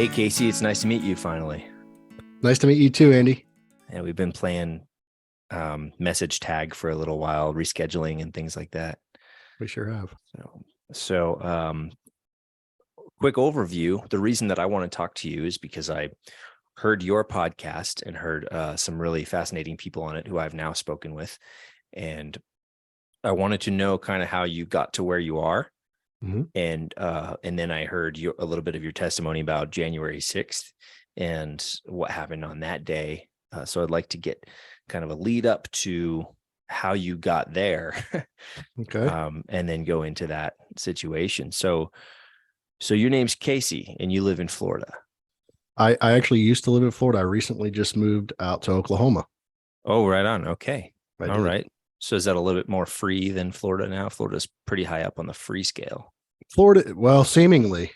Hey, Casey, it's nice to meet you finally. Nice to meet you too, Andy. And we've been playing message tag for a little while, rescheduling and things like that. We sure have. So quick overview. The reason that I want to talk to you is because I heard your podcast and heard some really fascinating people on it who I've now spoken with. And I wanted to know kind of how you got to where you are. Mm-hmm. And then I heard a little bit of your testimony about January 6th and what happened on that day. So I'd like to get kind of a lead up to how you got there. Okay. And then go into that situation. So your name's Casey and you live in Florida. I actually used to live in Florida. I recently just moved out to Oklahoma. Oh, right on. Okay. I All did. right. So is that a little bit more free than Florida now? Florida's pretty high up on the free scale. Florida, well, seemingly,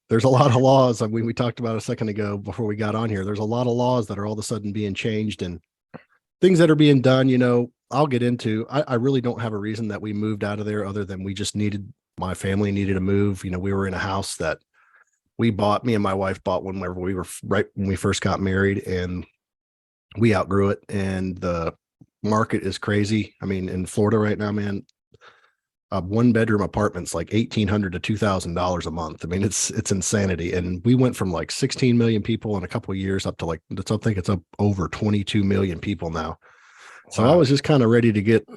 there's a lot of laws. I mean, we talked about a second ago before we got on here. There's a lot of laws that are all of a sudden being changed and things that are being done. You know, I'll get into. I really don't have a reason that we moved out of there other than we just my family needed to move. You know, we were in a house that me and my wife bought whenever we were right when we first got married, and we outgrew it. And the market is crazy. I mean, in Florida right now, man, a 1-bedroom apartment's like $1,800 to $2,000 a month. I mean, it's insanity. And we went from like 16 million people in a couple of years up to I think it's up over 22 million people now. So I was just kind of ready to get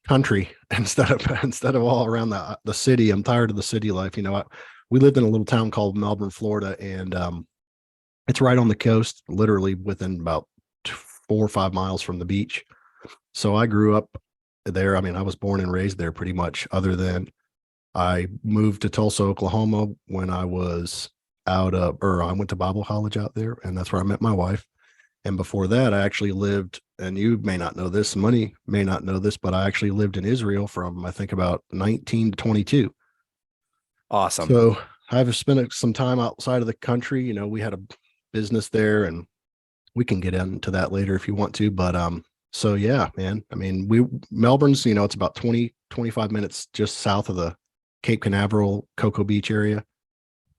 country instead of all around the city. I'm tired of the city life. You know, we lived in a little town called Melbourne, Florida, and it's right on the coast, literally within about 4 or 5 miles from the beach. So I grew up there. I mean, I was born and raised there pretty much, other than I moved to Tulsa, Oklahoma when I was I went to Bible college out there, and that's where I met my wife. And before that, I actually lived, and you may not know this, Money may not know this, but I actually lived in Israel from, I think, about 19 to 22. Awesome. So I've spent some time outside of the country. You know, we had a business there, and we can get into that later if you want to. But so yeah, man, I mean, Melbourne's, you know, it's about 25 minutes just south of the Cape Canaveral, Cocoa Beach area.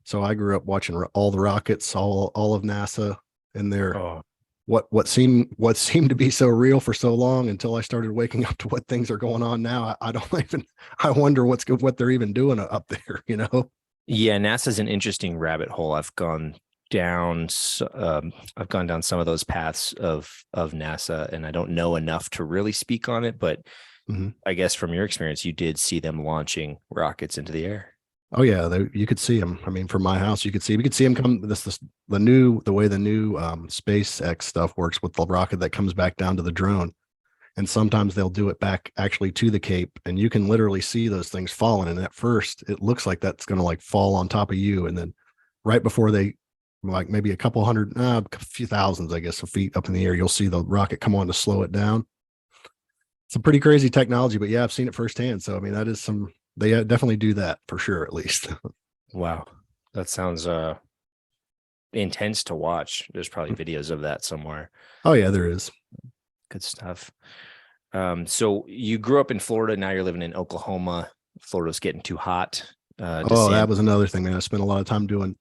So I grew up watching all the rockets, all of NASA and their what seemed to be so real for so long, until I started waking up to what things are going on now. I wonder what they're even doing up there, you know? Yeah, NASA's an interesting rabbit hole. I've gone down some of those paths of NASA, and I don't know enough to really speak on it, but I guess from your experience, you did see them launching rockets into the air. Oh yeah, you could see them. I mean, from my house, we could see them come. The way the new SpaceX stuff works with the rocket that comes back down to the drone, and sometimes they'll do it back actually to the Cape, and you can literally see those things falling. And at first, it looks like that's going to like fall on top of you, and then right before they, like maybe a few thousands, I guess, of feet up in the air, you'll see the rocket come on to slow it down. It's a pretty crazy technology, but yeah, I've seen it firsthand. So I mean, they definitely do that for sure, at least. Wow. That sounds intense to watch. There's probably videos of that somewhere. Oh yeah, there is. Good stuff. So you grew up in Florida. Now you're living in Oklahoma. Florida's getting too hot. That was another thing, man. I spent a lot of time doing.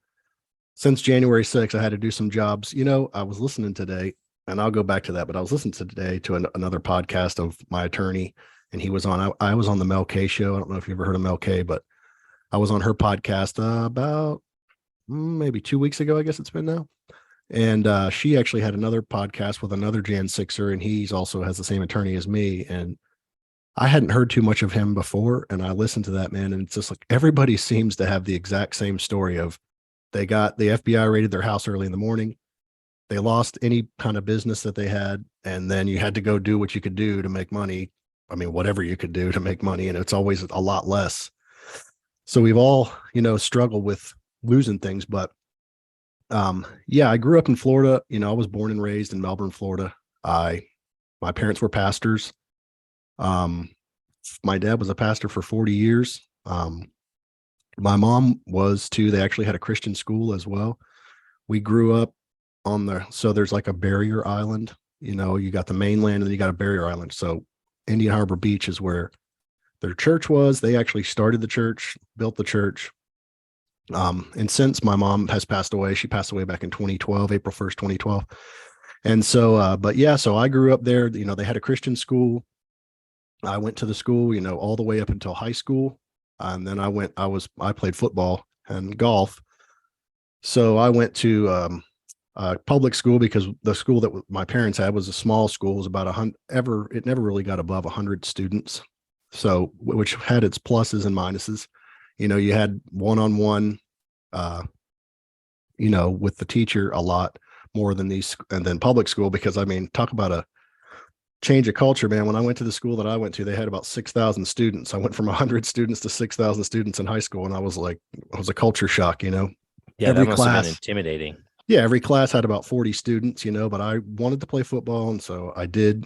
Since January 6th, I had to do some jobs. You know, I was listening today, and I'll go back to that, but I was listening today to another podcast of my attorney, and he was on, I was on the Mel K show. I don't know if you ever heard of Mel K, but I was on her podcast about maybe 2 weeks ago, I guess it's been now. And she actually had another podcast with another Jan Sixer, and he's also has the same attorney as me. And I hadn't heard too much of him before, and I listened to that, man, and it's just like everybody seems to have the exact same story of the FBI raided their house early in the morning. They lost any kind of business that they had, and then you had to go do what you could do to make money. I mean, whatever you could do to make money, and it's always a lot less. So we've all, you know, struggled with losing things, but yeah, I grew up in Florida. You know, I was born and raised in Melbourne, Florida. My parents were pastors. My dad was a pastor for 40 years. My mom was too. They actually had a Christian school as well. We grew up so there's like a barrier island, you know, you got the mainland and then you got a barrier island. So Indian Harbor Beach is where their church was. They actually started the church, built the church. And since my mom has passed away, she passed away back in 2012, April 1st, 2012. And so, but yeah, so I grew up there. You know, they had a Christian school. I went to the school, you know, all the way up until high school. And then I played football and golf. So I went to public school because the school that my parents had was a small school. It was about it never really got above 100 students. So, which had its pluses and minuses. You know, you had one-on-one, you know, with the teacher a lot more than and then public school, because I mean, talk about a change of culture, man. When I went to the school that I went to, they had about 6,000 students. I went from 100 students to 6,000 students in high school. And I was like, it was a culture shock, you know. Yeah, that must have been intimidating. Yeah, every class had about 40 students, you know, but I wanted to play football. And so I did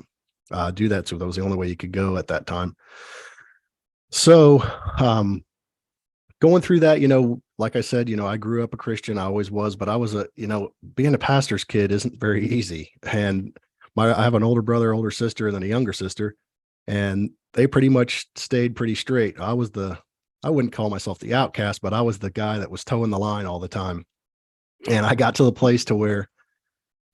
do that. So that was the only way you could go at that time. So going through that, you know, like I said, you know, I grew up a Christian. I always was, but I was you know, being a pastor's kid isn't very easy. And I have an older brother, older sister, and then a younger sister, and they pretty much stayed pretty straight. I wouldn't call myself the outcast, but I was the guy that was towing the line all the time. And I got to the place to where,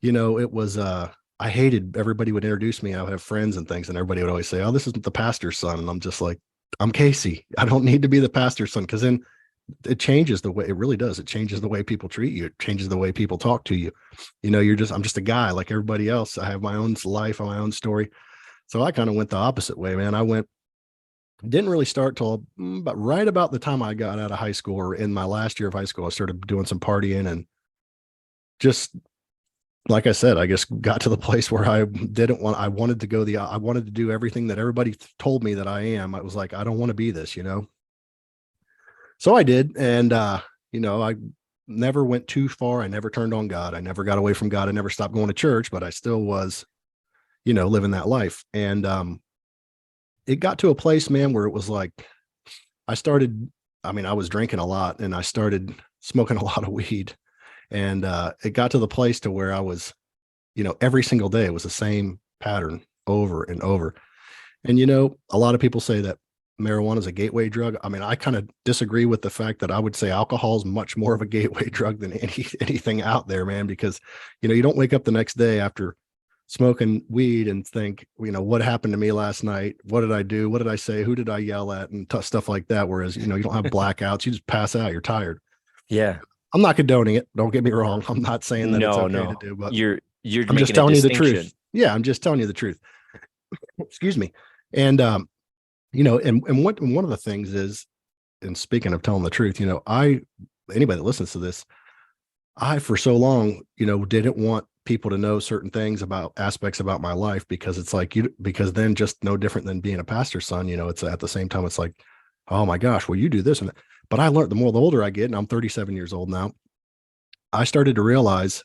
you know, it was, I hated, everybody would introduce me. I would have friends and things, and everybody would always say, "Oh, this isn't the pastor's son." And I'm just like, "I'm Casey. I don't need to be the pastor's son." Cause then it changes the way, it really does. It changes the way people treat you. It changes the way people talk to you. You know, I'm just a guy like everybody else. I have my own life, my own story. So I kind of went the opposite way, man. Didn't really start till but right about the time I got out of high school, or in my last year of high school, I started doing some partying, and just like I said, I just got to the place where I wanted to do everything that everybody told me that I am. I was like, I don't want to be this, you know? So I did. And, you know, I never went too far. I never turned on God. I never got away from God. I never stopped going to church, but I still was, you know, living that life. And, it got to a place, man, where it was like, I was drinking a lot, and I started smoking a lot of weed. And it got to the place to where I was, you know, every single day, it was the same pattern over and over. And, you know, a lot of people say that marijuana is a gateway drug. I mean, I kind of disagree with the fact that I would say alcohol is much more of a gateway drug than anything out there, man, because, you know, you don't wake up the next day after smoking weed and think, you know, what happened to me last night? What did I do? What did I say? Who did I yell at? And stuff like that. Whereas, you know, you don't have blackouts. You just pass out. You're tired. Yeah. I'm not condoning it. Don't get me wrong. I'm not saying that it's okay to do, but you're I'm just telling you the truth. Yeah, I'm just telling you the truth. Excuse me. And you know, and one of the things is, and speaking of telling the truth, you know, anybody that listens to this, I for so long, you know, didn't want people to know certain things about aspects about my life, because it's like because then just no different than being a pastor's son, you know, it's at the same time, it's like, oh my gosh, well, you do this and that. But I learned, the older I get, and I'm 37 years old now, I started to realize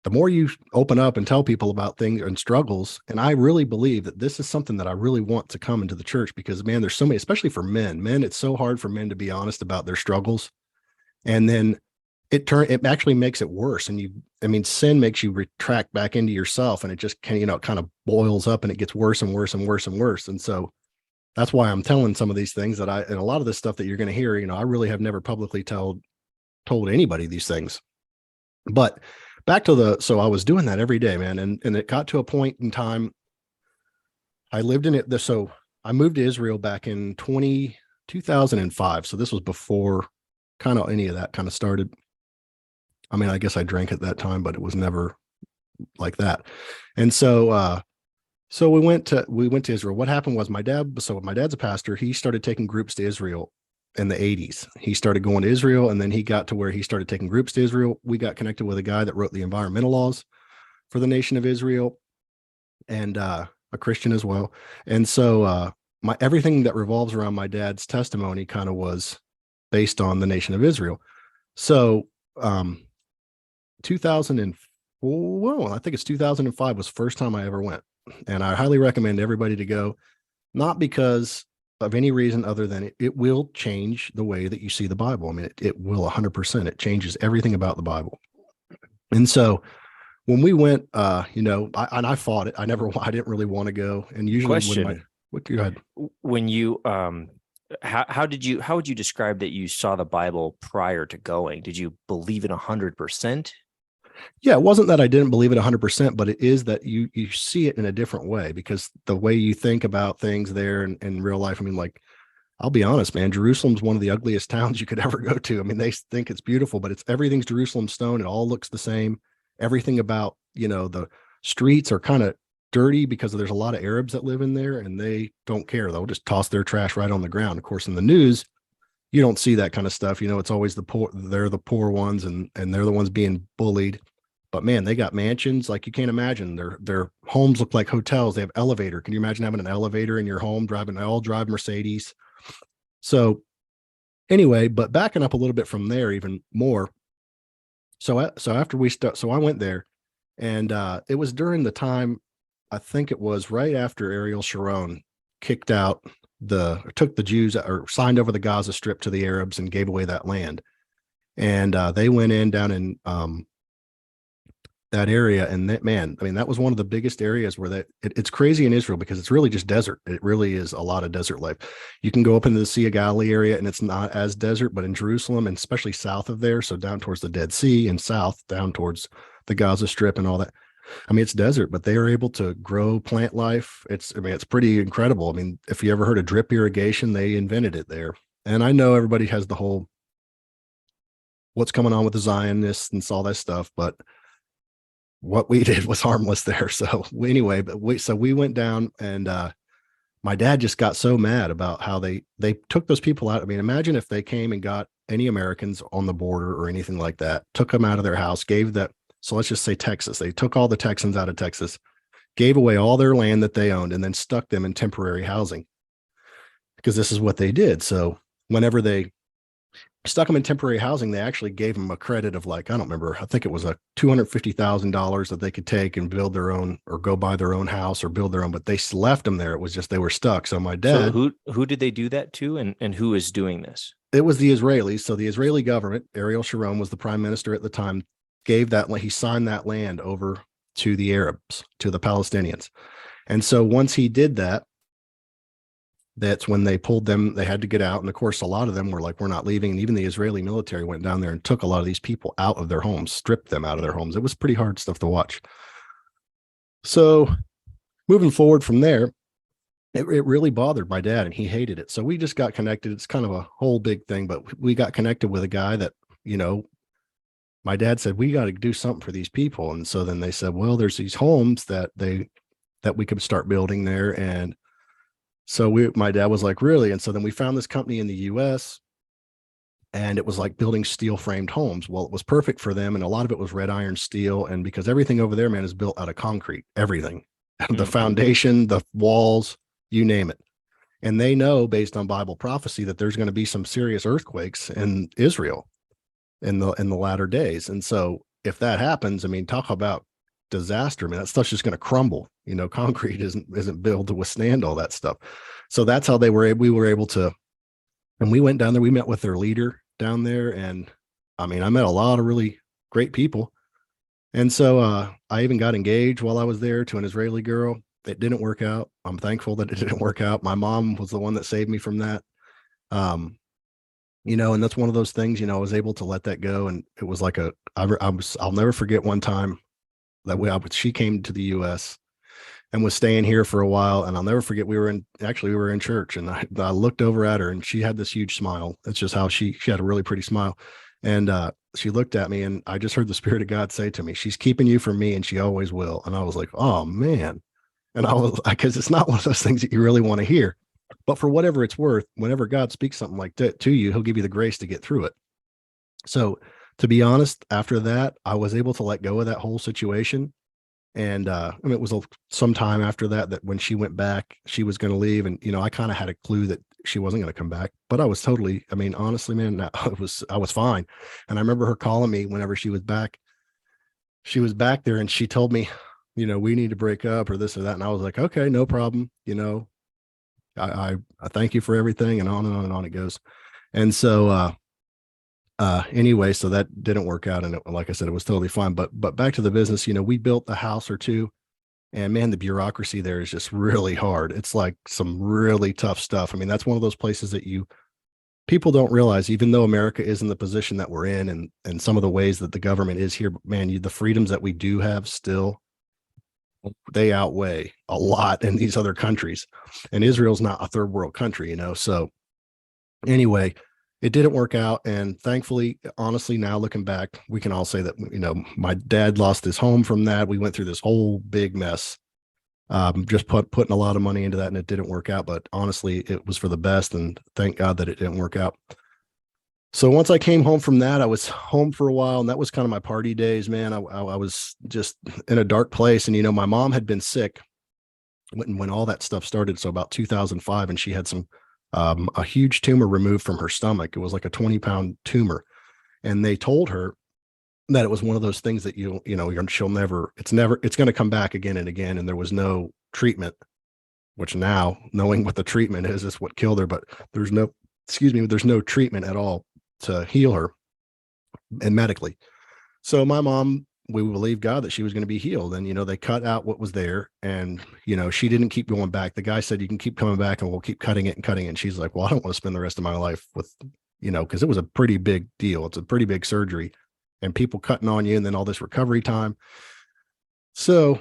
the more you open up and tell people about things and struggles, and I really believe that this is something that I really want to come into the church, because, man, there's so many, especially for men, it's so hard for men to be honest about their struggles. And then it actually makes it worse. And sin makes you retract back into yourself, and it just can, you know, it kind of boils up, and it gets worse and worse and worse and worse. And so that's why I'm telling some of these things and a lot of this stuff that you're going to hear, you know, I really have never publicly told anybody these things. But back to so I was doing that every day, man. And it got to a point in time, I lived in it. So I moved to Israel back in 2005. So this was before kind of any of that kind of started. I mean, I guess I drank at that time, but it was never like that. And so, so we went to Israel. What happened was my dad's a pastor. He started taking groups to Israel in the 80s. He started going to Israel, and then he got to where he started taking groups to Israel. We got connected with a guy that wrote the environmental laws for the nation of Israel, and a Christian as well. And so everything that revolves around my dad's testimony kind of was based on the nation of Israel. So 2004, well, I think it's 2005 was the first time I ever went. And I highly recommend everybody to go, not because of any reason other than it will change the way that you see the Bible. I mean, it will 100%. It changes everything about the Bible. And so when we went, you know, I fought it. I didn't really want to go. And usually Question. what you had When you how would you describe that you saw the Bible prior to going? Did you believe it 100%? Yeah, it wasn't that I didn't believe it 100%, but it is that you see it in a different way, because the way you think about things there in real life. I mean, like, I'll be honest, man, Jerusalem's one of the ugliest towns you could ever go to. I mean, they think it's beautiful, but everything's Jerusalem stone. It all looks the same. Everything about, the streets are kind of dirty because there's a lot of Arabs that live in there, and they don't care. They'll just toss their trash right on the ground. Of course, in the news, you don't see that kind of stuff. It's always the poor. They're the poor ones, and they're the ones being bullied. But man, they got mansions like you can't imagine. Their homes look like hotels. They have elevator. Can you imagine having an elevator in your home? They all drive Mercedes. So anyway, but backing up a little bit from there, even more. So after I went there, and it was during the time, I think it was right after Ariel Sharon took the Jews, or signed over the Gaza Strip to the Arabs and gave away that land. And they went in down in that area. And that, man, I mean, that was one of the biggest areas where it's crazy in Israel, because it's really just desert. It really is a lot of desert life. You can go up into the Sea of Galilee area and it's not as desert, but in Jerusalem, and especially south of there, so down towards the Dead Sea and south down towards the Gaza Strip and all that, I mean, it's desert, but they are able to grow plant life. It's pretty incredible. I mean, if you ever heard of drip irrigation, they invented it there. And I know everybody has the whole what's coming on with the Zionists and all that stuff, but what we did was harmless there. So anyway, we went down, and my dad just got so mad about how they took those people out. I mean, imagine if they came and got any Americans on the border or anything like that, took them out of their house, so let's just say Texas. They took all the Texans out of Texas, gave away all their land that they owned, and then stuck them in temporary housing, because this is what they did. So whenever they stuck them in temporary housing, they actually gave them a credit of, like, I don't remember, I think it was a $250,000 that they could take and build their own, or go buy their own house or build their own, but they left them there. It was just, they were stuck. So my dad, so who did they do that to, and who is doing this? It was the Israelis. So the Israeli government, Ariel Sharon was the prime minister at the time, he signed that land over to the Arabs, to the Palestinians. And so once he did that, that's when they pulled them. They had to get out. And of course, a lot of them were like, we're not leaving. And even the Israeli military went down there and took a lot of these people out of their homes, stripped them out of their homes. It was pretty hard stuff to watch. So moving forward from there, it really bothered my dad, and he hated it. So we just got connected. It's kind of a whole big thing, but we got connected with a guy that, my dad said, we got to do something for these people. And so then they said, well, there's these homes that we could start building there. And so my dad was like, really? And so then we found this company in the US, and it was like building steel framed homes. Well, it was perfect for them. And a lot of it was red iron steel. And because everything over there, man, is built out of concrete, everything, the foundation, the walls, you name it. And they know, based on Bible prophecy, that there's going to be some serious earthquakes in Israel in the latter days. And so if that happens, I mean, talk about disaster. I mean, that stuff's just going to crumble. Concrete isn't built to withstand all that stuff. So that's how we were able to, and we went down there, we met with their leader down there. And I mean, I met a lot of really great people. And so I even got engaged while I was there to an Israeli girl. It didn't work out. I'm thankful that it didn't work out. My mom was the one that saved me from that. And that's one of those things, I was able to let that go. And it was like I'll never forget one time that she came to the US and was staying here for a while. And I'll never forget, we were in church, and I looked over at her, and she had this huge smile. That's just how she had a really pretty smile. And she looked at me, and I just heard the Spirit of God say to me, she's keeping you from me, and she always will. And I was like, oh man. And because it's not one of those things that you really want to hear, but for whatever it's worth, whenever God speaks something like that to you, he'll give you the grace to get through it. So to be honest, after that, I was able to let go of that whole situation. And it was some time after that when she went back, she was going to leave. And, I kind of had a clue that she wasn't going to come back, but I was totally, honestly, man, I was fine. And I remember her calling me whenever she was back. She was back there, and she told me, we need to break up or this or that. And I was like, okay, no problem. I thank you for everything, and on it goes. And so, anyway, so that didn't work out. And like I said, it was totally fine, but back to the business, we built a house or two And man, the bureaucracy there is just really hard. It's like some really tough stuff. I mean, that's one of those places that people don't realize, even though America is in the position that we're in, and some of the ways that the government is here, man, the freedoms that we do have still, they outweigh a lot in these other countries. And Israel's not a third world country, So anyway, it didn't work out. And thankfully, honestly, now looking back, we can all say that, my dad lost his home from that. We went through this whole big mess, just putting a lot of money into that, and it didn't work out. But honestly, it was for the best. And thank God that it didn't work out. So once I came home from that, I was home for a while, and that was kind of my party days, man. I was just in a dark place. And, my mom had been sick when all that stuff started. So about 2005, and she had a huge tumor removed from her stomach. It was like a 20-pound tumor. And they told her that it was one of those things that it's going to come back again and again. And there was no treatment, which now, knowing what the treatment is what killed her, but there's no treatment at all to heal her, and medically. So my mom, we believed God that she was going to be healed. And, they cut out what was there, and, she didn't keep going back. The guy said, you can keep coming back and we'll keep cutting it and cutting it. And she's like, well, I don't want to spend the rest of my life with, because it was a pretty big deal. It's a pretty big surgery, and people cutting on you, and then all this recovery time. So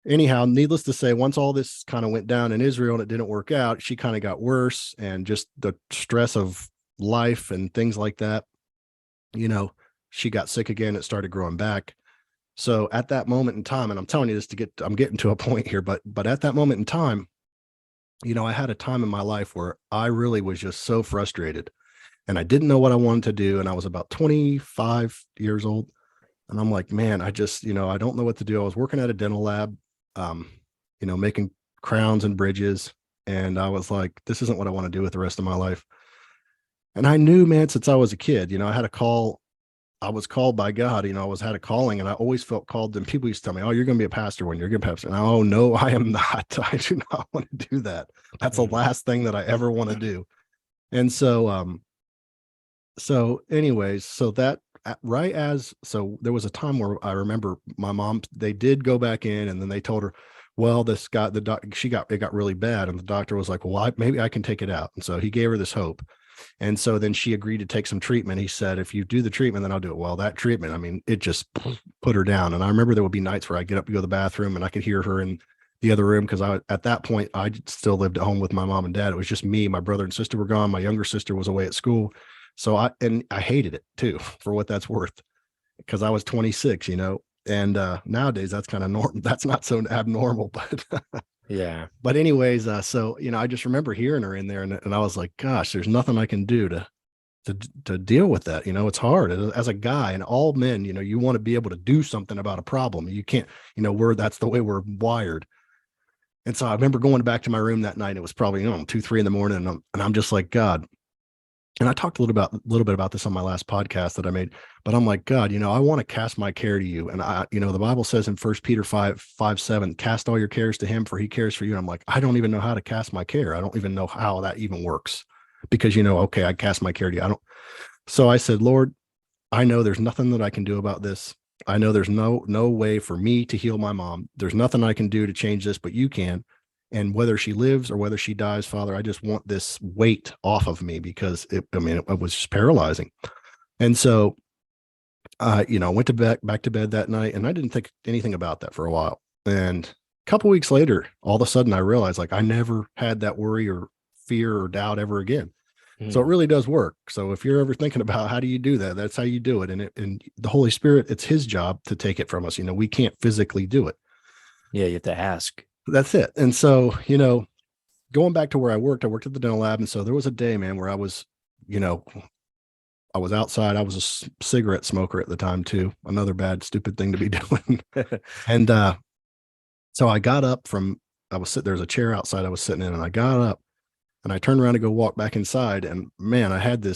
anyhow, needless to say, once all this kind of went down in Israel and it didn't work out, she kind of got worse, and just the stress of life and things like that, she got sick again. It started growing back. So at that moment in time, and I'm telling you this I'm getting to a point here, but at that moment in time, I had a time in my life where I really was just so frustrated, and I didn't know what I wanted to do. And I was about 25 years old, and I'm like, man, I just, I don't know what to do. I was working at a dental lab, making crowns and bridges. And I was like, this isn't what I want to do with the rest of my life. And I knew, man, since I was a kid, I was called by God, had a calling, and I always felt called. And people used to tell me, oh, you're going to be a pastor when you're going to be a pastor. And oh, no, I am not. I do not want to do that. That's the last thing that I ever want to do. And so, anyways, so that so there was a time where I remember my mom, they did go back in, and then they told her, well, it got really bad. And the doctor was like, well, maybe I can take it out. And so he gave her this hope. And so then she agreed to take some treatment. He said, if you do the treatment, then I'll do it. Well, that treatment, I mean, it just put her down. And I remember there would be nights where I get up to go to the bathroom, and I could hear her in the other room, because at that point, I still lived at home with my mom and dad. It was just me. My brother and sister were gone. My younger sister was away at school. So I hated it too, for what that's worth, because I was 26, and nowadays that's kind of normal. That's not so abnormal, but yeah. But anyways, so, I just remember hearing her in there, and I was like, gosh, there's nothing I can do to deal with that. It's hard as a guy, and all men, you want to be able to do something about a problem. You can't, that's the way we're wired. And so I remember going back to my room that night. It was probably, 2, 3 in the morning. And I'm just like, God. And I talked a little bit about this on my last podcast that I made, but I'm like, God, I want to cast my care to you. And the Bible says in 1 Peter 5:7, cast all your cares to him, for he cares for you. And I'm like, I don't even know how to cast my care. I don't even know how that even works, because, okay, I cast my care to you. So I said, Lord, I know there's nothing that I can do about this. I know there's no way for me to heal my mom. There's nothing I can do to change this, but you can. And whether she lives or whether she dies, Father, I just want this weight off of me, because it was just paralyzing. And so, I went to back to bed that night, and I didn't think anything about that for a while. And a couple weeks later, all of a sudden I realized, like, I never had that worry or fear or doubt ever again. So it really does work. So if you're ever thinking about how do you do that, that's how you do it. And the Holy Spirit, it's his job to take it from us. We can't physically do it. Yeah, you have to ask. That's it. And so, going back to where I worked at the dental lab. And so there was a day, man, where I was outside. I was a cigarette smoker at the time too. Another bad, stupid thing to be doing. And so I got up there's a chair outside I was sitting in, and I got up and I turned around to go walk back inside. And man, I had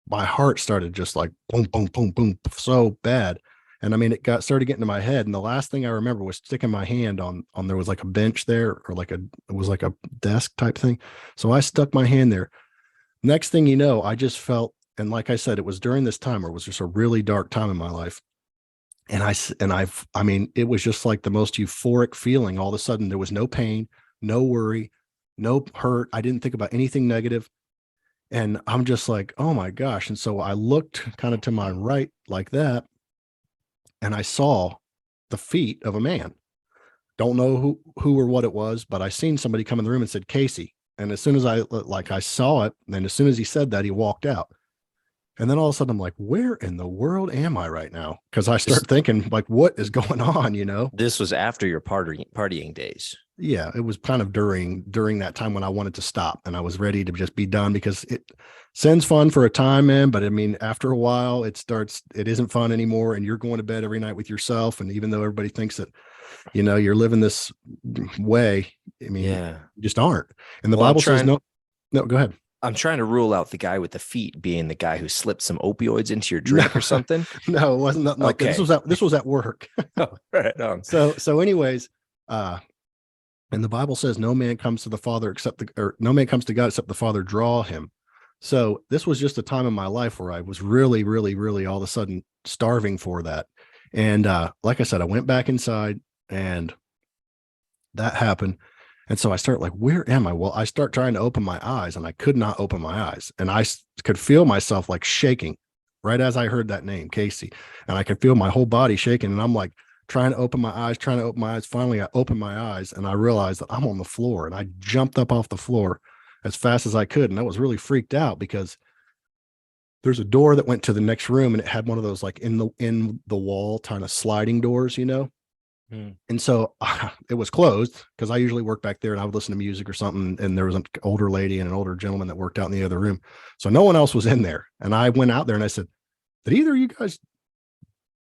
my heart started just like boom, boom, boom, boom, so bad. And I mean, it started getting to my head. And the last thing I remember was sticking my hand on there was like a bench there, or it was like a desk type thing. So I stuck my hand there. Next thing you know, I just felt, and like I said, it was during this time where it was just a really dark time in my life. And I mean, it was just like the most euphoric feeling. All of a sudden, there was no pain, no worry, no hurt. I didn't think about anything negative. And I'm just like, oh my gosh. And so I looked kind of to my right like that, and I saw the feet of a man. Don't know who or what it was, but I seen somebody come in the room and said, Casey. And as soon as I saw it, and as soon as he said that, he walked out. And then all of a sudden I'm like, where in the world am I right now? Because I start thinking like, what is going on? This was after your partying days. Yeah, it was kind of during that time when I wanted to stop and I was ready to just be done, because sin's fun for a time, man. But I mean, after a while, it isn't fun anymore. And you're going to bed every night with yourself. And even though everybody thinks that, you're living this way, I mean, you just aren't. And the Bible says, no, go ahead. I'm trying to rule out the guy with the feet being the guy who slipped some opioids into your drink or something. No, it wasn't nothing like that. This was at work. Oh, right on. So anyways, and the Bible says no man comes to God except the Father draw him. So this was just a time in my life where I was really, really, really all of a sudden starving for that. And like I said, I went back inside and that happened. And so I start like, where am I? Well, I start trying to open my eyes and I could not open my eyes. And I could feel myself like shaking right as I heard that name, Casey. And I could feel my whole body shaking. And I'm like trying to open my eyes. Finally, I opened my eyes and I realized that I'm on the floor, and I jumped up off the floor as fast as I could. And I was really freaked out because there's a door that went to the next room, and it had one of those like in the wall kind of sliding doors, And so it was closed because I usually work back there and I would listen to music or something. And there was an older lady and an older gentleman that worked out in the other room. So no one else was in there. And I went out there and I said, did either of you guys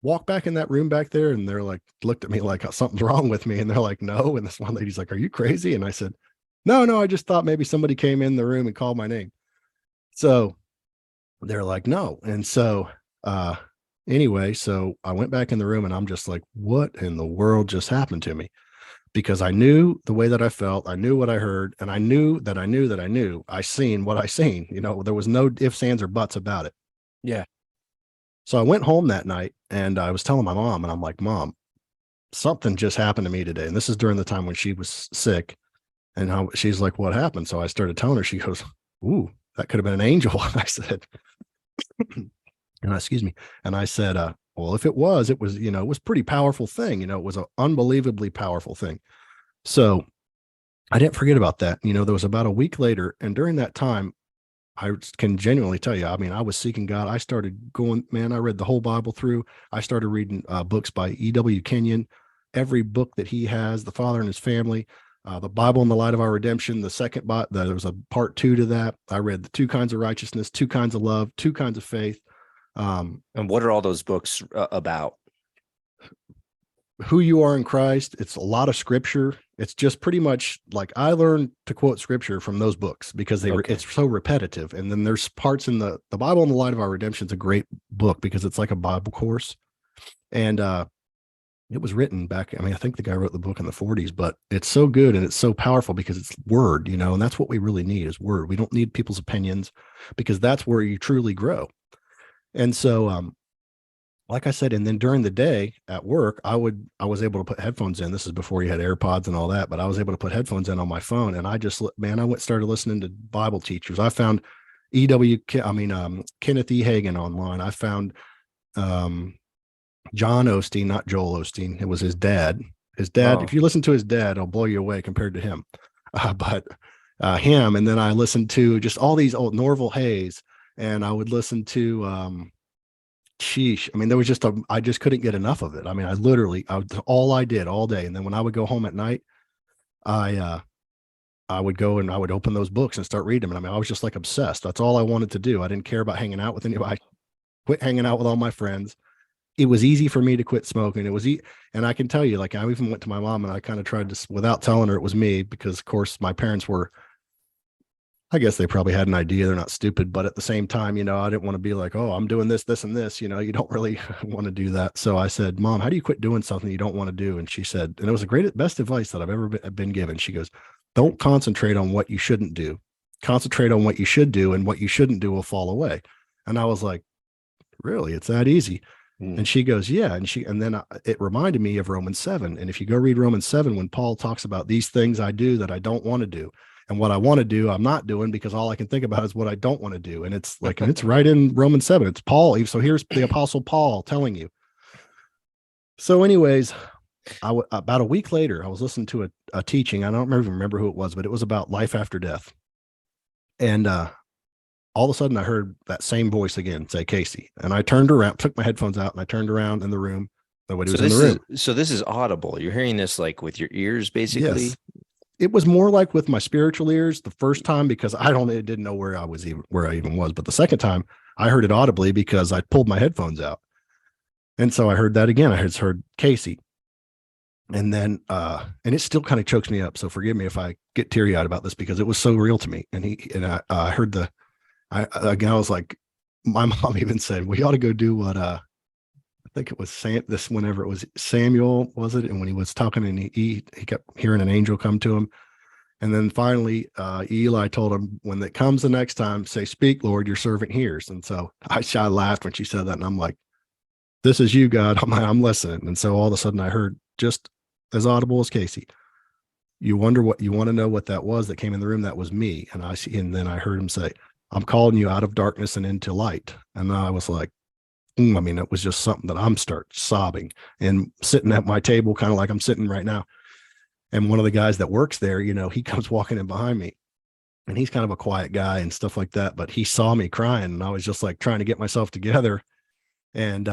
walk back in that room back there? And they're like, looked at me like something's wrong with me. And they're like, no. And this one lady's like, are you crazy? And I said, no, I just thought maybe somebody came in the room and called my name. So they're like, no. And so, anyway, so I went back in the room and I'm just like, what in the world just happened to me? Because I knew the way that I felt, I knew what I heard, and I knew that I knew I seen what I seen. There was no ifs, ands, or buts about it. Yeah. So I went home that night and I was telling my mom, and I'm like, Mom, something just happened to me today. And this is during the time when she was sick. And she's like, what happened? So I started telling her. She goes, ooh, that could have been an angel. And I said, excuse me. And I said, well, if it was, it was a pretty powerful thing. It was an unbelievably powerful thing. So I didn't forget about that. There was about a week later. And during that time, I can genuinely tell you, I mean, I was seeking God. I started going, man, I read the whole Bible through. I started reading books by E.W. Kenyon, every book that he has, The Father and His Family, the Bible in the Light of Our Redemption, there was a part 2 to that. I read the 2 kinds of righteousness, 2 kinds of love, 2 kinds of faith. And what are all those books about? Who you are in Christ. It's a lot of scripture. It's just pretty much like I learned to quote scripture from those books because it's so repetitive. And then there's parts in the Bible in the Light of Our Redemption is a great book because it's like a Bible course. And it was written back, I think the guy wrote the book in the 40s, but it's so good and it's so powerful because it's word, and that's what we really need is word. We don't need people's opinions because that's where you truly grow. And so, like I said, and then during the day at work, I was able to put headphones in. This is before you had AirPods and all that, but I was able to put headphones in on my phone. And I started listening to Bible teachers. I found Kenneth E. Hagin online. I found, John Osteen, not Joel Osteen. It was his dad. If you listen to his dad, it'll blow you away compared to him. But him, and then I listened to just all these old Norval Hayes, and I would listen to there was I just couldn't get enough of it. All I did all day. And then when I would go home at night, I would go and I would open those books and start reading them. And I was just like obsessed. That's all I wanted to do. I didn't care about hanging out with anybody. I quit hanging out with all my friends. It was easy for me to quit smoking. And I can tell you, like, I even went to my mom and I kind of tried to, without telling her it was me, because of course my parents were, I guess they probably had an idea. They're not stupid, but at the same time, I didn't want to be like, oh, I'm doing this, this, and this, you don't really want to do that. So I said, Mom, how do you quit doing something you don't want to do? And she said, and it was the best advice that I've ever been given. She goes, don't concentrate on what you shouldn't do. Concentrate on what you should do, and what you shouldn't do will fall away. And I was like, really? It's that easy? And she goes, yeah. And then it reminded me of Romans 7. And if you go read Romans 7, when Paul talks about these things I do that I don't want to do, and what I want to do, I'm not doing, because all I can think about is what I don't want to do. And it's like, and it's right in Romans 7. It's Paul. So here's the Apostle Paul telling you. So anyways, about a week later, I was listening to a teaching. I don't remember who it was, but it was about life after death. And all of a sudden I heard that same voice again say, Casey. And I turned around, took my headphones out, and I turned around in the room. Nobody was in the room. So this is audible. You're hearing this like with your ears, basically? Yes. It was more like with my spiritual ears the first time, because I didn't know where I even was. But the second time I heard it audibly because I pulled my headphones out. And so I heard that again. I heard Casey. And then, and it still kind of chokes me up. So forgive me if I get teary eyed about this, because it was so real to me. And I heard I was like, my mom even said, we ought to go do what, I think it was whenever it was Samuel, was it? And when he was talking, and he kept hearing an angel come to him. And then finally, Eli told him, when it comes the next time, say, speak, Lord, your servant hears. And so I laughed when she said that. And I'm like, this is you, God. I'm listening. And so all of a sudden I heard, just as audible as Casey, you want to know what that was that came in the room? That was me. And then I heard him say, I'm calling you out of darkness and into light. And I was like, it was just something that I'm start sobbing and sitting at my table, kind of like I'm sitting right now. And one of the guys that works there, he comes walking in behind me, and he's kind of a quiet guy and stuff like that. But he saw me crying, and I was just like trying to get myself together. And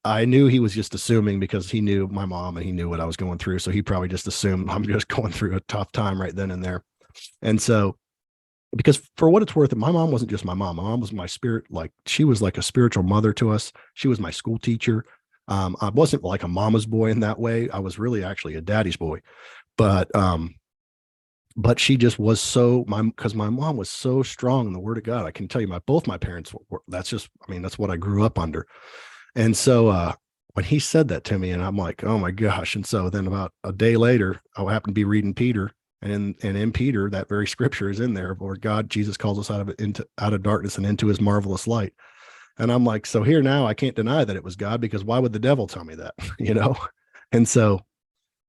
I knew he was just assuming, because he knew my mom and he knew what I was going through. So he probably just assumed I'm just going through a tough time right then and there. And so, because for what it's worth, my mom wasn't just my mom. My mom was my spirit. Like, she was like a spiritual mother to us. She was my school teacher. I wasn't like a mama's boy in that way. I was really actually a daddy's boy, but she just was because my mom was so strong in the word of God. I can tell you both my parents were, that's what I grew up under. And so, when he said that to me, and I'm like, oh my gosh. And so then about a day later, I happened to be reading Peter. And in Peter, that very scripture is in there, where Jesus calls us out of darkness and into his marvelous light. And I'm like, so here now I can't deny that it was God, because why would the devil tell me that, And so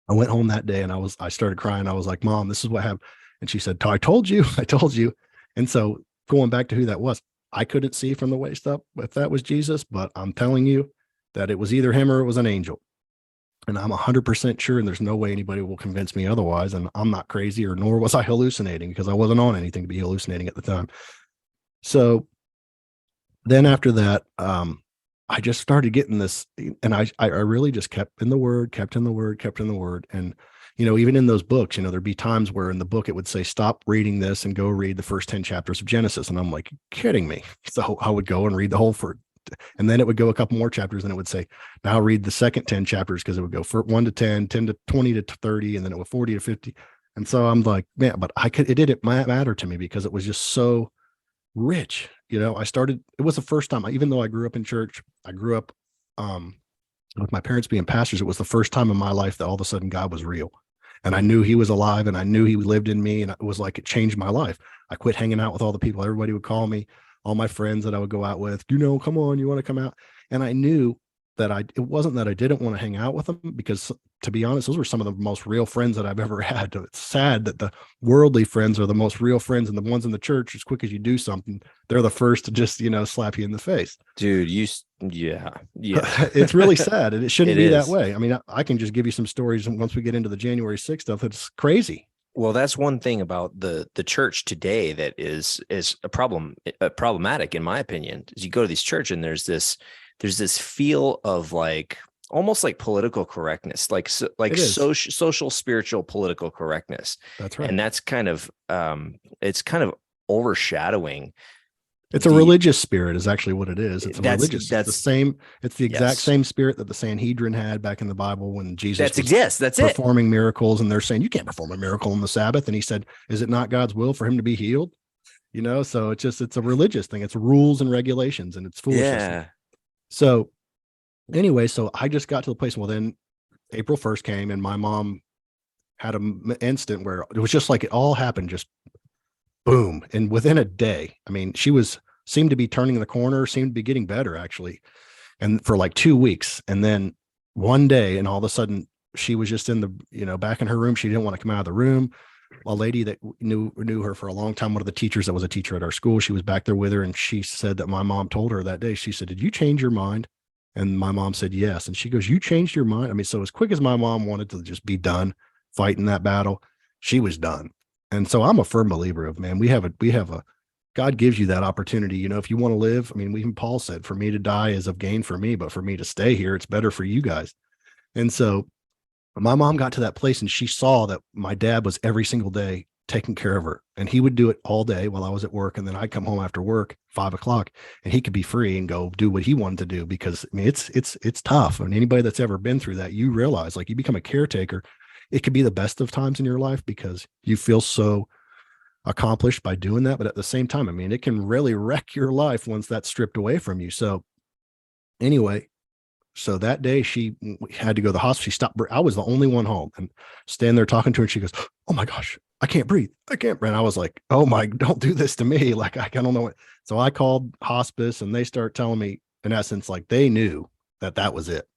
I went home that day, and I started crying. I was like, Mom, this is what happened. And she said, I told you. And so going back to who that was, I couldn't see from the waist up if that was Jesus, but I'm telling you that it was either him or it was an angel. And I'm 100% sure, and there's no way anybody will convince me otherwise. And I'm not crazy, nor was I hallucinating, because I wasn't on anything to be hallucinating at the time. So then after that, I just started getting this, and I really just kept in the word. And, even in those books, there'd be times where in the book it would say, stop reading this and go read the first 10 chapters of Genesis. And I'm like, kidding me. So I would go and read the whole and then it would go a couple more chapters, and it would say, now read the second 10 chapters, because it would go for 1 to 10, 10 to 20 to 30, and then it was 40 to 50. And so I'm like, man, but it didn't matter to me, because it was just so rich. It was the first time, even though I grew up in church, I grew up with my parents being pastors. It was the first time in my life that all of a sudden God was real, and I knew he was alive, and I knew he lived in me. And it was like, it changed my life. I quit hanging out with all the people. Everybody would call me, all my friends that I would go out with, come on, you want to come out? And I knew that it wasn't that I didn't want to hang out with them, because to be honest, those were some of the most real friends that I've ever had. It's sad that the worldly friends are the most real friends, and the ones in the church, as quick as you do something, they're the first to just, slap you in the face. Dude, yeah. It's really sad, and it shouldn't be that way. I mean, I can just give you some stories once we get into the January 6th stuff. It's crazy. Well, that's one thing about the church today that is problematic, in my opinion, is you go to these church, and there's this feel of like, almost like political correctness, like social, spiritual, political correctness. That's right. And that's kind of, it's kind of overshadowing. It's a religious spirit is actually what it is. It's religious. It's the same. It's the exact same spirit that the Sanhedrin had back in the Bible when Jesus was performing miracles, and they're saying, you can't perform a miracle on the Sabbath. And he said, is it not God's will for him to be healed? So it's a religious thing. It's rules and regulations, and it's foolishness. Yeah. So anyway, so I just got to the place. Well, then April 1st came, and my mom had an instant where it was just like it all happened, just boom. And within a day, I mean, seemed to be turning the corner, seemed to be getting better, actually. and for like 2 weeks. And then one day, and all of a sudden she was just in the, back in her room. She didn't want to come out of the room. A lady that knew her for a long time, one of the teachers that was a teacher at our school, she was back there with her. And she said that my mom told her that day, she said, "Did you change your mind?" And my mom said, "Yes." And she goes, "You changed your mind?" I mean, so as quick as my mom wanted to just be done fighting that battle, she was done. And so I'm a firm believer of, man, we have a, God gives you that opportunity. If you want to live, I mean, even Paul said, "For me to die is of gain for me, but for me to stay here, it's better for you guys." And so my mom got to that place and she saw that my dad was every single day taking care of her, and he would do it all day while I was at work. And then I'd come home after work, 5 o'clock, and he could be free and go do what he wanted to do, because I mean, it's tough. And anybody that's ever been through that, you realize, like, you become a caretaker. It could be the best of times in your life because you feel so accomplished by doing that. But at the same time, I mean, it can really wreck your life once that's stripped away from you. So anyway, so that day she had to go to the hospital. She stopped. I was the only one home, and standing there talking to her. And she goes, "Oh my gosh, I can't breathe. I can't breathe." And I was like, "Oh my, don't do this to me." Like, I don't know what. So I called hospice, and they start telling me, in essence, like, they knew that was it.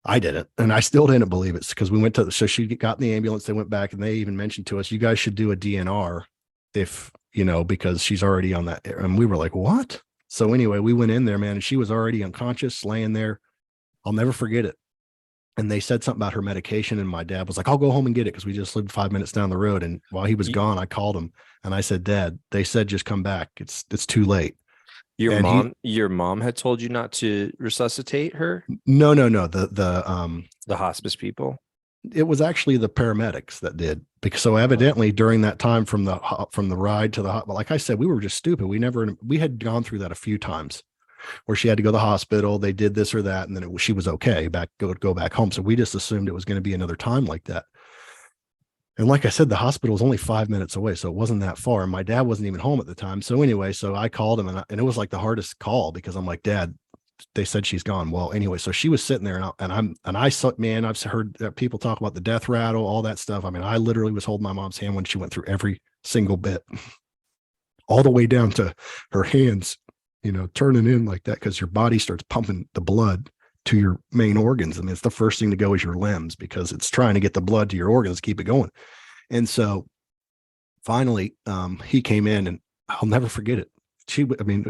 I didn't. And I still didn't believe it, because we went to, so she got in the ambulance. They went back and they even mentioned to us, "You guys should do a DNR if, because she's already on that." And we were like, "What?" So anyway, we went in there, man, and she was already unconscious, laying there. I'll never forget it. And they said something about her medication. And my dad was like, "I'll go home and get it," because we just lived 5 minutes down the road. And while he was gone, I called him and I said, "Dad, they said just come back. It's too late." Your mom had told you not to resuscitate her? No. The hospice people? It was actually the paramedics that did, because so evidently during that time from the ride to the hospital, like I said, we were just stupid. We had gone through that a few times where she had to go to the hospital. They did this or that, and then she was okay, go back home. So we just assumed it was going to be another time like that. And like I said, the hospital was only 5 minutes away, so it wasn't that far. And my dad wasn't even home at the time. So anyway, so I called him, and it was like the hardest call, because I'm like, "Dad, they said she's gone." Well, anyway, so she was sitting there, and I saw, man, I've heard people talk about the death rattle, all that stuff. I mean, I literally was holding my mom's hand when she went through every single bit, all the way down to her hands, turning in like that, because your body starts pumping the blood to your main organs. I mean, it's the first thing to go is your limbs, because it's trying to get the blood to your organs, keep it going. And so finally, he came in, and I'll never forget it.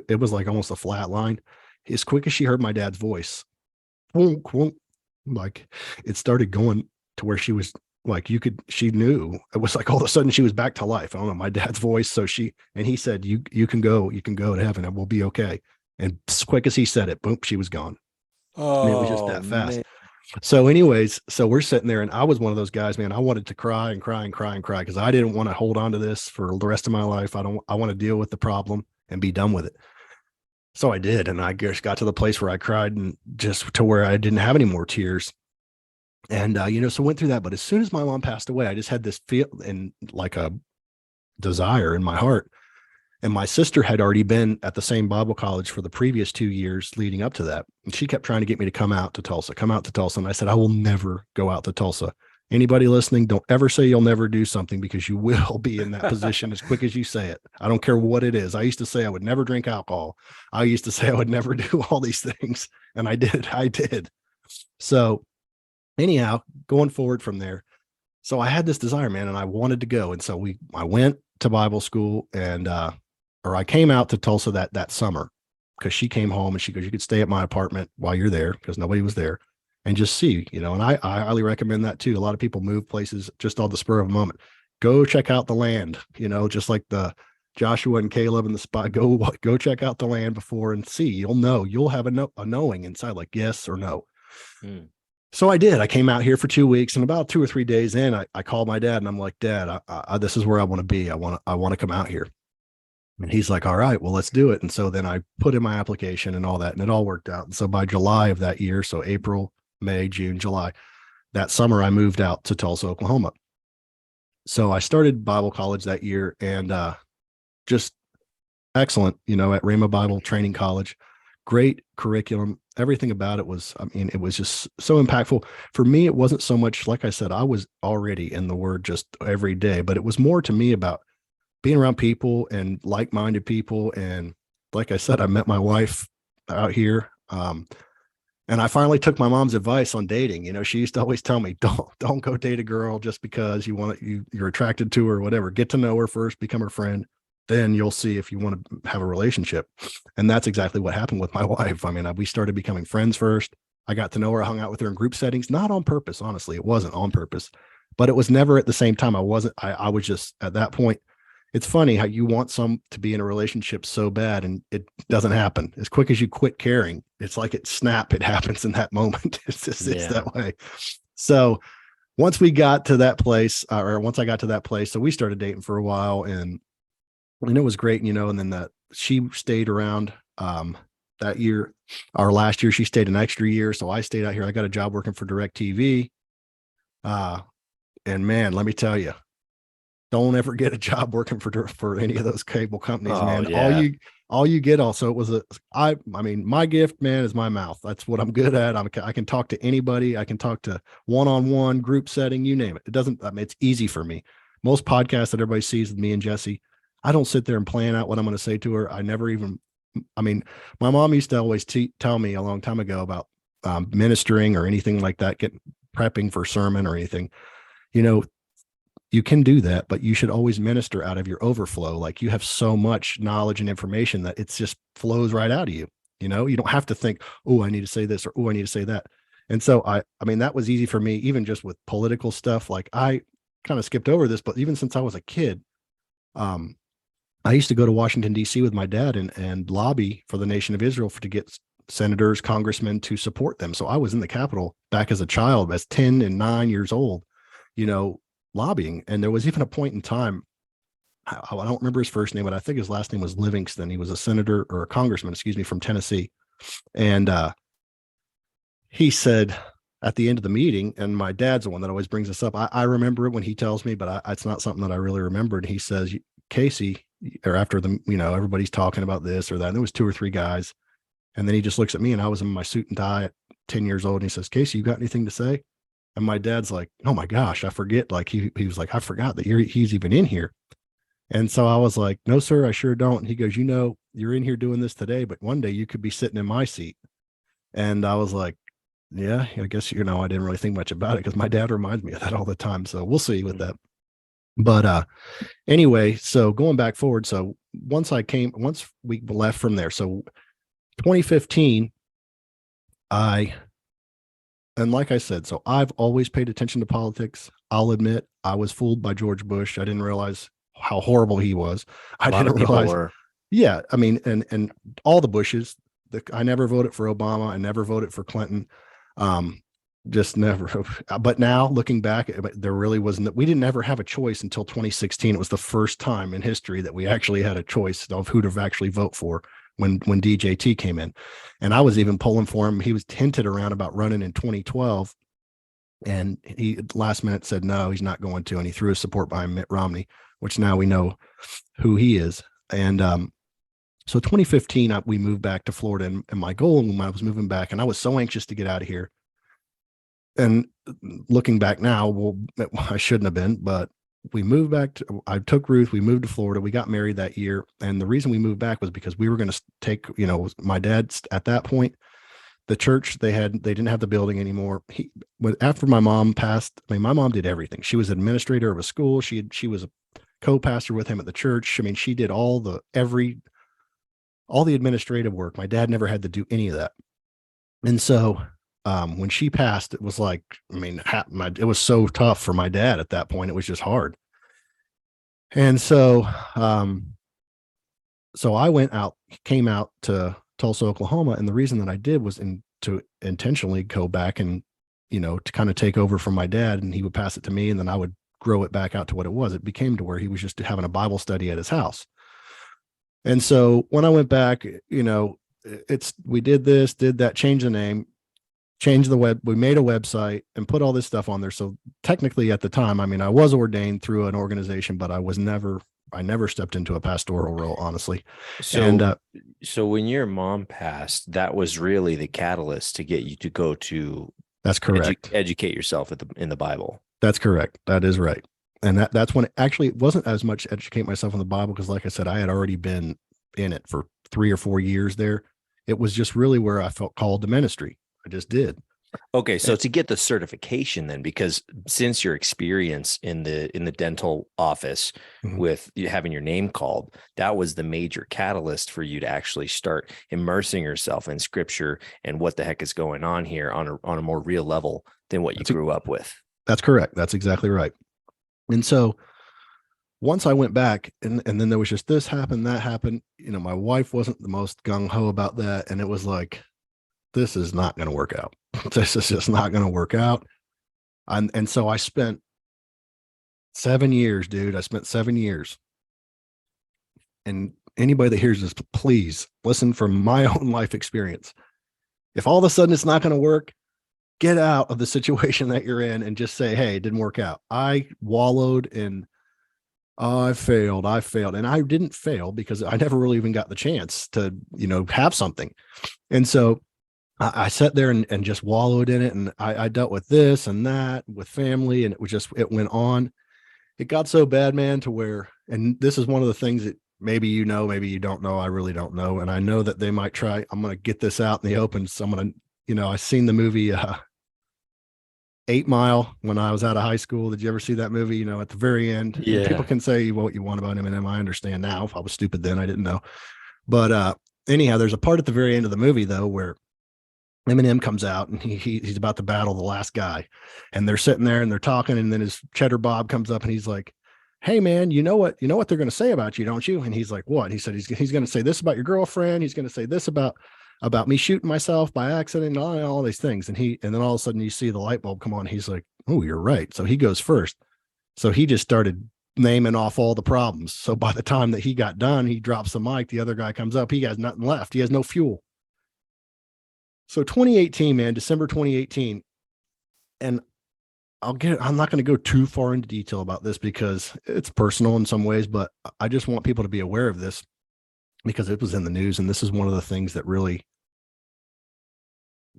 It was like almost a flat line. As quick as she heard my dad's voice, like, it started going to where she was like, she knew. It was like all of a sudden she was back to life. I don't know, my dad's voice. So he said, you can go to heaven and we'll be okay. And as quick as he said it, boom, she was gone. Oh, and it was just that fast. Man. So anyways, so we're sitting there, and I was one of those guys, man, I wanted to cry and cry and cry and cry, because I didn't want to hold on to this for the rest of my life. I want to deal with the problem and be done with it. So I did. And I just got to the place where I cried, and just to where I didn't have any more tears. And, so went through that. But as soon as my mom passed away, I just had this feel and like a desire in my heart. And my sister had already been at the same Bible college for the previous 2 years leading up to that. And she kept trying to get me to come out to Tulsa. And I said, "I will never go out to Tulsa. Anybody listening, don't ever say you'll never do something, because you will be in that position as quick as you say it. I don't care what it is." I used to say I would never drink alcohol. I used to say I would never do all these things. And I did. So anyhow, going forward from there. So I had this desire, man, and I wanted to go. And so I went to Bible school, and, I came out to Tulsa that summer, because she came home and she goes, "You could stay at my apartment while you're there," because nobody was there, "and just see, and I highly recommend that too. A lot of people move places just on the spur of a moment. Go check out the land, just like the Joshua and Caleb in the spot. Go check out the land before and see. You'll know. You'll have a knowing inside, like yes or no." So I did. I came out here for 2 weeks, and about 2 or 3 days in, I called my dad, and I'm like, "Dad, this is where I want to be. I want to come out here." And he's like, "All right, well, let's do it." And so then I put in my application and all that, and it all worked out. And so by July of that year, so April, May, June, July, that summer, I moved out to Tulsa, Oklahoma. So I started Bible college that year, and just excellent, at Rhema Bible Training College. Great curriculum. Everything about it was, it was just so impactful. For me, it wasn't so much, like I said, I was already in the Word just every day, but it was more to me about being around people and like-minded people. And like I said, I met my wife out here. And I finally took my mom's advice on dating. You know, she used to always tell me, don't go date a girl just because you're attracted to her or whatever. Get to know her first, become her friend. Then you'll see if you want to have a relationship. And that's exactly what happened with my wife. I mean, we started becoming friends first. I got to know her. I hung out with her in group settings, not on purpose. Honestly, it wasn't on purpose, but it was never at the same time. I was just at that point. It's funny how you want some to be in a relationship so bad and it doesn't happen. As quick as you quit caring, it's like it happens in that moment. It's that way. So once we got to that place, or once I got to that place, so we started dating for a while, and it was great, and then she stayed around that year. Our last year, she stayed an extra year. So I stayed out here. I got a job working for DirecTV. And man, let me tell you, don't ever get a job working for any of those cable companies, man. Yeah. All you get also, it was my gift, man, is my mouth. That's what I'm good at. I can talk to anybody. I can talk to one-on-one, group setting, you name it. It's easy for me. Most podcasts that everybody sees with me and Jesse, I don't sit there and plan out what I'm going to say to her. My mom used to always tell me a long time ago about ministering or anything like that, prepping for sermon or anything. You can do that, but you should always minister out of your overflow. Like, you have so much knowledge and information that it just flows right out of you. You don't have to think, oh, I need to say this, or oh, I need to say that. And so that was easy for me, even just with political stuff. Like, I kind of skipped over this, but even since I was a kid, I used to go to Washington, D.C. with my dad and lobby for the nation of Israel to get senators, congressmen to support them. So I was in the Capitol back as a child, as 10 and 9 years old, lobbying. And there was even a point in time, I don't remember his first name, but I think his last name was Livingston. He was a senator or a congressman, from Tennessee. And he said at the end of the meeting, and my dad's the one that always brings this up. I remember it when he tells me, but it's not something that I really remembered. He says, Casey, or after everybody's talking about this or that, and there was 2 or 3 guys. And then he just looks at me, and I was in my suit and tie at 10 years old. And he says, Casey, you got anything to say? And my dad's like, oh my gosh, I forget. Like, he was like, I forgot that he's even in here. And so I was like, no, sir, I sure don't. And he goes, you're in here doing this today, but one day you could be sitting in my seat. And I was like, yeah, I guess, I didn't really think much about it, because my dad reminds me of that all the time. So we'll see with that. But anyway, so going back forward. So once we left from there, so 2015, and like I said, so I've always paid attention to politics. I'll admit I was fooled by George Bush. I didn't realize how horrible he was. I didn't realize. Yeah. And all the Bushes, I never voted for Obama. I never voted for Clinton. Just never. But now looking back, there really wasn't. We didn't ever have a choice until 2016. It was the first time in history that we actually had a choice of who to actually vote for, when DJT came in. And I was even pulling for him. He was hinted around about running in 2012. And he last minute said, no, he's not going to. And he threw his support behind Mitt Romney, which now we know who he is. And so 2015, we moved back to Florida. And my goal when I was moving back, and I was so anxious to get out of here. And looking back now, well, I shouldn't have been, but we moved back I took Ruth, we moved to Florida, we got married that year. And the reason we moved back was because we were going to take, my dad's at that point, the church, they didn't have the building anymore. After my mom passed, my mom did everything. She was administrator of a school. She was a co-pastor with him at the church. She did all the administrative work. My dad never had to do any of that. And so when she passed, it was like, it was so tough for my dad at that point. It was just hard. And so, so I came out to Tulsa, Oklahoma. And the reason that I did was to intentionally go back and, to kind of take over from my dad, and he would pass it to me, and then I would grow it back out to what it was. It became to where he was just having a Bible study at his house. And so when I went back, we did that, changed the name, changed the web. We made a website and put all this stuff on there. So technically at the time, I was ordained through an organization, but I never stepped into a pastoral role, honestly. So when your mom passed, that was really the catalyst to get you to go to. That's correct. Educate yourself in the Bible. That's correct. That is right. And that's when it wasn't as much educate myself in the Bible, because like I said, I had already been in it for 3 or 4 years there. it was just really where I felt called to ministry. I just did. Okay, so to get the certification then, because since your experience in the dental office with you having your name called, that was the major catalyst for you to actually start immersing yourself in scripture and what the heck is going on here on a more real level than what you grew up with. That's correct. That's exactly right. And so once I went back and then there was just this happened, that happened, my wife wasn't the most gung-ho about that. And it was like, this is not going to work out. This is just not going to work out. And so I spent 7 years, dude. I spent 7 years. And anybody that hears this, please listen from my own life experience. If all of a sudden it's not going to work, get out of the situation that you're in and just say, hey, it didn't work out. I wallowed in, I failed. And I didn't fail because I never really even got the chance to, have something. And so I sat there and just wallowed in it. And I dealt with this and that with family, and it went on. It got so bad, man, to where, and this is one of the things that maybe maybe you don't know. I really don't know. And I know that they might try. I'm going to get this out in the open. So I'm going to, I seen the movie 8 Mile when I was out of high school. Did you ever see that movie? At the very end, people can say what you want about Eminem. I understand now. If I was stupid then, I didn't know. But anyhow, there's a part at the very end of the movie though where Eminem comes out and he's about to battle the last guy, and they're sitting there and they're talking, and then his Cheddar Bob comes up and he's like, hey man, you know what they're going to say about you, don't you? And he's like, what? He said he's going to say this about your girlfriend. He's going to say this about me shooting myself by accident, and all these things. And then all of a sudden you see the light bulb come on. He's like, oh, you're right. So he goes first. So he just started naming off all the problems. So by the time that he got done, he drops the mic. The other guy comes up. He has nothing left. He has no fuel. So 2018, man, December 2018. And I'm not going to go too far into detail about this because it's personal in some ways, but I just want people to be aware of this because it was in the news. And this is one of the things that really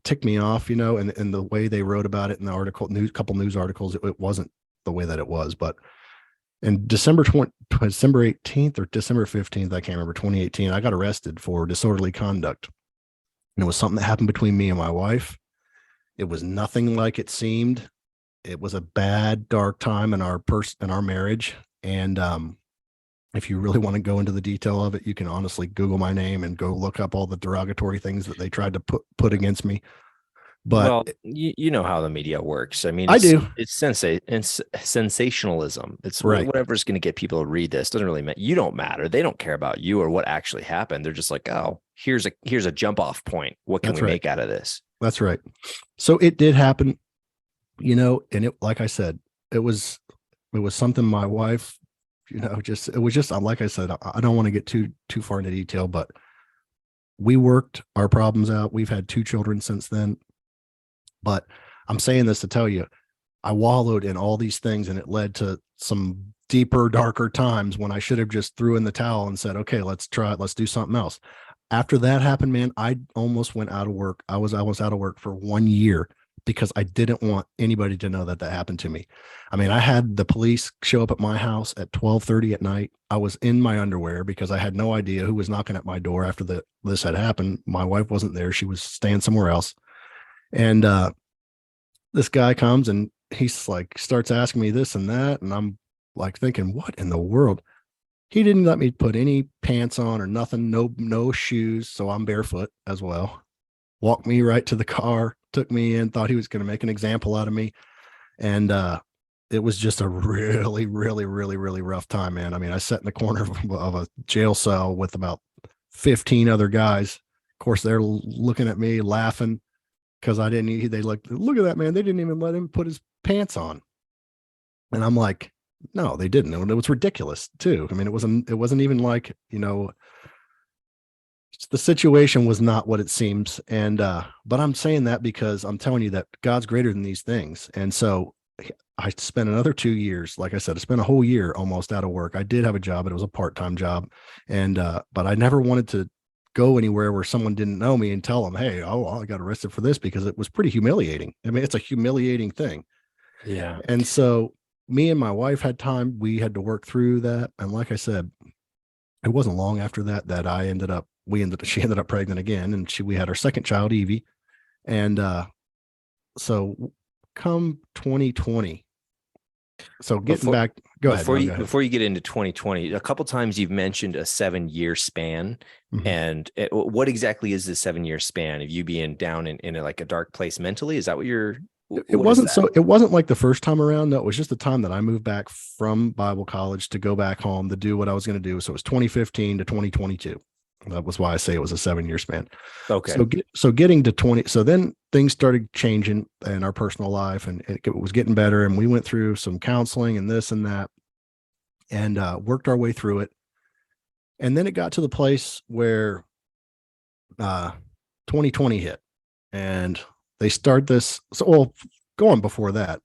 ticked me off, and the way they wrote about it in the article, couple news articles, it wasn't the way that it was. But in December 18th or December 15th, I can't remember, 2018, I got arrested for disorderly conduct. And it was something that happened between me and my wife. It was nothing like it seemed. It was a bad, dark time in our marriage. And if you really want to go into the detail of it, you can honestly Google my name and go look up all the derogatory things that they tried to put against me. But well, you know how the media works. I mean, I do. It's sensationalism. It's right. Whatever's going to get people to read this. Doesn't really matter. You don't matter. They don't care about you or what actually happened. They're just like, oh, here's a jump off point. What can we make out of this? That's right. So it did happen, and it, like I said, it was something my wife, it was just like I said, I don't want to get too far into detail, but we worked our problems out. We've had 2 children since then. But I'm saying this to tell you, I wallowed in all these things, and it led to some deeper, darker times when I should have just threw in the towel and said, okay, let's try it. Let's do something else. After that happened, man, I almost went out of work. I was out of work for 1 year because I didn't want anybody to know that happened to me. I mean, I had the police show up at my house at 12:30 at night. I was in my underwear because I had no idea who was knocking at my door after this had happened. My wife wasn't there. She was staying somewhere else. And this guy comes and he's like, starts asking me this and that. And I'm like thinking, what in the world? He didn't let me put any pants on or nothing, no shoes. So I'm barefoot as well. Walked me right to the car, took me in, thought he was going to make an example out of me. And it was just a really, really, really, really rough time, man. I mean, I sat in the corner of a jail cell with about 15 other guys. Of course, they're looking at me, laughing. Because they like, look at that, man. They didn't even let him put his pants on. And I'm like, no, they didn't. And it was ridiculous too. I mean, it wasn't even like, the situation was not what it seems. And, but I'm saying that because I'm telling you that God's greater than these things. And so I spent another 2 years. Like I said, I spent a whole year almost out of work. I did have a job, but it was a part-time job. And, but I never wanted to go anywhere where someone didn't know me and tell them, hey, I got arrested for this, because it was pretty humiliating. I mean, it's a humiliating thing. Yeah. And so me and my wife had time. We had to work through that. And like I said, it wasn't long after that I ended up she ended up pregnant again, and we had our second child, Evie. And so come 2020. So getting back, go ahead. Before you get into 2020, a couple times you've mentioned a 7-year span. Mm-hmm. And what exactly is the 7-year span of you being down in like a dark place mentally? Is that what you're? It wasn't like the first time around. No, it was just the time that I moved back from Bible college to go back home to do what I was going to do. So it was 2015 to 2022. That was why I say it was a 7-year span. Okay. So getting to 20, so then things started changing in our personal life, and it was getting better. And we went through some counseling and this and that, and worked our way through it. And then it got to the place where 2020 hit, and they start this. So, well, going before that,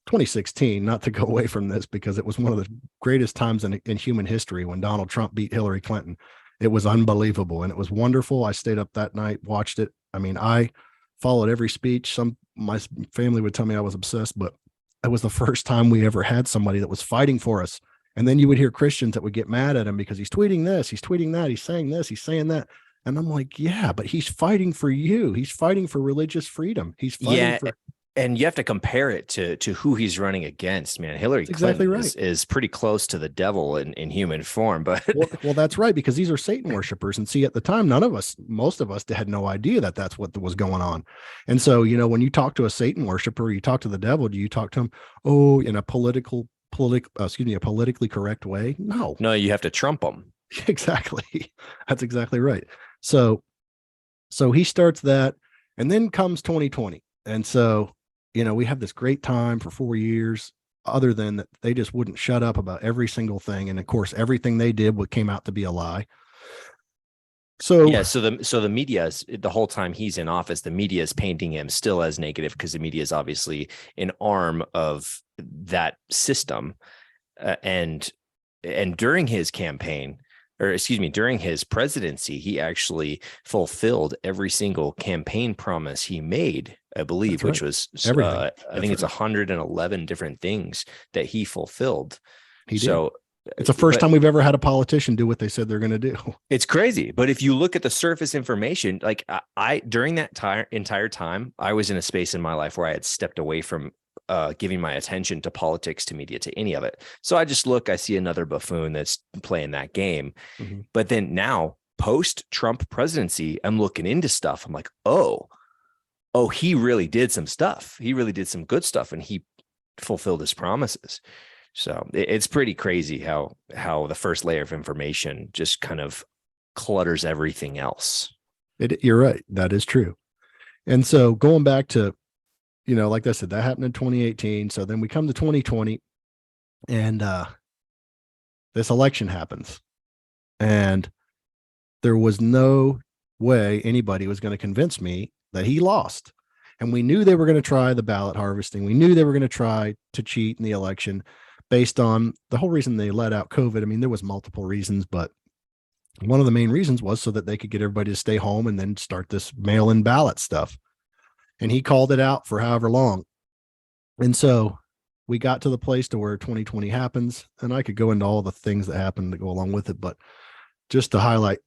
2016, not to go away from this, because it was one of the greatest times in human history when Donald Trump beat Hillary Clinton. It was unbelievable, and it was wonderful. I stayed up that night, watched it. I mean, I followed every speech. My family would tell me I was obsessed, but it was the first time we ever had somebody that was fighting for us. And then you would hear Christians that would get mad at him because he's tweeting this, he's tweeting that, he's saying this, he's saying that. And I'm like, yeah, but he's fighting for you. He's fighting for religious freedom. He's fighting for. And you have to compare it to who he's running against, man. Hillary Clinton is pretty close to the devil in human form. But well, that's right, because these are Satan worshipers. And see, at the time, most of us had no idea that that's what was going on. And so, when you talk to a Satan worshiper, you talk to the devil, do you talk to him, in a politically correct way? No, you have to trump them. Exactly. That's exactly right. So he starts that, and then comes 2020. And so, we have this great time for 4 years, other than that they just wouldn't shut up about every single thing. And of course, everything they did came out to be a lie. So yeah, so the media is, the whole time he's in office, the media is painting him still as negative, because the media is obviously an arm of that system. And during his campaign, during his presidency, he actually fulfilled every single campaign promise he made, I believe, which was, I think it's 111 different things that he fulfilled. He did. So it's the first time we've ever had a politician do what they said they're going to do. It's crazy. But if you look at the surface information, like I during that entire time, I was in a space in my life where I had stepped away from giving my attention to politics, to media, to any of it. So I just I see another buffoon that's playing that game. Mm-hmm. But then now, post-Trump presidency, I'm looking into stuff. I'm like, oh, he really did some stuff. He really did some good stuff, and he fulfilled his promises. So it's pretty crazy how the first layer of information just kind of clutters everything else. You're right. That is true. And so going back to, like I said, that happened in 2018. So then we come to 2020, and this election happens, and there was no way anybody was going to convince me that he lost. And we knew they were going to try the ballot harvesting. We knew they were going to try to cheat in the election based on the whole reason they let out COVID. I mean, there was multiple reasons, but one of the main reasons was so that they could get everybody to stay home and then start this mail-in ballot stuff. And he called it out for however long. And so we got to the place to where 2020 happens, and I could go into all the things that happened that go along with it, but just to highlight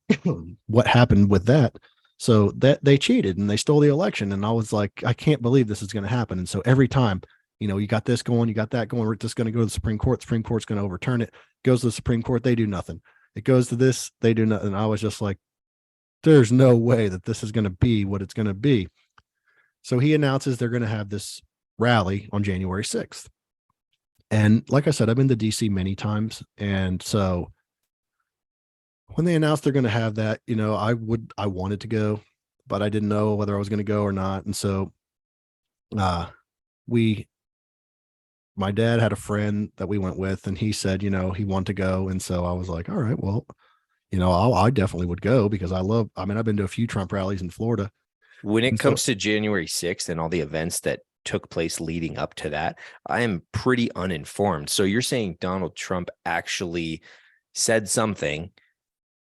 what happened with that. So that they cheated and they stole the election. And I was like, I can't believe this is going to happen. And so every time, you got this going, you got that going, we're just going to go to the Supreme Court. Supreme Court's going to overturn it. Goes to the Supreme Court. They do nothing. It goes to this, they do nothing. And I was just like, there's no way that this is going to be what it's going to be. So he announces they're going to have this rally on January 6th. And like I said, I've been to DC many times. And so when they announced they're going to have that, I wanted to go, but I didn't know whether I was going to go or not. And so my dad had a friend that we went with, and he said, he wanted to go. And so I was like, all right, well, I definitely would go, because I've been to a few Trump rallies in Florida. When it comes to January 6th and all the events that took place leading up to that, I am pretty uninformed. So you're saying Donald Trump actually said something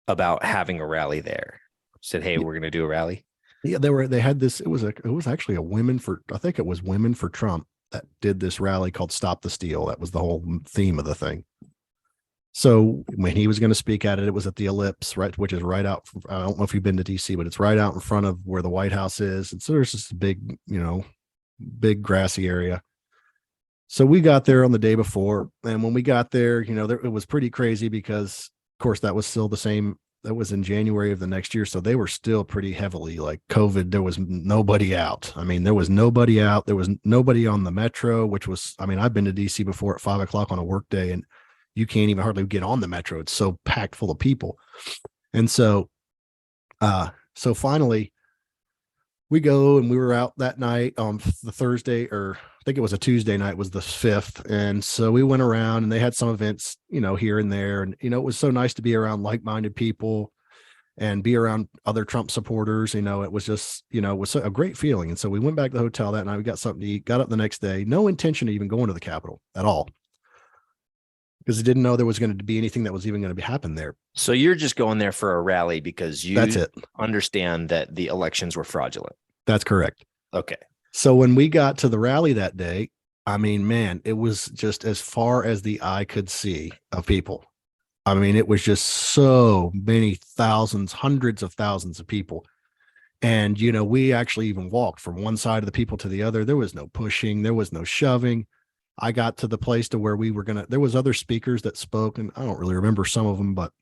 about having a rally there? Said, hey, we're going to do a rally? Yeah, they had this, it was actually I think it was Women for Trump that did this rally called Stop the Steal. That was the whole theme of the thing. So when he was going to speak at it, it was at the Ellipse, right, which is right out. I don't know if you've been to DC, but it's right out in front of where the White House is. And so there's just a big, big grassy area. So we got there on the day before, and when we got there, it was pretty crazy because, of course, that was still the same. That was in January of the next year, so they were still pretty heavily like COVID. There was nobody out. I mean, there was nobody out. There was nobody on the metro, which was. I mean, I've been to DC before at 5 o'clock on a work day, and you can't even hardly get on the metro. It's so packed full of people, and so finally we go, and we were out that night on the Thursday, or I think it was a Tuesday night, was the 5th. And so we went around, and they had some events, here and there. And, it was so nice to be around like-minded people and be around other Trump supporters. It was just, it was a great feeling. And so we went back to the hotel that night. We got something to eat, got up the next day, no intention of even going to the Capitol at all, because I didn't know there was going to be anything that was even going to happen there. So you're just going there for a rally because you That's it. Understand that the elections were fraudulent. That's correct. Okay. So when we got to the rally that day, I mean, man, it was just as far as the eye could see of people. I mean, it was just so many thousands, hundreds of thousands of people. And, we actually even walked from one side of the people to the other. There was no pushing. There was no shoving. I got to the place to where there was other speakers that spoke, and I don't really remember some of them, but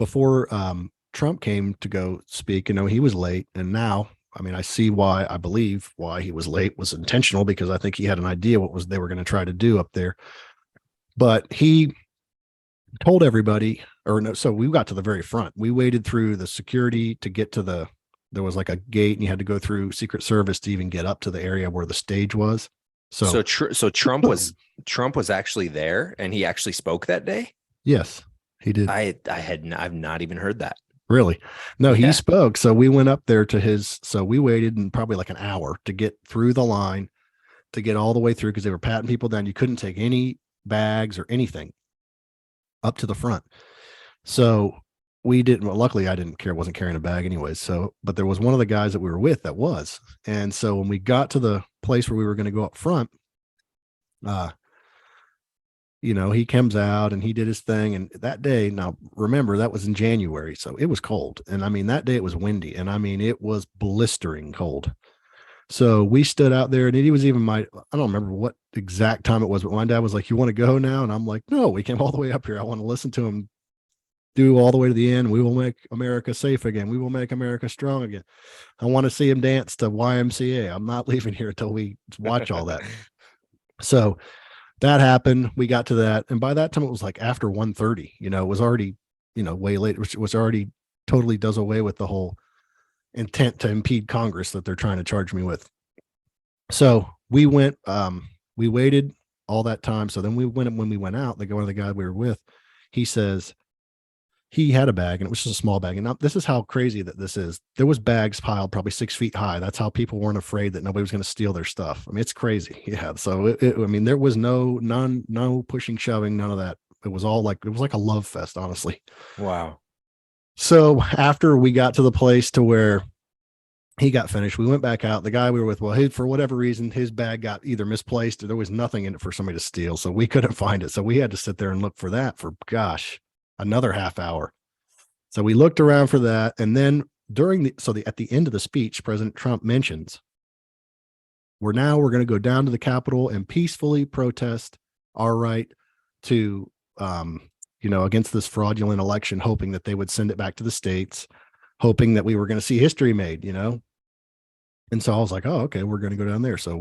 before Trump came to go speak, he was late. And now, I mean, I believe why he was late was intentional, because I think he had an idea what they were going to try to do up there. But he told everybody, so we got to the very front. We waited through the security to get to there was like a gate, and you had to go through Secret Service to even get up to the area where the stage was. So Trump was actually there, and he actually spoke that day. Yes, he did. I've not even heard that. Really? No, he spoke. So we went up there so we waited in probably like an hour to get through the line, to get all the way through, because they were patting people down. You couldn't take any bags or anything up to the front. So we didn't, well, luckily I didn't care, wasn't carrying a bag anyways. So, but there was one of the guys that we were with that was. And so when we got to the place where we were going to go up front, he comes out and he did his thing. And that day, now remember, that was in January. So it was cold. And I mean, that day it was windy, and I mean, it was blistering cold. So we stood out there, and he was even I don't remember what exact time it was, but my dad was like, "You want to go now?" And I'm like, "No, we came all the way up here. I want to listen to him do all the way to the end. We will make America safe again. We will make America strong again. I want to see him dance to YMCA. I'm not leaving here until we watch all that." So that happened. We got to that. And by that time, it was like after 1:30, it was already, way late, which was already totally does away with the whole intent to impede Congress that they're trying to charge me with. So we went, we waited all that time. So then when we went out, one of the guy we were with, he says he had a bag, and it was just a small bag. And now this is how crazy that this is. There was bags piled probably 6 feet high. That's how people weren't afraid that nobody was going to steal their stuff. I mean, it's crazy. Yeah. So there was no pushing, shoving, none of that. It was like a love fest, honestly. Wow. So after we got to the place to where he got finished, we went back out. The guy we were with, for whatever reason, his bag got either misplaced or there was nothing in it for somebody to steal. So we couldn't find it. So we had to sit there and look for that for, another half hour. So we looked around for that. And then at the end of the speech, President Trump mentions, we're going to go down to the Capitol and peacefully protest our right to, against this fraudulent election, hoping that they would send it back to the states, hoping that we were going to see history made, And so I was like, oh, okay, we're going to go down there. So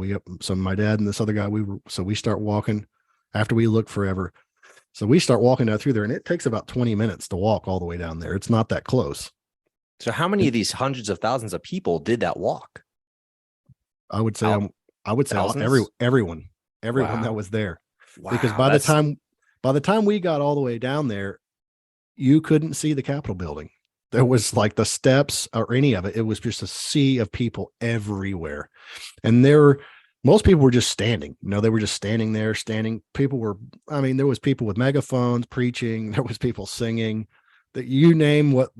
my dad and this other guy, we start walking after we looked forever. So we start walking down through there, and it takes about 20 minutes to walk all the way down there. It's not that close. So how many of these hundreds of thousands of people did that walk? I would say everyone wow. that was there. Wow, because by the time we got all the way down there, you couldn't see the Capitol building. There was like the steps or any of it. It was just a sea of people everywhere. And most people were just standing, they were just standing there. There was people with megaphones preaching. There was people singing, that you name what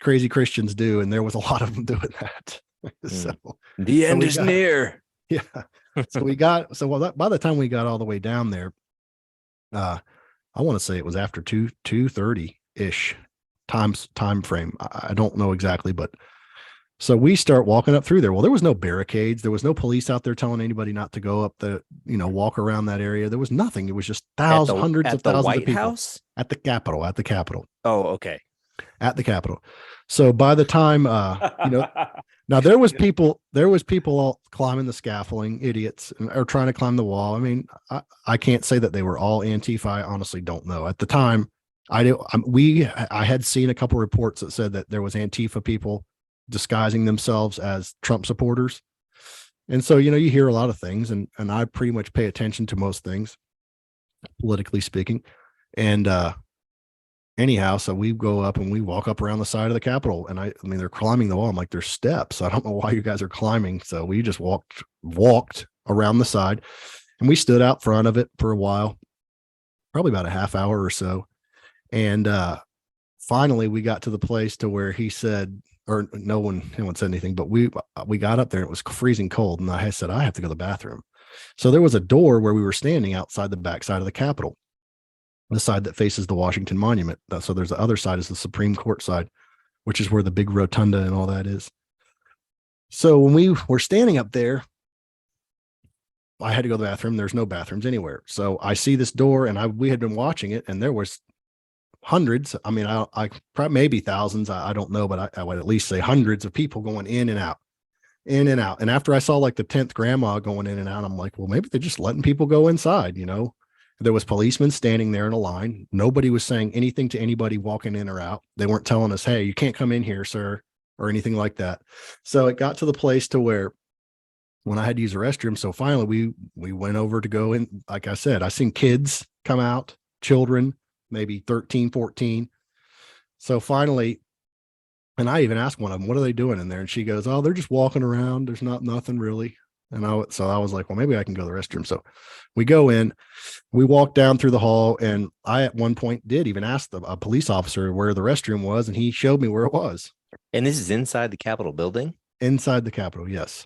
crazy Christians do. And there was a lot of them doing that. So the end is near. Yeah. By the time we got all the way down there, I want to say it was after 2:30 ish time frame. I don't know exactly, but so we start walking up through there. Well, there was no barricades. There was no police out there telling anybody not to go up walk around that area. There was nothing. It was just thousands, hundreds of thousands White of people House? at the Capitol. Oh, okay. At the Capitol. So by the time, now there was people all climbing the scaffolding, idiots, or trying to climb the wall. I mean, I can't say that they were all Antifa. I honestly don't know. At the time, I had seen a couple reports that said that there was Antifa people disguising themselves as Trump supporters. And so, you hear a lot of things, and I pretty much pay attention to most things, politically speaking. And anyhow, so we go up and we walk up around the side of the Capitol, and I mean, they're climbing the wall. I'm like, there's steps. I don't know why you guys are climbing. So we just walked around the side, and we stood out front of it for a while, probably about a half hour or so. And finally we got to the place to where he said, or no one said anything, but we got up there and it was freezing cold. And I said, I have to go to the bathroom. So there was a door where we were standing outside the backside of the Capitol, the side that faces the Washington Monument. So there's the other side is the Supreme Court side, which is where the big rotunda and all that is. So when we were standing up there, I had to go to the bathroom. There's no bathrooms anywhere. So I see this door, and we had been watching it, and there was hundreds. I mean, I probably maybe thousands. I don't know, but I would at least say hundreds of people going in and out, in and out. And after I saw like the 10th grandma going in and out, I'm like, well, maybe they're just letting people go inside. There was policemen standing there in a line. Nobody was saying anything to anybody walking in or out. They weren't telling us, hey, you can't come in here, sir, or anything like that. So it got to the place to where when I had to use the restroom. So finally we went over to go in. Like I said, I seen kids come out, children, maybe 13, 14. So finally, and I even asked one of them, what are they doing in there? And she goes, oh, they're just walking around. There's nothing really. And so I was like, well, maybe I can go to the restroom. So we go in, we walk down through the hall. And I, at one point, did even ask a police officer where the restroom was. And he showed me where it was. And this is inside the Capitol building? Inside the Capitol, yes.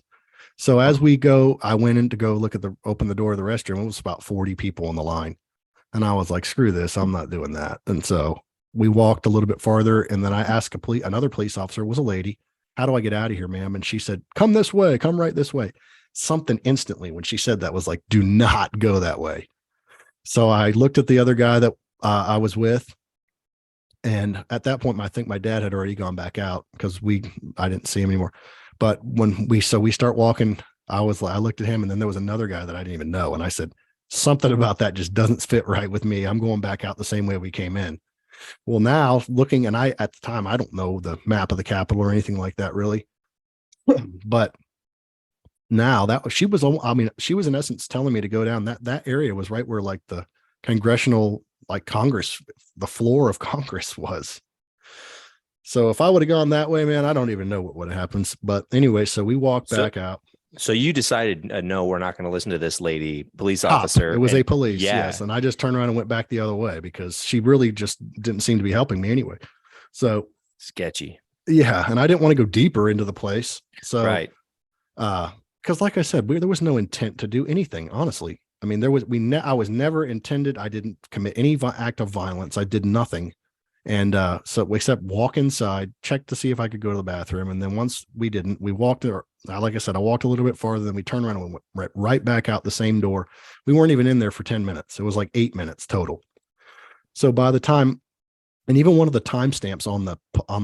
So as we go, I went in to go open the door of the restroom. It was about 40 people in the line. And I was like, screw this. I'm not doing that. And so we walked a little bit farther. And then I asked another police officer, was a lady, how do I get out of here, ma'am? And she said, come this way, come right this way. Something instantly when she said that was like, do not go that way. So I looked at the other guy that I was with. And at that point, I think my dad had already gone back out because I didn't see him anymore. But when we start walking, I looked at him, and then there was another guy that I didn't even know. And I said, something about that just doesn't fit right with me. I'm going back out the same way we came in. Well, now looking, and at the time, I don't know the map of the Capitol or anything like that really, but now she was in essence telling me to go down that area was right where like the congressional, like Congress, the floor of Congress was. So if I would have gone that way, man, I don't even know what would have happened. But anyway, so we walked back out. So you decided, no, we're not going to listen to this lady, police officer. It was a police, yes. And I just turned around and went back the other way because she really just didn't seem to be helping me anyway. So sketchy. Yeah. And I didn't want to go deeper into the place. So, right. Because like I said, there was no intent to do anything, honestly. I mean, I was never intended. I didn't commit any act of violence. I did nothing. And so we except walk inside, check to see if I could go to the bathroom. And then once we didn't, we walked there. Like I said, I walked a little bit farther, then we turned around and went right back out the same door. We weren't even in there for 10 minutes. It was like 8 minutes total. So by the time, and even one of the timestamps on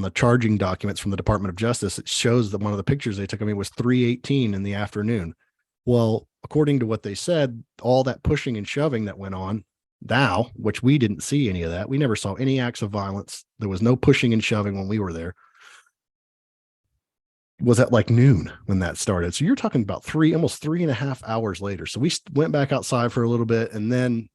the charging documents from the Department of Justice, it shows that one of the pictures they took of me was 3:18 in the afternoon. Well, according to what they said, all that pushing and shoving that went on now, which we didn't see any of that. We never saw any acts of violence. There was no pushing and shoving when we were there. Was at like noon when that started. So you're talking about almost 3.5 hours later. So we went back outside for a little bit. And then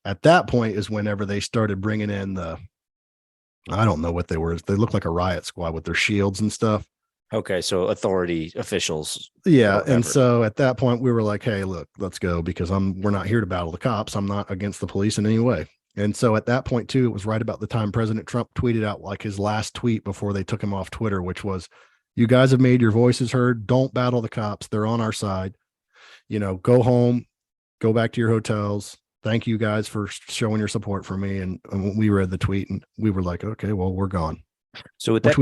at that point is whenever they started bringing in I don't know what they were. They looked like a riot squad with their shields and stuff. Okay. So authority officials. Yeah. And so at that point we were like, hey, look, let's go because we're not here to battle the cops. I'm not against the police in any way. And so at that point too, it was right about the time President Trump tweeted out like his last tweet before they took him off Twitter, which was, you guys have made your voices heard. Don't battle the cops. They're on our side. Go home, go back to your hotels. Thank you guys for showing your support for me. And we read the tweet and we were like, okay, well, we're gone. So with that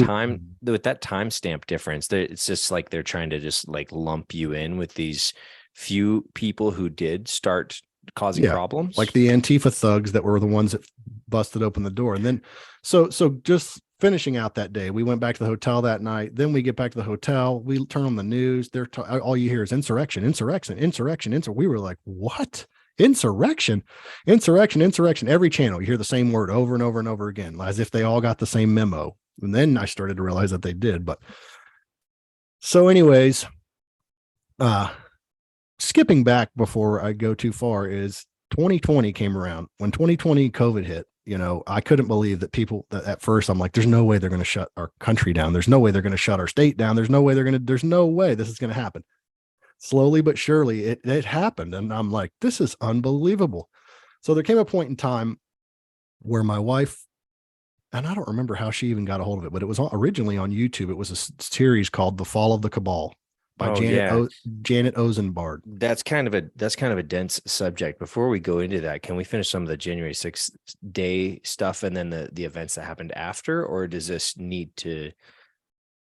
timestamp difference, it's just like they're trying to just like lump you in with these few people who did start causing problems, like the Antifa thugs that were the ones that busted open the door. And then, so just finishing out that day, we went back to the hotel that night. Then we get back to the hotel, we turn on the news. All you hear is insurrection. We were like, what? Insurrection. Every channel, you hear the same word over and over and over again, as if they all got the same memo. And then I started to realize that they did. But so anyways, skipping back before I go too far, is 2020 came around. When 2020 COVID hit, I couldn't believe that people that at first I'm like, there's no way they're going to shut our country down. There's no way they're going to shut our state down. There's no way this is going to happen. Slowly but surely it happened. And I'm like, this is unbelievable. So there came a point in time where my wife, and I don't remember how she even got a hold of it, but it was originally on YouTube. It was a series called The Fall of the Cabal by Janet Ozenbard. That's kind of a dense subject. Before we go into that, can we finish some of the January 6th day stuff and then the events that happened after, or does this need to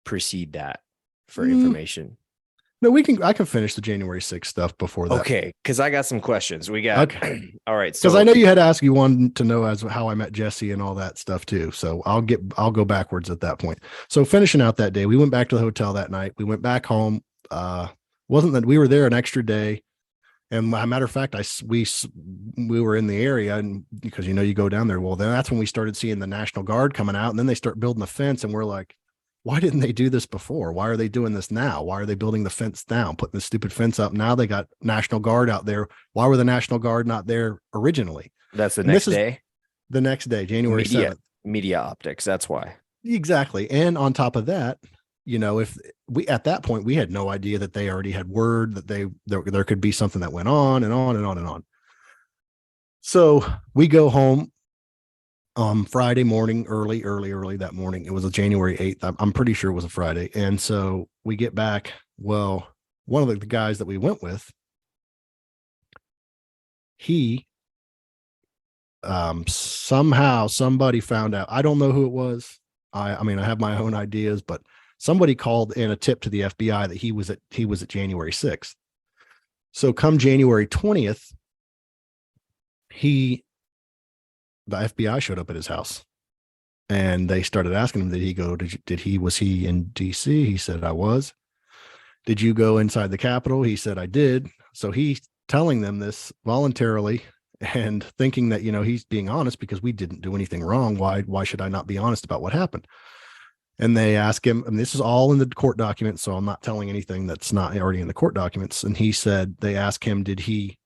precede that for information? No, I can finish the January 6th stuff before that. Okay, because I got some questions. We got okay. All right. Because I know you had asked, you wanted to know how I met Jesse and all that stuff too. So I'll go backwards at that point. So finishing out that day, we went back to the hotel that night. We went back home. Wasn't that we were there an extra day? And as a matter of fact, we were in the area, and because you go down there. Well, then that's when we started seeing the National Guard coming out, and then they start building the fence, and we're like, why didn't they do this before? Why are they doing this now? Why are they building the fence now, putting the stupid fence up? Now they got National Guard out there. Why were the National Guard not there originally? That's the next day. The next day, January 7th. Media optics. That's why. Exactly. And on top of that, if we, at that point, we had no idea that they already had word that there could be something that went on and on and on and on. So we go home Friday morning, early that morning. It was a January 8th. I'm pretty sure it was a Friday. And so we get back. Well, one of the guys that we went with, he somehow somebody found out. I don't know who it was. I mean, I have my own ideas, but somebody called in a tip to the FBI that he was at January 6th. So come January 20th, the FBI showed up at his house, and they started asking him, was he in DC? He said, I was. Did you go inside the Capitol? He said, I did. So he's telling them this voluntarily and thinking that, he's being honest because we didn't do anything wrong. Why should I not be honest about what happened? And they ask him, and this is all in the court documents, so I'm not telling anything that's not already in the court documents. And he said, they asked him, did he,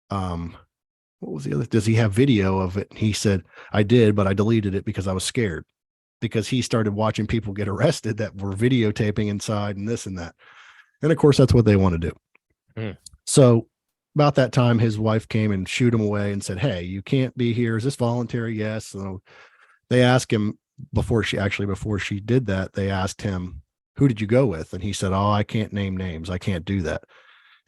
what was the other? Does he have video of it? He said, I did, but I deleted it because I was scared, because he started watching people get arrested that were videotaping inside and this and that. And of course, that's what they want to do. So about that time, his wife came and shooed him away and said, hey, you can't be here. Is this voluntary? Yes. So they asked him before she did that, they asked him, who did you go with? And he said, oh, I can't name names. I can't do that.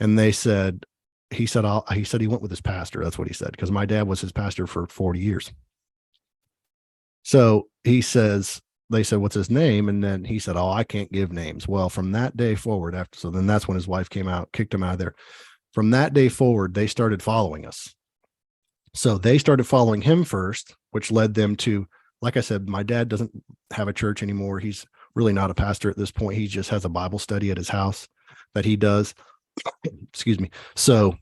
And he said he went with his pastor. That's what he said, because my dad was his pastor for 40 years. So they said, what's his name? And then he said, oh, I can't give names. Well, from that day forward, then that's when his wife came out, kicked him out of there. From that day forward, they started following us. So they started following him first, which led them to, like I said, my dad doesn't have a church anymore. He's really not a pastor at this point. He just has a Bible study at his house that he does. Excuse me. So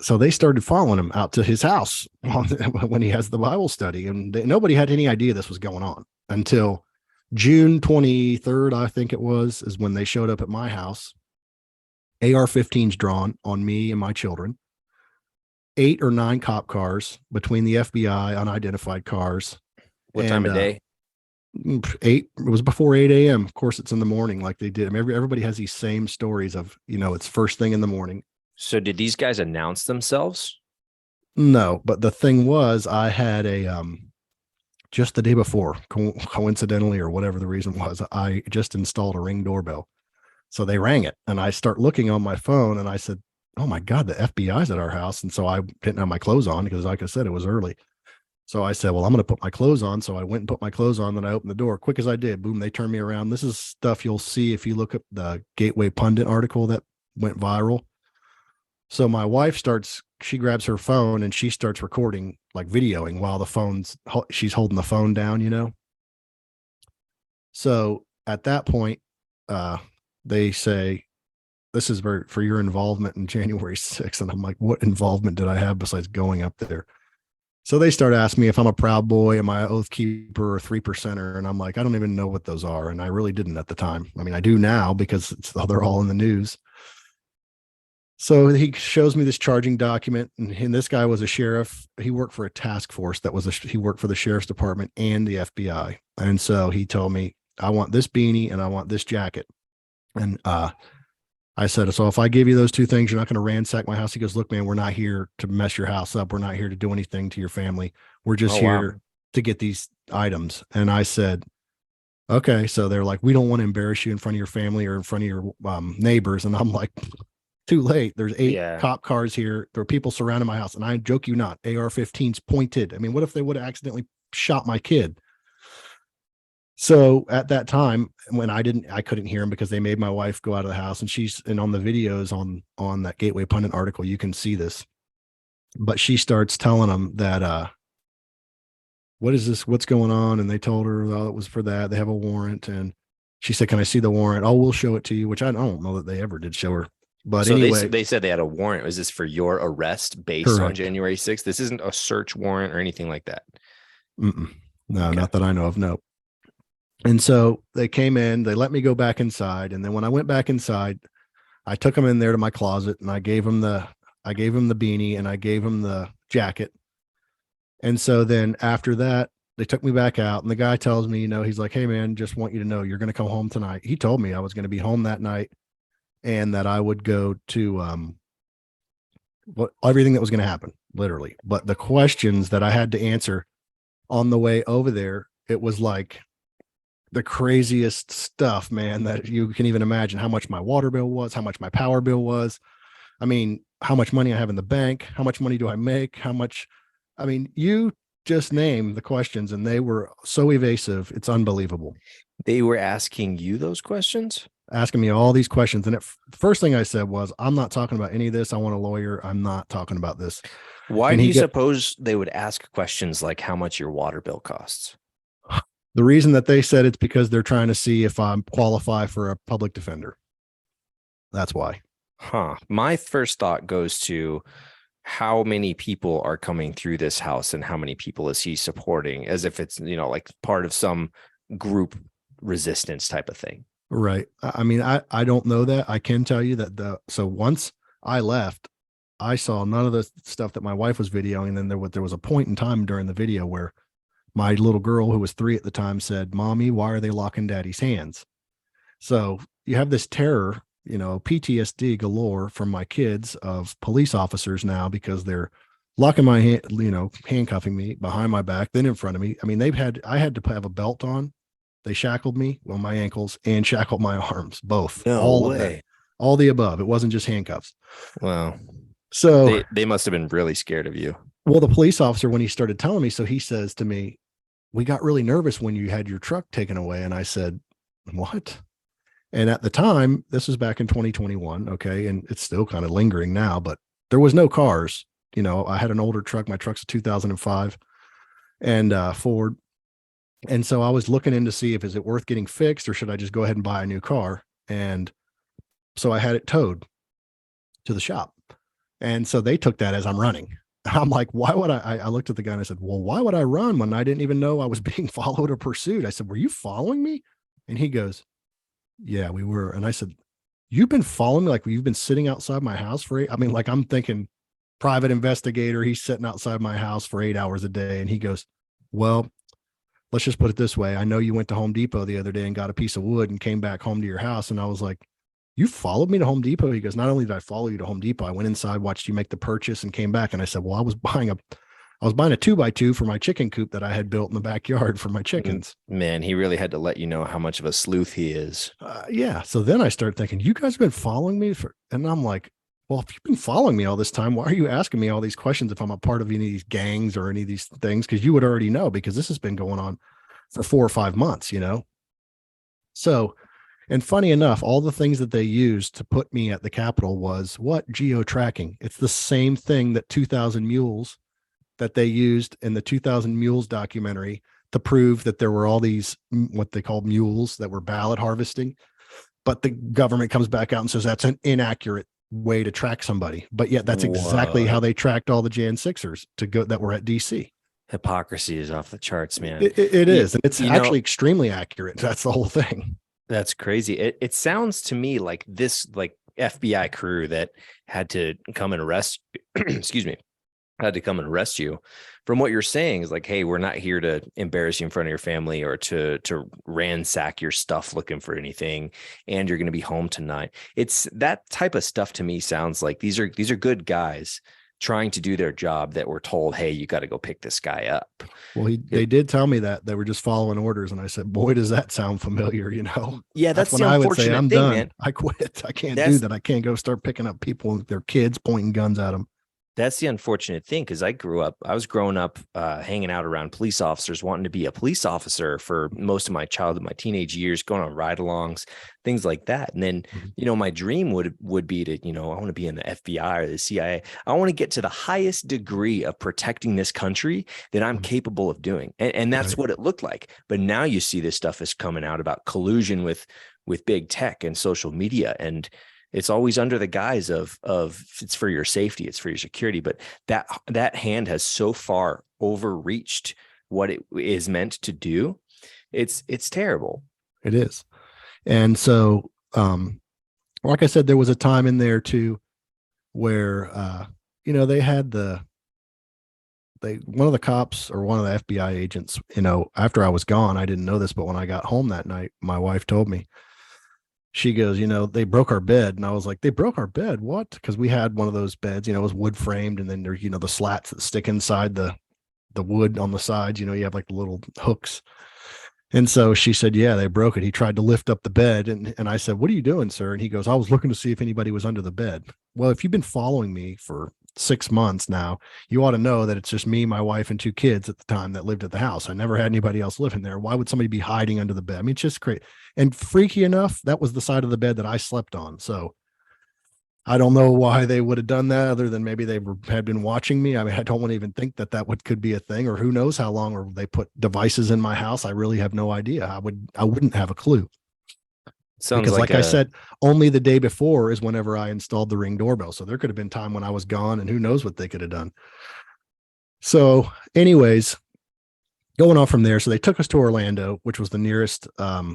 they started following him out to his house when he has the Bible study, and nobody had any idea this was going on until June 23rd, I think it was, is when they showed up at my house. AR-15s drawn on me and my children. 8 or 9 cop cars between the FBI, unidentified cars. What time of day? 8. It was before 8 a.m. Of course, it's in the morning, like they did. I mean, everybody has these same stories of, it's first thing in the morning. So did these guys announce themselves? No, but the thing was, I had just the day before, coincidentally, or whatever the reason was, I just installed a Ring doorbell. So they rang it, and I start looking on my phone, and I said, oh my God, the FBI's at our house. And so I didn't have my clothes on because, like I said, it was early. So I said, well, I'm going to put my clothes on. So I went and put my clothes on. Then I opened the door. Quick as I did, boom, they turned me around. This is stuff you'll see if you look up the Gateway Pundit article that went viral. So my wife she grabs her phone and she starts recording, like videoing while she's holding the phone down, you know? So at that point, they say, this is for your involvement in January 6th. And I'm like, what involvement did I have besides going up there? So they start asking me if I'm a Proud Boy, am I an Oath Keeper or 3%er? And I'm like, I don't even know what those are. And I really didn't at the time. I mean, I do now because they're all in the news. So he shows me this charging document, and this guy was a sheriff. He worked for a task force he worked for the sheriff's department and the FBI. And so he told me, I want this beanie and I want this jacket. And I said, so if I give you those two things, you're not going to ransack my house? He goes, look, man, we're not here to mess your house up. We're not here to do anything to your family. We're just here to get these items. And I said, okay. So they're like, we don't want to embarrass you in front of your family or in front of your neighbors. And I'm like, too late. There's 8 cop cars here. There are people surrounding my house. And I joke you not, AR-15s pointed. I mean, what if they would have accidentally shot my kid? So at that time, when I couldn't hear him because they made my wife go out of the house, and on the videos on that Gateway Pundit article, you can see this, but she starts telling them that, what is this? What's going on? And they told her, oh, it was for that. They have a warrant. And she said, can I see the warrant? Oh, we'll show it to you, which I don't know that they ever did show her. But so anyway, they said they had a warrant. Was this for your arrest based correct. On January 6th? This isn't a search warrant or anything like that. No, okay. Not that I know of. No. And so they came in, they let me go back inside. And then when I went back inside, I took them in there to my closet and I gave them the beanie and I gave them the jacket. And so then after that, they took me back out, and the guy tells me, he's like, hey man, just want you to know, you're going to come home tonight. He told me I was going to be home that night and that I would go to, everything that was going to happen, literally. But the questions that I had to answer on the way over there, it was like the craziest stuff, man, that you can even imagine. How much my water bill was, how much my power bill was. I mean, how much money I have in the bank, how much money do I make, you just name the questions, and they were so evasive. It's unbelievable. They were asking you those questions? Asking me all these questions. And the first thing I said was, I'm not talking about any of this. I want a lawyer. I'm not talking about this. Why do you suppose they would ask questions like how much your water bill costs? The reason that they said it's because they're trying to see if I'm qualify for a public defender. That's why. My first thought goes to how many people are coming through this house and how many people is he supporting, as if it's, like part of some group resistance type of thing. Right. I mean, I don't know that. I can tell you that so once I left, I saw none of the stuff that my wife was videoing. And then there was a point in time during the video where my little girl, who was 3 at the time, said, Mommy, why are they locking Daddy's hands? So you have this terror, PTSD galore from my kids of police officers now, because they're locking my hand, handcuffing me behind my back, then in front of me. I mean, I had to have a belt on. They shackled me, my ankles, and shackled my arms, both. No all way. Of that, all the above. It wasn't just handcuffs. Wow. So they must have been really scared of you. Well, the police officer, when he started telling me, so he says to me, we got really nervous when you had your truck taken away. And I said, what? And at the time, this was back in 2021. Okay. And it's still kind of lingering now, but there was no cars. I had an older truck. My truck's a 2005 and Ford. And so I was looking in to see is it worth getting fixed, or should I just go ahead and buy a new car? And so I had it towed to the shop. And so they took that as I'm running. I'm like, why would I looked at the guy and I said, well, why would I run when I didn't even know I was being followed or pursued? I said, were you following me? And he goes, yeah, we were. And I said, you've been following me? Like, you've been sitting outside my house for 8? I mean, like, I'm thinking private investigator. He's sitting outside my house for 8 hours a day. And he goes, well, let's just put it this way. I know you went to Home Depot the other day and got a piece of wood and came back home to your house. And I was like, you followed me to Home Depot? He goes, not only did I follow you to Home Depot, I went inside, watched you make the purchase, and came back. And I said, well, I was buying a 2x2 for my chicken coop that I had built in the backyard for my chickens. Man, he really had to let you know how much of a sleuth he is. Yeah. So then I started thinking, you guys have been following me and I'm like, well, if you've been following me all this time, why are you asking me all these questions if I'm a part of any of these gangs or any of these things? Because you would already know, because this has been going on for 4 or 5 months, So, and funny enough, all the things that they used to put me at the Capitol was what? Geo-tracking. It's the same thing that 2000 Mules that they used in the 2000 Mules documentary to prove that there were all these, what they called mules that were ballot harvesting. But the government comes back out and says that's an inaccurate way to track somebody. But yet that's exactly how they tracked all the Jan 6ers that were at DC. Hypocrisy is off the charts, man. It is. And it's actually extremely accurate. That's the whole thing. That's crazy. It sounds to me like this, like FBI crew that had to come and arrest, excuse me, had to come and arrest you. From what you're saying is like, hey, we're not here to embarrass you in front of your family or to ransack your stuff looking for anything, and you're going to be home tonight. It's that type of stuff to me sounds like these are good guys trying to do their job that were told, hey, you got to go pick this guy up. Well, they did tell me that they were just following orders, and I said, boy, does that sound familiar, Yeah, that's when the I would unfortunate say, I'm thing, done. man. I quit. I can't do that. I can't go start picking up people with their kids pointing guns at them. That's the unfortunate thing, because I was growing up hanging out around police officers, wanting to be a police officer for most of my childhood, my teenage years, going on ride-alongs, things like that. And then, my dream would be to, I want to be in the FBI or the CIA. I want to get to the highest degree of protecting this country that I'm capable of doing. And that's what it looked like. But now you see this stuff is coming out about collusion with big tech and social media, and it's always under the guise of it's for your safety, it's for your security. But that hand has so far overreached what it is meant to do. It's terrible. It is. And so, like I said, there was a time in there too, where, they had one of the cops or one of the FBI agents, after I was gone, I didn't know this, but when I got home that night, my wife told me. She goes, they broke our bed. And I was like, they broke our bed? What? Because we had one of those beds, it was wood framed. And then there's, the slats that stick inside the wood on the sides, you have like the little hooks. And so she said, yeah, they broke it. He tried to lift up the bed. And I said, what are you doing, sir? And he goes, I was looking to see if anybody was under the bed. Well, if you've been following me for 6 months now, you ought to know that it's just me, my wife, and 2 kids at the time that lived at the house. I never had anybody else living there. Why would somebody be hiding under the bed? I mean, it's just crazy. And freaky enough, that was the side of the bed that I slept on. So I don't know why they would have done that, other than maybe they had been watching me. I mean, I don't want to even think that could be a thing, or who knows how long, or they put devices in my house. I really have no idea. I wouldn't have a clue. Because like I said, only the day before is whenever I installed the Ring doorbell. So there could have been time when I was gone, and who knows what they could have done. So anyways, going on from there. So they took us to Orlando, which was the nearest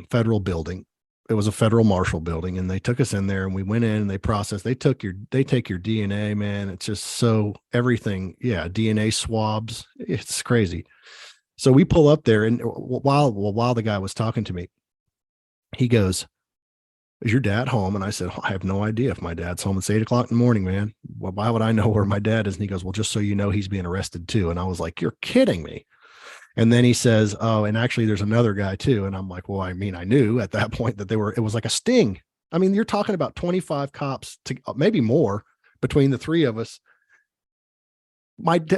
federal building. It was a federal marshal building, and they took us in there, and we went in and they processed. They take your DNA, man. It's just so everything. Yeah. DNA swabs. It's crazy. So we pull up there, and while the guy was talking to me, he goes, is your dad home? And I said, I have no idea if my dad's home. It's 8 o'clock in the morning, man. Well, why would I know where my dad is? And he goes, well, just so you know, he's being arrested too. And I was like, you're kidding me. And then he says, oh, and actually there's another guy too. And I'm like, well, I mean, I knew at that point that it was like a sting. I mean, you're talking about 25 cops to maybe more between the 3 of us.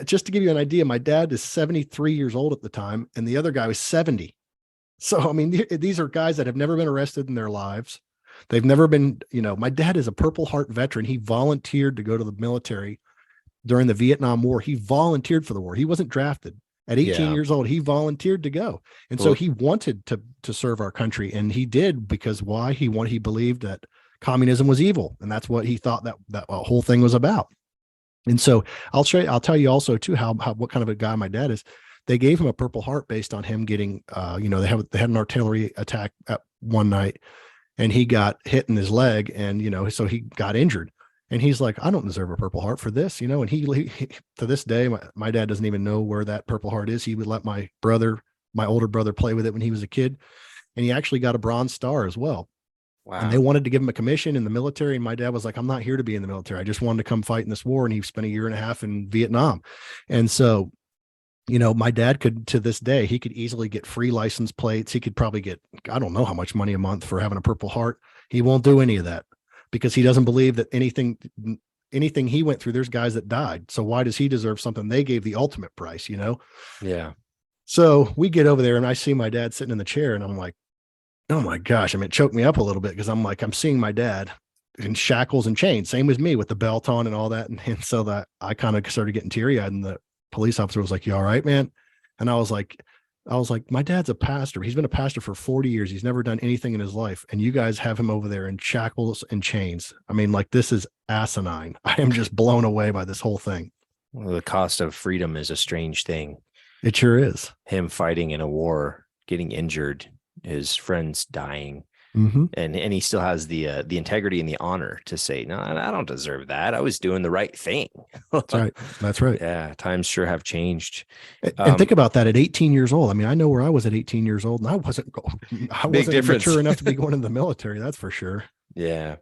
Just to give you an idea, my dad is 73 years old at the time, and the other guy was 70. So, I mean, these are guys that have never been arrested in their lives. They've never been, my dad is a Purple Heart veteran. He volunteered to go to the military during the Vietnam War. He volunteered for the war. He wasn't drafted. At 18 years old, he volunteered to go. And so he wanted to serve our country, and he did, because why? He believed that communism was evil, and that's what he thought that whole thing was about. And so I'll tell you also too, what kind of a guy my dad is. They gave him a Purple Heart based on him getting, they had an artillery attack at one night, and he got hit in his leg, and, so he got injured, and he's like, I don't deserve a Purple Heart for this, and he to this day, my dad doesn't even know where that Purple Heart is. He would let my older brother play with it when he was a kid, and he actually got a Bronze Star as well. Wow. And they wanted to give him a commission in the military, and my dad was like, I'm not here to be in the military. I just wanted to come fight in this war. And he spent 1.5 years in Vietnam. And so, my dad could, to this day, he could easily get free license plates. He could probably get, I don't know how much money a month for having a Purple Heart. He won't do any of that, because he doesn't believe that anything anything he went through, there's guys that died. So why does he deserve something? They gave the ultimate price, you know? Yeah. So we get over there and I see my dad sitting in the chair and I'm like, oh my gosh. I mean, it choked me up a little bit because I'm like, I'm seeing my dad in shackles and chains, same as me with the belt on and all that. And so that I kind of started getting teary eyed, and the police officer was like, you all right, man? And I was like, my dad's a pastor. He's been a pastor for 40 years. He's never done anything in his life. And you guys have him over there in shackles and chains. I mean, like, this is asinine. I am just blown away by this whole thing. Well, the cost of freedom is a strange thing. It sure is. Him fighting in a war, getting injured, his friends dying. Mm-hmm. And he still has the integrity and the honor to say, no, I don't deserve that. I was doing the right thing. That's right. That's right. Yeah. Times sure have changed. And think about that at 18 years old. I mean, I know where I was at 18 years old, and I wasn't mature enough to be going into the military. That's for sure. Yeah.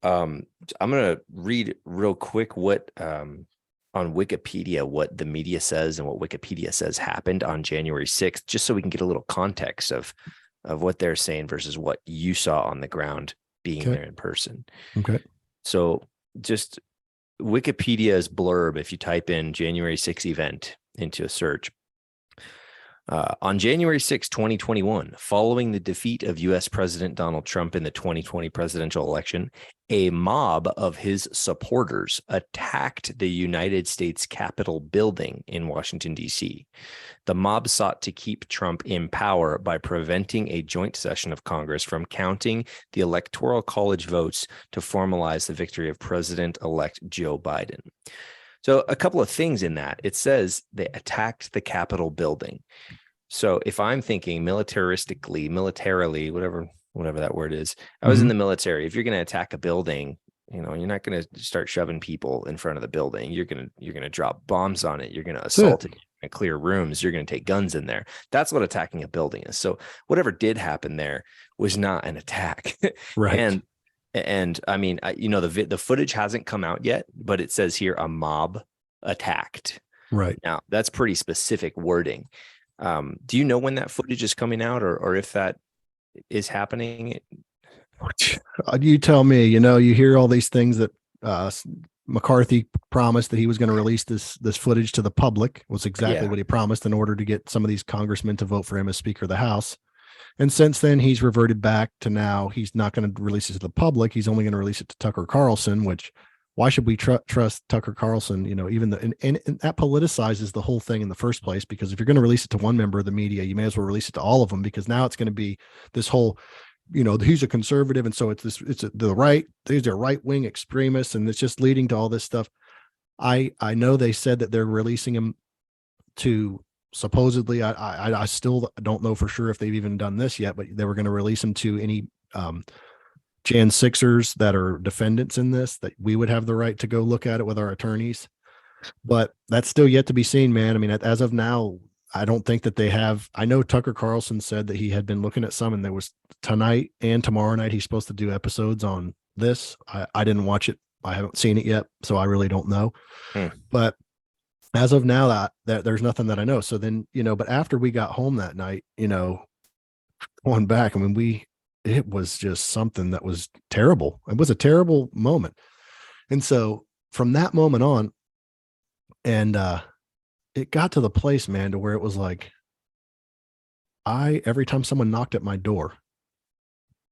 I'm going to read real quick what, on Wikipedia, what the media says and what Wikipedia says happened on January 6th, just so we can get a little context of what they're saying versus what you saw on the ground being there in person. Okay. So just Wikipedia's blurb, if you type in January 6th event into a search, on January 6, 2021, following the defeat of U.S. President Donald Trump in the 2020 presidential election, a mob of his supporters attacked the United States Capitol building in Washington, D.C. The mob sought to keep Trump in power by preventing a joint session of Congress from counting the Electoral College votes to formalize the victory of President-elect Joe Biden. So a couple of things in that. It says they attacked the Capitol building. So if I'm thinking militarily, whatever that word is, I was in the military. If you're going to attack a building, you know, you're not going to start shoving people in front of the building. You're going to drop bombs on it. You're going to assault it. You're going to clear rooms. You're going to take guns in there. That's what attacking a building is. So whatever did happen there was not an attack. Right. And I mean, you know, the footage hasn't come out yet, but it says here a mob attacked. Right. Now, that's pretty specific wording. Do you know when that footage is coming out, or if that is happening? You tell me. You know, you hear all these things that McCarthy promised that he was going to release this footage to the public. Was exactly what he promised in order to get some of these congressmen to vote for him as Speaker of the House. And since then, he's reverted back to now he's not going to release it to the public. He's only going to release it to Tucker Carlson, which why should we trust Tucker Carlson? You know, even and that politicizes the whole thing in the first place, because if you're going to release it to one member of the media, you may as well release it to all of them, because now it's going to be this whole, you know, he's a conservative. And so the right, these are right wing extremists. And it's just leading to all this stuff. I know they said that they're releasing him to supposedly, I still don't know for sure if they've even done this yet, but they were going to release him to any Jan 6ers that are defendants in this, that we would have the right to go look at it with our attorneys. But that's still yet to be seen, man. I mean, as of now, I don't think that they have. I know Tucker Carlson said that he had been looking at some, and there was tonight and tomorrow night he's supposed to do episodes on this. I didn't watch it. I haven't seen it yet, so I really don't know. But as of now, that there's nothing that I know. So then, you know, but after we got home that night, you know, going back, I mean, it was just something that was terrible. It was a terrible moment. And so from that moment on, and it got to the place, man, to where it was like, every time someone knocked at my door,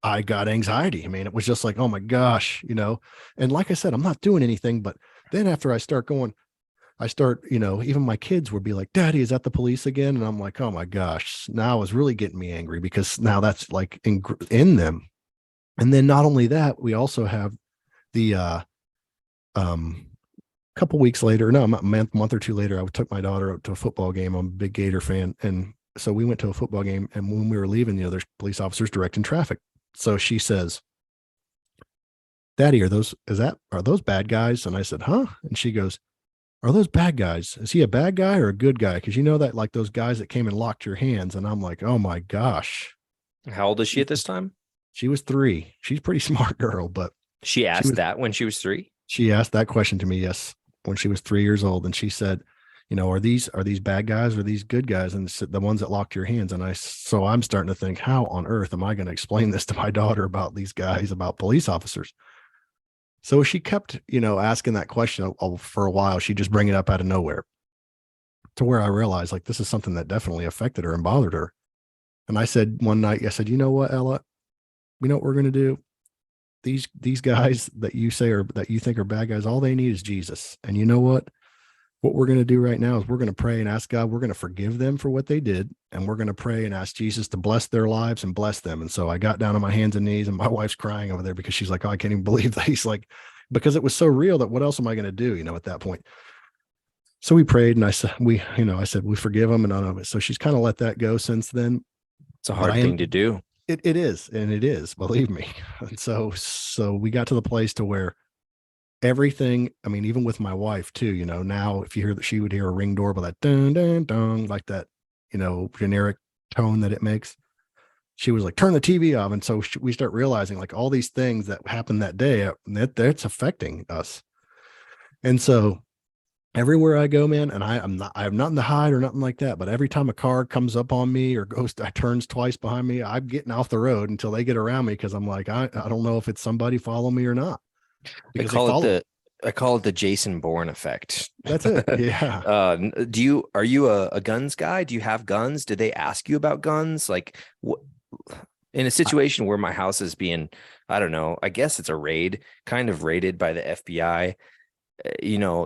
I got anxiety. I mean, it was just like, oh my gosh, you know, and like I said, I'm not doing anything, but then after I start, you know, even my kids would be like, Daddy, is that the police again? And I'm like, oh my gosh, now it's really getting me angry, because now that's like in them. And then not only that, we also have the, couple weeks later, no, a month or two later, I took my daughter out to a football game. I'm a big Gator fan. And so we went to a football game, and when we were leaving, you know, there's police officers directing traffic. So she says, Daddy, are those bad guys? And I said, huh? And she goes, are those bad guys? Is he a bad guy or a good guy? Because you know that, like, those guys that came and locked your hands. And I'm like, oh my gosh. How old is she at this time? She was 3. She's a pretty smart girl, but she asked that when she was 3. She asked that question to me, yes, when she was 3 years old. And she said, you know, are these bad guys or are these good guys? And the ones that locked your hands. And so I'm starting to think, how on earth am I going to explain this to my daughter about these guys, about police officers? So she kept, asking that question for a while. She'd just bring it up out of nowhere, to where I realized like this is something that definitely affected her and bothered her. And I said one night, I said, you know what, Ella, we know what we're going to do. These guys that you say are that you think are bad guys, all they need is Jesus. And you know what? What we're going to do right now is we're going to pray and ask God, we're going to forgive them for what they did. And we're going to pray and ask Jesus to bless their lives and bless them. And so I got down on my hands and knees, and my wife's crying over there because she's like, oh, I can't even believe that. He's like, because it was so real that what else am I going to do, at that point? So we prayed, and I said, I said, we forgive them and none of it. So she's kind of let that go since then. It's a hard thing to do. It is. And it is, believe me. And so we got to the place to where everything, I mean, even with my wife too, now if you hear that, she would hear a ring doorbell, that dun, dun, dun, like that, generic tone that it makes. She was like, turn the TV off. And so we start realizing like all these things that happened that day, that's affecting us. And so everywhere I go, man, and I have nothing to hide or nothing like that. But every time a car comes up on me or turns twice behind me, I'm getting off the road until they get around me. Cause I'm like, I don't know if it's somebody following me or not. I call it the Jason Bourne effect. That's it. Yeah. Are you a guns guy? Do you have guns? Did they ask you about guns? Like what, in a situation where my house is being, I don't know, I guess it's kind of raided by the FBI.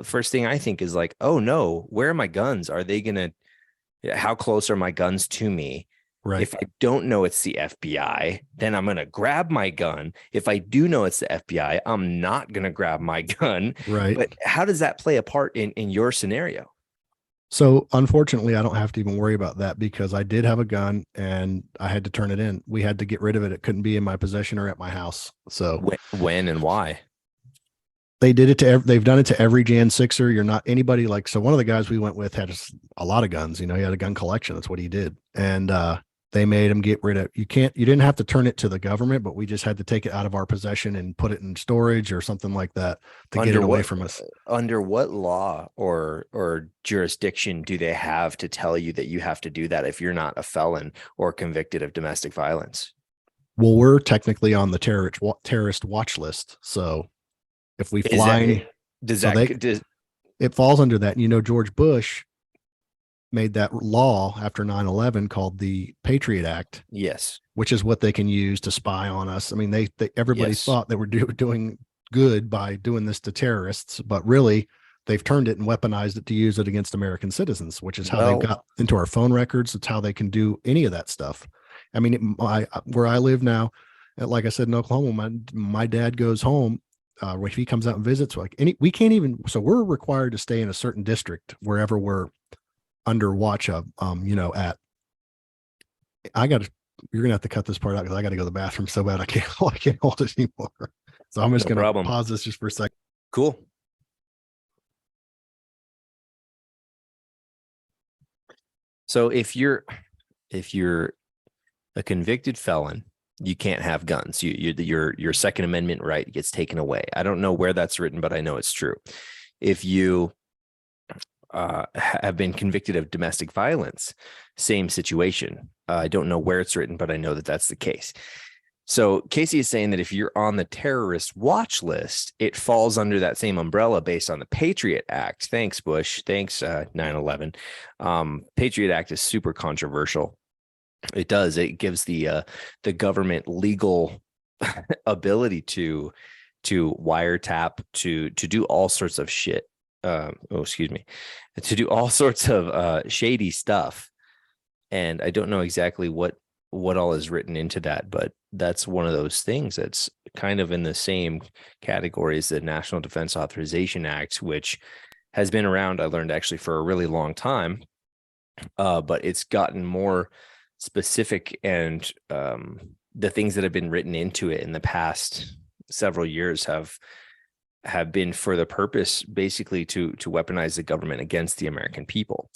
First thing I think is like, oh no, where are my guns? How close are my guns to me? Right. If I don't know it's the FBI, then I'm going to grab my gun. If I do know it's the FBI, I'm not going to grab my gun. Right. But how does that play a part in your scenario? So unfortunately, I don't have to even worry about that because I did have a gun and I had to turn it in. We had to get rid of it. It couldn't be in my possession or at my house. So when and why? They did it they've done it to every Jan 6er. You're not anybody like, so one of the guys we went with had a lot of guns, he had a gun collection. That's what he did. And, they made him get rid of, you didn't have to turn it to the government, but we just had to take it out of our possession and put it in storage or something like that to get it away from us. Under what law or jurisdiction do they have to tell you that you have to do that if you're not a felon or convicted of domestic violence? Well, we're technically on the terrorist watch list. So if we fly, it falls under that. George Bush made that law after 9/11 called the Patriot Act. Yes. Which is what they can use to spy on us. I mean, everybody thought they were doing good by doing this to terrorists, but really they've turned it and weaponized it to use it against American citizens, which is how they got into our phone records. It's how they can do any of that stuff. I mean, where I live now, like I said, in Oklahoma, my dad goes home, if he comes out and visits, we can't even, so we're required to stay in a certain district wherever we're under watch of, you're gonna have to cut this part out because I got to go to the bathroom so bad I can't hold it anymore. So I'm just gonna pause this just for a second. Cool. So if you're a convicted felon, you can't have guns. Your Second Amendment right gets taken away. I don't know where that's written, but I know it's true. If you have been convicted of domestic violence, same situation. I don't know where it's written, but I know that that's the case. So Casey is saying that if you're on the terrorist watch list, it falls under that same umbrella based on the Patriot Act. Thanks, Bush. Thanks, 9/11. Patriot Act is super controversial. It gives the government legal ability to wiretap, to do all sorts of shit. To do all sorts of shady stuff. And I don't know exactly what all is written into that, but that's one of those things that's kind of in the same category as the National Defense Authorization Act, which has been around, I learned actually for a really long time, but it's gotten more specific, and the things that have been written into it in the past several years have been for the purpose basically to weaponize the government against the American people.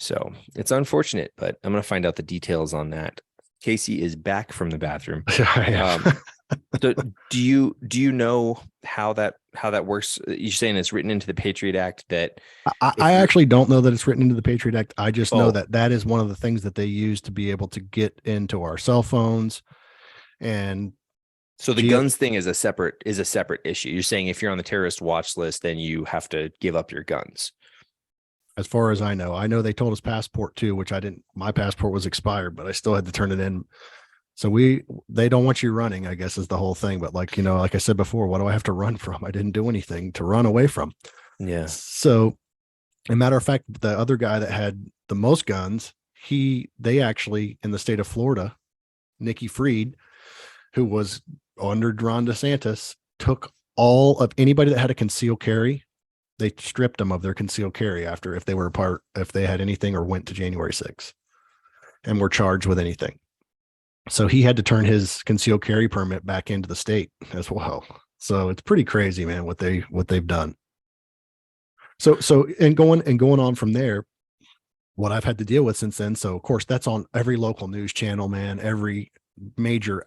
So it's unfortunate, but I'm going to find out the details on that. Casey is back from the bathroom. So do you know how that works? You're saying it's written into the Patriot Act that I actually don't know that it's written into the Patriot Act. I just know that is one of the things that they use to be able to get into our cell phones and So the guns thing is a separate issue. You're saying if you're on the terrorist watch list, then you have to give up your guns. As far as I know they told us passport too, which I didn't. My passport was expired, but I still had to turn it in. So they don't want you running, I guess, is the whole thing. But like I said before, what do I have to run from? I didn't do anything to run away from. Yeah. So, as a matter of fact, the other guy that had the most guns, they actually in the state of Florida, Nikki Fried, who was under Ron DeSantis, took all of anybody that had a concealed carry. They stripped them of their concealed carry if they had anything or went to January 6th and were charged with anything. So he had to turn his concealed carry permit back into the state as well. So it's pretty crazy, man, what they've done. So going on from there, what I've had to deal with since then. So of course that's on every local news channel, man. Every major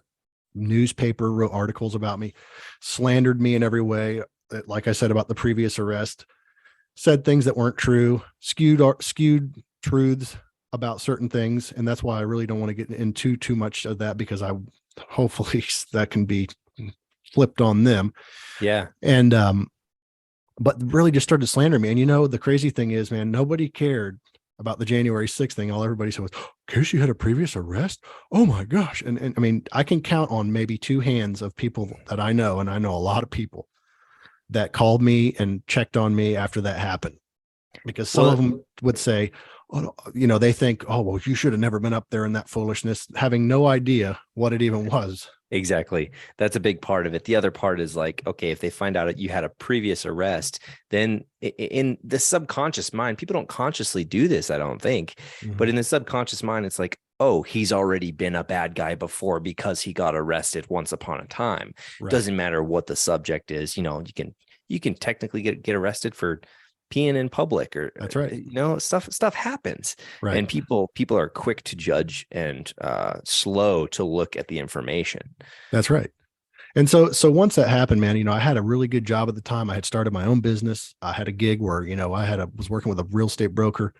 newspaper wrote articles about me, slandered me in every way. Like I said about the previous arrest, said things that weren't true, skewed truths about certain things. And that's why I really don't want to get into too much of that, because hopefully that can be flipped on them. Yeah. And, but really just started slandering me. And the crazy thing is, man, nobody cared about the January 6th thing. All everybody said was, Casey had a previous arrest. Oh my gosh. And I mean, I can count on maybe two hands of people that I know. And I know a lot of people that called me and checked on me after that happened, because some of them would say, oh, they think, oh, well, you should have never been up there in that foolishness, having no idea what it even was. Exactly. That's a big part of it. The other part is like, okay, if they find out that you had a previous arrest, then in the subconscious mind, people don't consciously do this, I don't think, but in the subconscious mind, it's like, oh, he's already been a bad guy before because he got arrested once upon a time. Right. Doesn't matter what the subject is. You can technically get arrested for peeing in public, or that's right. Stuff happens, right? And people are quick to judge and slow to look at the information. That's right. And so once that happened, man, I had a really good job at the time. I had started my own business. I had a gig where was working with a real estate broker,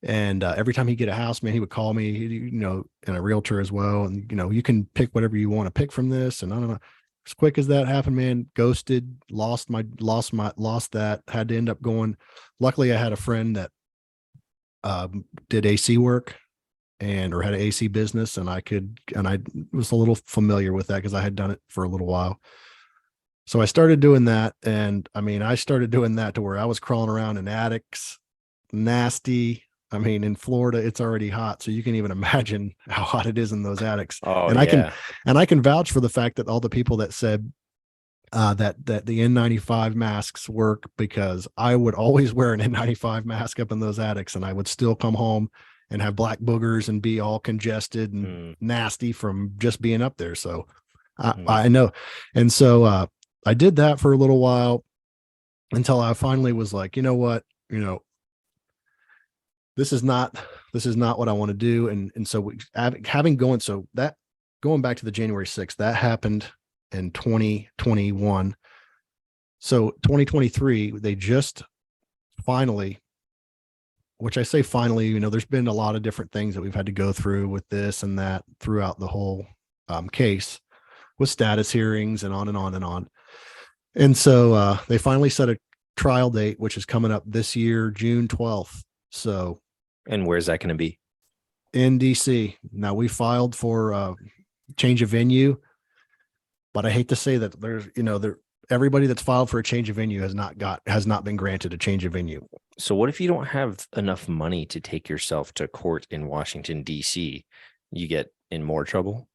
and every time he'd get a house, man, he would call me, and a realtor as well, and you can pick whatever you want to pick from this, and I don't know. As quick as that happened, man, ghosted, lost that, had to end up going. Luckily, I had a friend that did AC work or had an AC business, and I was a little familiar with that because I had done it for a little while. So I started doing that, and I started doing that to where I was crawling around in attics, nasty. In Florida, it's already hot, so you can even imagine how hot it is in those attics. Oh, and yeah. I can vouch for the fact that all the people that said that the N95 masks work, because I would always wear an N95 mask up in those attics, and I would still come home and have black boogers and be all congested and nasty from just being up there. So I know. And so I did that for a little while until I finally was like, you know what, this is not what I want to do. And so going back to the January 6th, that happened in 2021. So 2023, they just finally, which I say finally, there's been a lot of different things that we've had to go through with this and that throughout the whole case, with status hearings and on and on and on. And so they finally set a trial date, which is coming up this year, June 12th. So, and where's that going to be? In DC. Now, we filed for change of venue, but I hate to say that there's, everybody that's filed for a change of venue has not been granted a change of venue. So what if you don't have enough money to take yourself to court in Washington, DC? You get in more trouble?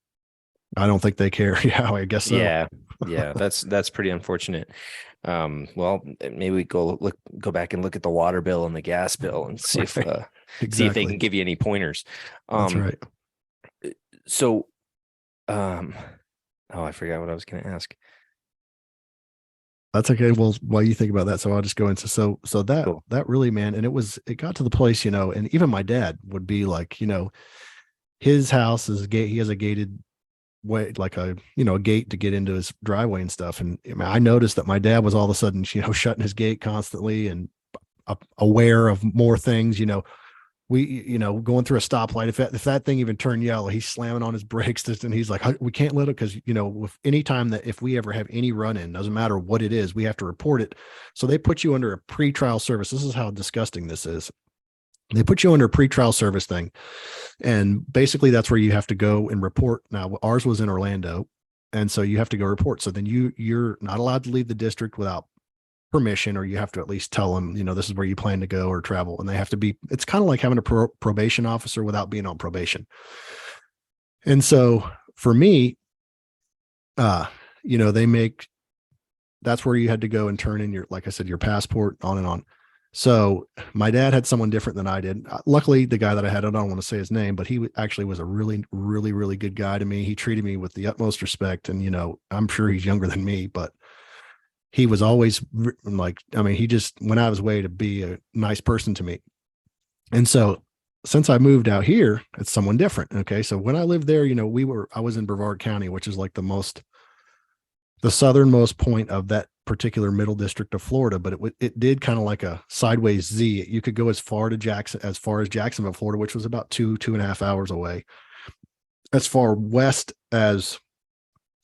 I don't think they care. Yeah, I guess so. Yeah. That's pretty unfortunate. Well, maybe we go back and look at the water bill and the gas bill and see if see if they can give you any pointers. That's right. So, I forgot what I was going to ask. That's okay. Well, while you think about that, so I'll just go into so that cool. That really, man, and it got to the place, and even my dad would be like, his house is he has a gated way, like a gate to get into his driveway and stuff. And I noticed that my dad was all of a sudden, shutting his gate constantly and aware of more things, going through a stoplight, if that thing even turned yellow, he's slamming on his brakes, and he's like, we can't let it, because with any time that if we ever have any run-in, doesn't matter what it is, we have to report it. So they put you under a pretrial service. This is how disgusting this is. They put you under a pretrial service thing, and basically that's where you have to go and report. Now ours was in Orlando, and so you have to go report. So then you're not allowed to leave the district without permission, or you have to at least tell them, this is where you plan to go or travel. And they have to be, it's kind of like having a probation officer without being on probation. And so for me, that's where you had to go and turn in like I said, your passport, on and on. So my dad had someone different than I did. Luckily, the guy that I had, I don't want to say his name, but he actually was a really, really, really good guy to me. He treated me with the utmost respect. And, I'm sure he's younger than me, but he was always like, he just went out of his way to be a nice person to me. And so since I moved out here, it's someone different. Okay. So when I lived there, I was in Brevard County, which is like the southernmost point of that particular middle district of Florida, but it did kind of like a sideways Z. You could go as far as Jacksonville, Florida, which was about 2.5 hours away. As far west as,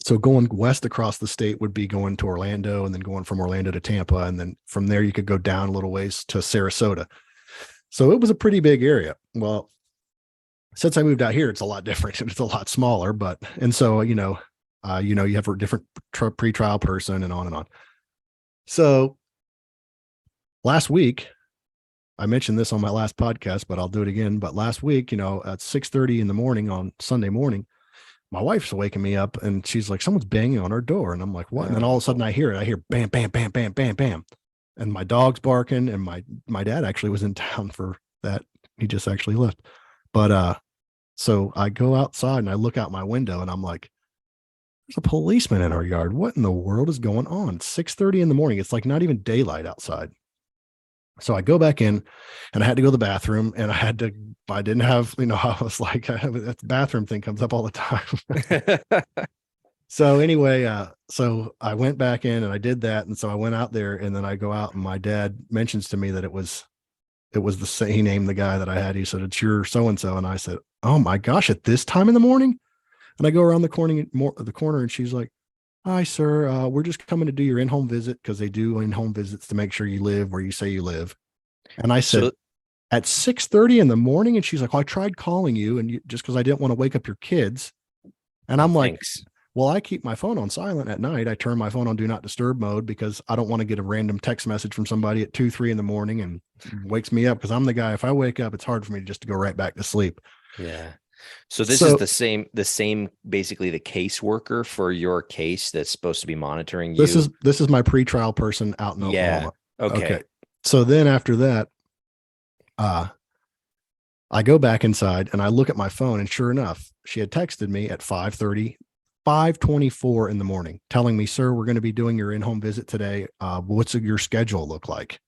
so going west across the state would be going to Orlando, and then going from Orlando to Tampa. And then from there, you could go down a little ways to Sarasota. So it was a pretty big area. Well, since I moved out here, it's a lot different and it's a lot smaller, and so, you have a different pre-trial person and on and on. So last week, I mentioned this on my last podcast, but I'll do it again. But last week, at 6:30 in the morning on Sunday morning, my wife's waking me up and she's like, someone's banging on our door. And I'm like, what? And then all of a sudden I hear bam, bam, bam, bam, bam, bam. And my dog's barking, and my dad actually was in town for that. He just actually left. But, so I go outside and I look out my window and I'm like, there's a policeman in our yard. What in the world is going on? 6:30 in the morning. It's like not even daylight outside. So I go back in, and I had to go to the bathroom, and I didn't have, I was like, that bathroom thing comes up all the time. So anyway, so I went back in and I did that. And so I went out there, and then I go out, and my dad mentions to me that it was the same. He named the guy that I had. He said, it's your so-and-so. And I said, oh my gosh, at this time in the morning? And I go around the corner, and she's like, hi, sir. We're just coming to do your in-home visit, because they do in-home visits to make sure you live where you say you live. And I said, at 6:30 in the morning? And she's like, well, I tried calling you, and just because I didn't want to wake up your kids. And I'm like, thanks. Well, I keep my phone on silent at night. I turn my phone on do not disturb mode, because I don't want to get a random text message from somebody at 2-3 in the morning and wakes me up, because I'm the guy, if I wake up, it's hard for me just to go right back to sleep. Yeah. So this is the same, basically the caseworker for your case that's supposed to be monitoring you. This is my pretrial person out in Oklahoma. Okay. So then after that, I go back inside and I look at my phone, and sure enough, she had texted me at 5:24 in the morning, telling me, sir, we're going to be doing your in-home visit today. What's your schedule look like?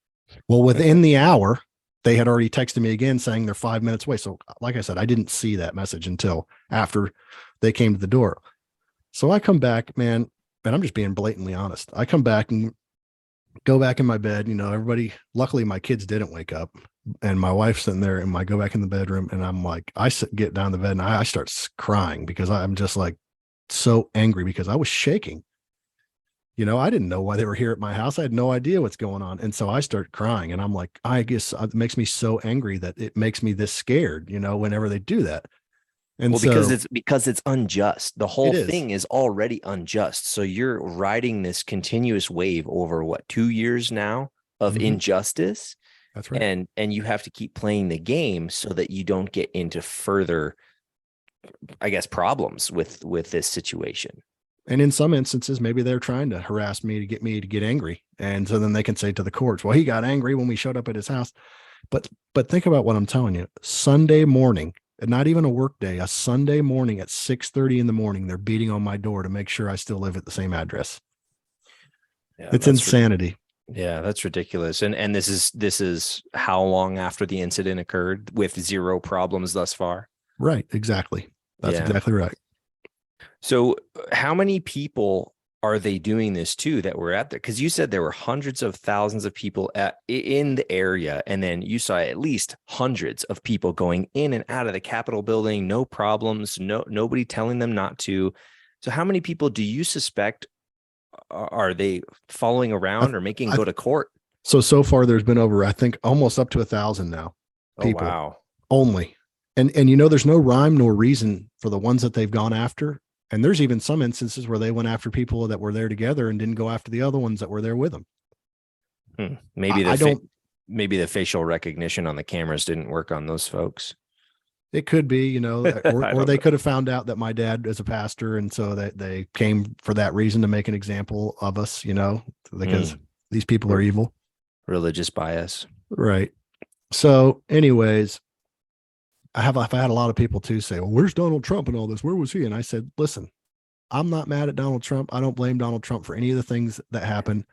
Well, within the hour, they had already texted me again saying they're 5 minutes away. So like I said, I didn't see that message until after they came to the door. So I come back, man, and I'm just being blatantly honest. I come back and go back in my bed, luckily my kids didn't wake up, and my wife's sitting there, and I go back in the bedroom, and I'm like, get down the bed, and I start crying, because I'm just like so angry, because I was shaking. I didn't know why they were here at my house. I had no idea what's going on. And so I start crying, and I'm like, I guess it makes me so angry that it makes me this scared, whenever they do that. And because it's unjust. The whole thing is already unjust. So you're riding this continuous wave over 2 years now of injustice. That's right. And you have to keep playing the game so that you don't get into further, I guess, problems with this situation. And in some instances, maybe they're trying to harass me to get angry. And so then they can say to the courts, well, he got angry when we showed up at his house. But think about what I'm telling you. Sunday morning, and not even a work day, a Sunday morning at 6:30 in the morning, they're beating on my door to make sure I still live at the same address. Yeah, it's insanity. Yeah, that's ridiculous. And this is how long after the incident occurred, with zero problems thus far? Right. Exactly. That's exactly right. So how many people are they doing this too that were at there? Because you said there were hundreds of thousands of people in the area, and then you saw at least hundreds of people going in and out of the Capitol building, no problems, nobody telling them not to. So how many people do you suspect are they following around or making go to court? So far there's been over, I think, almost up to 1,000 now. People. Oh, wow. Only. And there's no rhyme nor reason for the ones that they've gone after. And there's even some instances where they went after people that were there together and didn't go after the other ones that were there with them. Maybe the facial recognition on the cameras didn't work on those folks. It could be, or they could have found out that my dad is a pastor, and so that they came for that reason to make an example of us, because these people are evil. Religious bias. Right. So anyways, I've had a lot of people too say, well, where's Donald Trump and all this? Where was he? And I said, listen, I'm not mad at Donald Trump. I don't blame Donald Trump for any of the things that happened.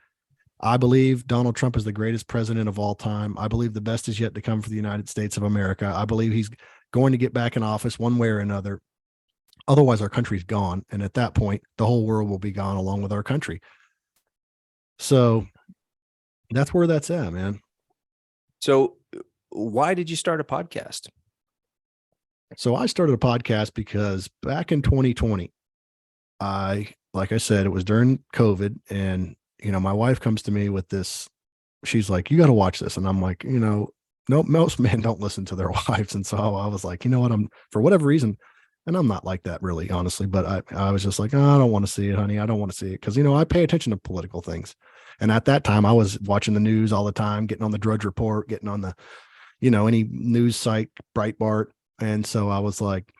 I believe Donald Trump is the greatest president of all time. I believe the best is yet to come for the United States of America. I believe he's going to get back in office one way or another. Otherwise, our country's gone. And at that point, the whole world will be gone along with our country. So that's where that's at, man. So why did you start a podcast? So I started a podcast because back in 2020, like I said, it was during COVID, and, my wife comes to me with this. She's like, you got to watch this. And I'm like, no, most men don't listen to their wives. And so I was like, you know what, for whatever reason, and I'm not like that really, honestly, but I was just like, oh, I don't want to see it, honey. I don't want to see it. Cause I pay attention to political things. And at that time I was watching the news all the time, getting on the Drudge Report, getting on the, any news site, Breitbart. And so I was like,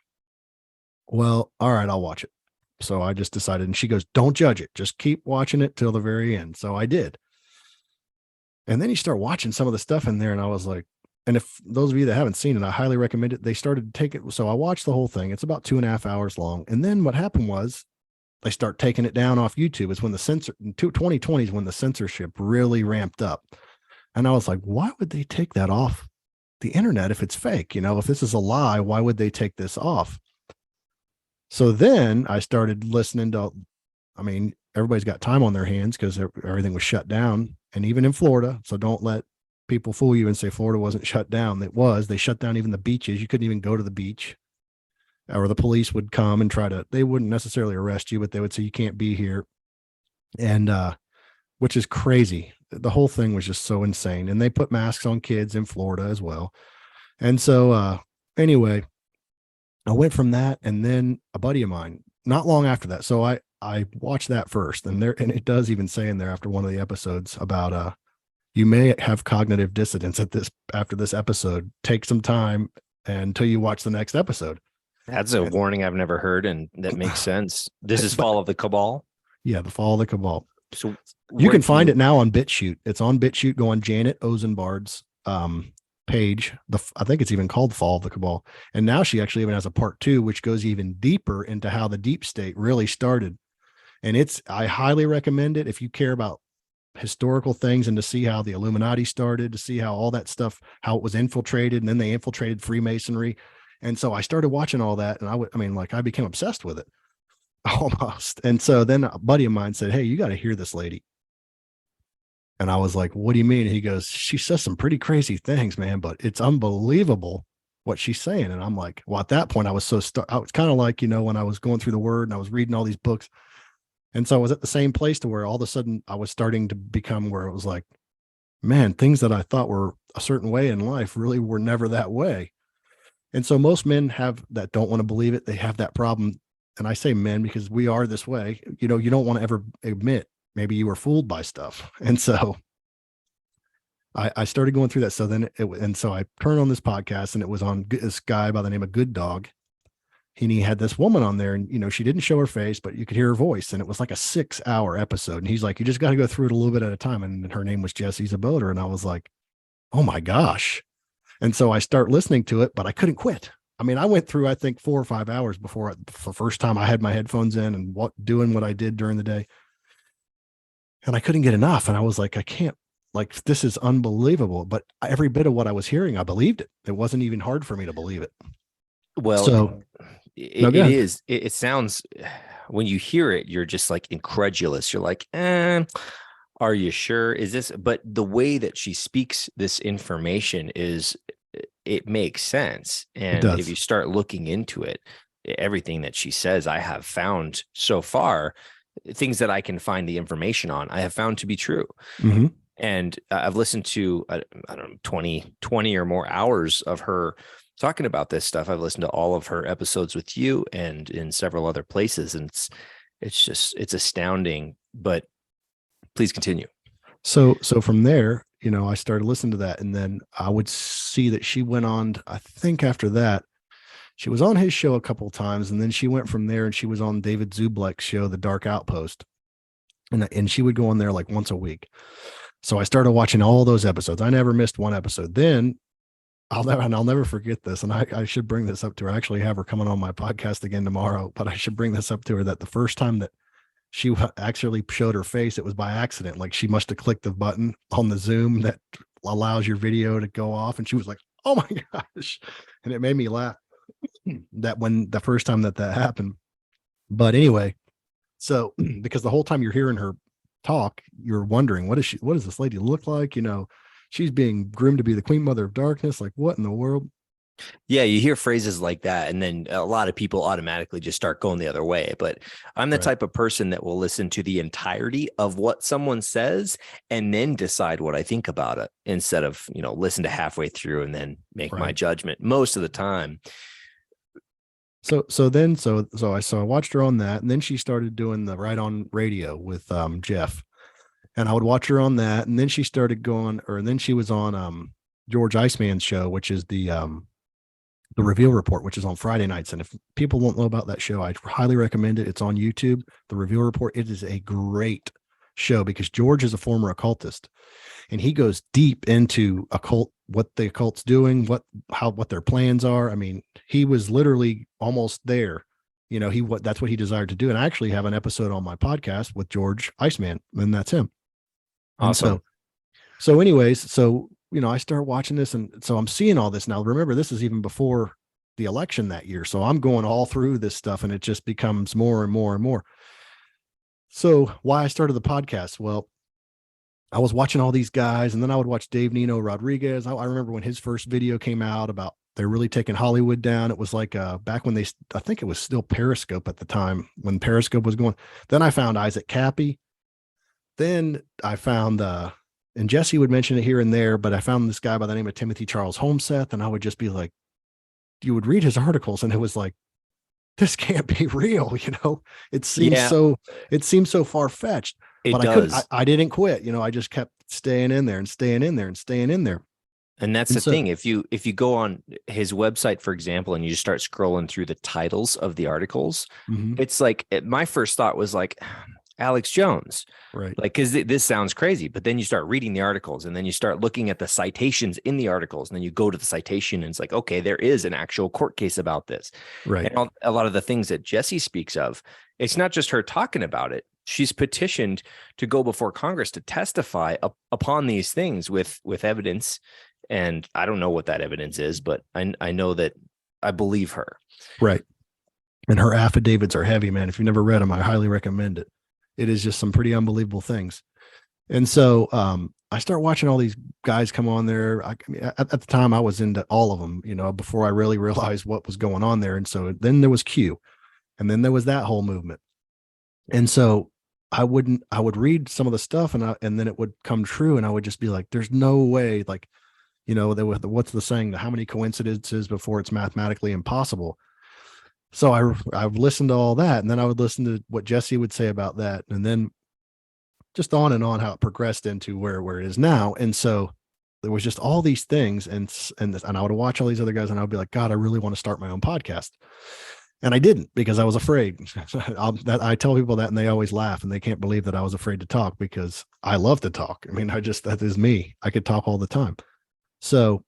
well, all right, I'll watch it. So I just decided, and she goes, don't judge it. Just keep watching it till the very end. So I did. And then you start watching some of the stuff in there, and I was like, and if those of you that haven't seen it, I highly recommend it. They started to take it. So I watched the whole thing. It's about 2.5 hours long. And then what happened was they start taking it down off YouTube. It's when 2020 is when the censorship really ramped up. And I was like, why would they take that off the internet if it's fake? If this is a lie, why would they take this off? So then I started listening to, everybody's got time on their hands because everything was shut down. And even in Florida, so don't let people fool you and say Florida wasn't shut down. It was. They shut down even the beaches. You couldn't even go to the beach, or the police would come and they wouldn't necessarily arrest you, but they would say you can't be here. And which is crazy. The whole thing was just so insane. And they put masks on kids in Florida as well. And so anyway, I went from that, and then a buddy of mine, not long after that. So I watched that first, and it does even say in there after one of the episodes about you may have cognitive dissonance after this episode. Take some time until you watch the next episode. That's a warning I've never heard, and that makes sense. This is Fall of the Cabal. Yeah, the Fall of the Cabal. So you can find it now on BitChute. It's on BitChute. Go on Janet Ozenbard's page. I think it's even called Fall of the Cabal. And now she actually even has a part 2, which goes even deeper into how the deep state really started. And I highly recommend it if you care about historical things, and to see how the Illuminati started, to see how all that stuff, how it was infiltrated, and then they infiltrated Freemasonry. And so I started watching all that, and I became obsessed with it almost. And so then a buddy of mine said, hey, you got to hear this lady. And I was like, what do you mean? And he goes, she says some pretty crazy things, man, but it's unbelievable what she's saying. And I'm like, well, at that point I was I was kind of like, when I was going through the word and I was reading all these books. And so I was at the same place to where all of a sudden I was starting to become where it was like, man, things that I thought were a certain way in life really were never that way. And so most men that don't want to believe it. They have that problem. And I say men because we are this way. You don't want to ever admit maybe you were fooled by stuff. And so I started going through that. So then so I turned on this podcast, and it was on this guy by the name of Good Dog. And he had this woman on there, and, she didn't show her face, but you could hear her voice. And it was like a 6-hour episode. And he's like, you just got to go through it a little bit at a time. And her name was Jessie Zaboter. And I was like, oh my gosh. And so I start listening to it, but I couldn't quit. I went through, I think 4 or 5 hours before the first time I had my headphones in and doing what I did during the day. And I couldn't get enough. And I was like, I can't, this is unbelievable. But every bit of what I was hearing, I believed it. It wasn't even hard for me to believe it. Well, No, it good. is. It sounds, when you hear it, you're just like incredulous. You're like, are you sure? Is this? But the way that she speaks this information is, it makes sense. It And if you does. start looking into it, everything that she says, I have found so far, things that I can find the information on, I have found to be true. Mm-hmm. And I've listened to, I don't know, 20 or more hours of her talking about this stuff. I've listened to all of her episodes with you and in several other places. And it's astounding, but please continue. So from there, I started listening to that, and then I would see that she went on, I think after that, she was on his show a couple of times, and then she went from there and she was on David Zublick's show, The Dark Outpost. And she would go on there like once a week. So I started watching all those episodes. I never missed one episode. Then I'll never forget this. And I should bring this up to her. I actually have her coming on my podcast again tomorrow, but I should bring this up to her, that the first time that she actually showed her face, it was by accident. Like, she must have clicked the button on the Zoom that allows your video to go off. And she was like, oh my gosh. And it made me laugh that when the first time that happened. But anyway, so because the whole time you're hearing her talk, you're wondering, what does this lady look like? She's being groomed to be the Queen Mother of Darkness. Like, what in the world? Yeah, you hear phrases like that, and then a lot of people automatically just start going the other way. But I'm the type of person that will listen to the entirety of what someone says and then decide what I think about it, instead of, listen to halfway through and then make my judgment most of the time. So I watched her on that, and then she started doing the Right On Radio with Jeff, and I would watch her on that, and then she started then she was on George Iceman's show, which is the Reveal Report, which is on Friday nights. And if people won't know about that show, I highly recommend it. It's on YouTube, the Reveal Report. It is a great show because George is a former occultist, and he goes deep into what the occult's doing, what their plans are. I mean, he was literally almost there. That's what he desired to do. And I actually have an episode on my podcast with George Iceman, and that's him. Awesome. And I start watching this, and so I'm seeing all this now. Remember, this is even before the election that year. So I'm going all through this stuff, and it just becomes more and more and more. So why I started the podcast? Well, I was watching all these guys, and then I would watch Dave Nino Rodriguez. I remember when his first video came out about they're really taking Hollywood down. It was like back when I think it was still Periscope at the time, when Periscope was going. Then I found Isaac Cappy. Then I found and Jesse would mention it here and there, but I found this guy by the name of Timothy Charles Homseth, and I would just be like, you would read his articles, and it was like, this can't be real. It seems so far-fetched. But I didn't quit. I just kept staying in there and staying in there and staying in there. And that's the thing. If you go on his website, for example, and you just start scrolling through the titles of the articles, it's like, my first thought was like, Alex Jones, right? Like, because this sounds crazy, but then you start reading the articles, and then you start looking at the citations in the articles, and then you go to the citation, and it's like, okay, there is an actual court case about this, right? And a lot of the things that Jesse speaks of, it's not just her talking about it. She's petitioned to go before Congress to testify upon these things with evidence, and I don't know what that evidence is, but I know that I believe her, right? And her affidavits are heavy, man. If you've never read them, I highly recommend it. It is just some pretty unbelievable things. And so I start watching all these guys come on there. At the time I was into all of them, before I really realized what was going on there. And so then there was Q, and then there was that whole movement. And so I would read some of the stuff, and then it would come true. And I would just be like, there's no way, like, what's the saying, how many coincidences before it's mathematically impossible. So I've listened to all that, and then I would listen to what Jesse would say about that, and then just on and on how it progressed into where it is now. And so there was just all these things, and I would watch all these other guys, and I would be like, God, I really want to start my own podcast. And I didn't, because I was afraid. I tell people that, and they always laugh, and they can't believe that I was afraid to talk, because I love to talk. I mean, that is me. I could talk all the time. So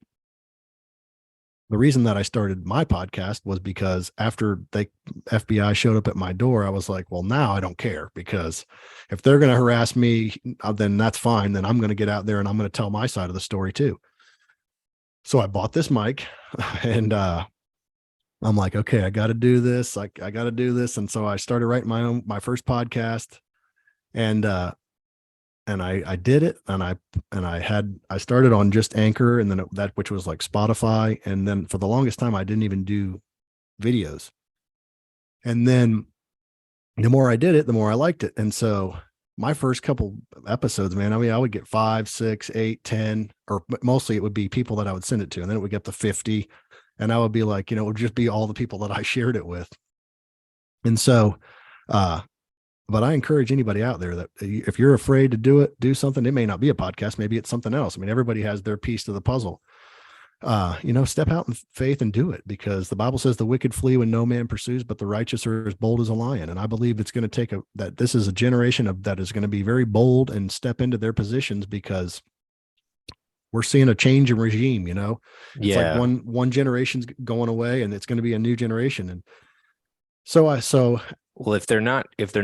the reason that I started my podcast was because after the FBI showed up at my door, I was like, well, now I don't care, because if they're going to harass me, then that's fine. Then I'm going to get out there, and I'm going to tell my side of the story too. So I bought this mic, and I'm like, okay, I got to do this. I got to do this. And so I started writing my first podcast, and I did it. And I started on just Anchor, and then which was like Spotify. And then for the longest time, I didn't even do videos. And then the more I did it, the more I liked it. And so my first couple episodes, man, I mean, I would get 5, 6, 8, 10, or mostly it would be people that I would send it to. And then it would get to 50. And I would be like, it would just be all the people that I shared it with. And so, but I encourage anybody out there that if you're afraid to do something, it may not be a podcast. Maybe it's something else. I mean, everybody has their piece to the puzzle. Step out in faith and do it, because the Bible says the wicked flee when no man pursues, but the righteous are as bold as a lion. And I believe it's going to take that this is a generation that is going to be very bold and step into their positions, because we're seeing a change in regime. It's like one generation's going away and it's going to be a new generation. And well, if they're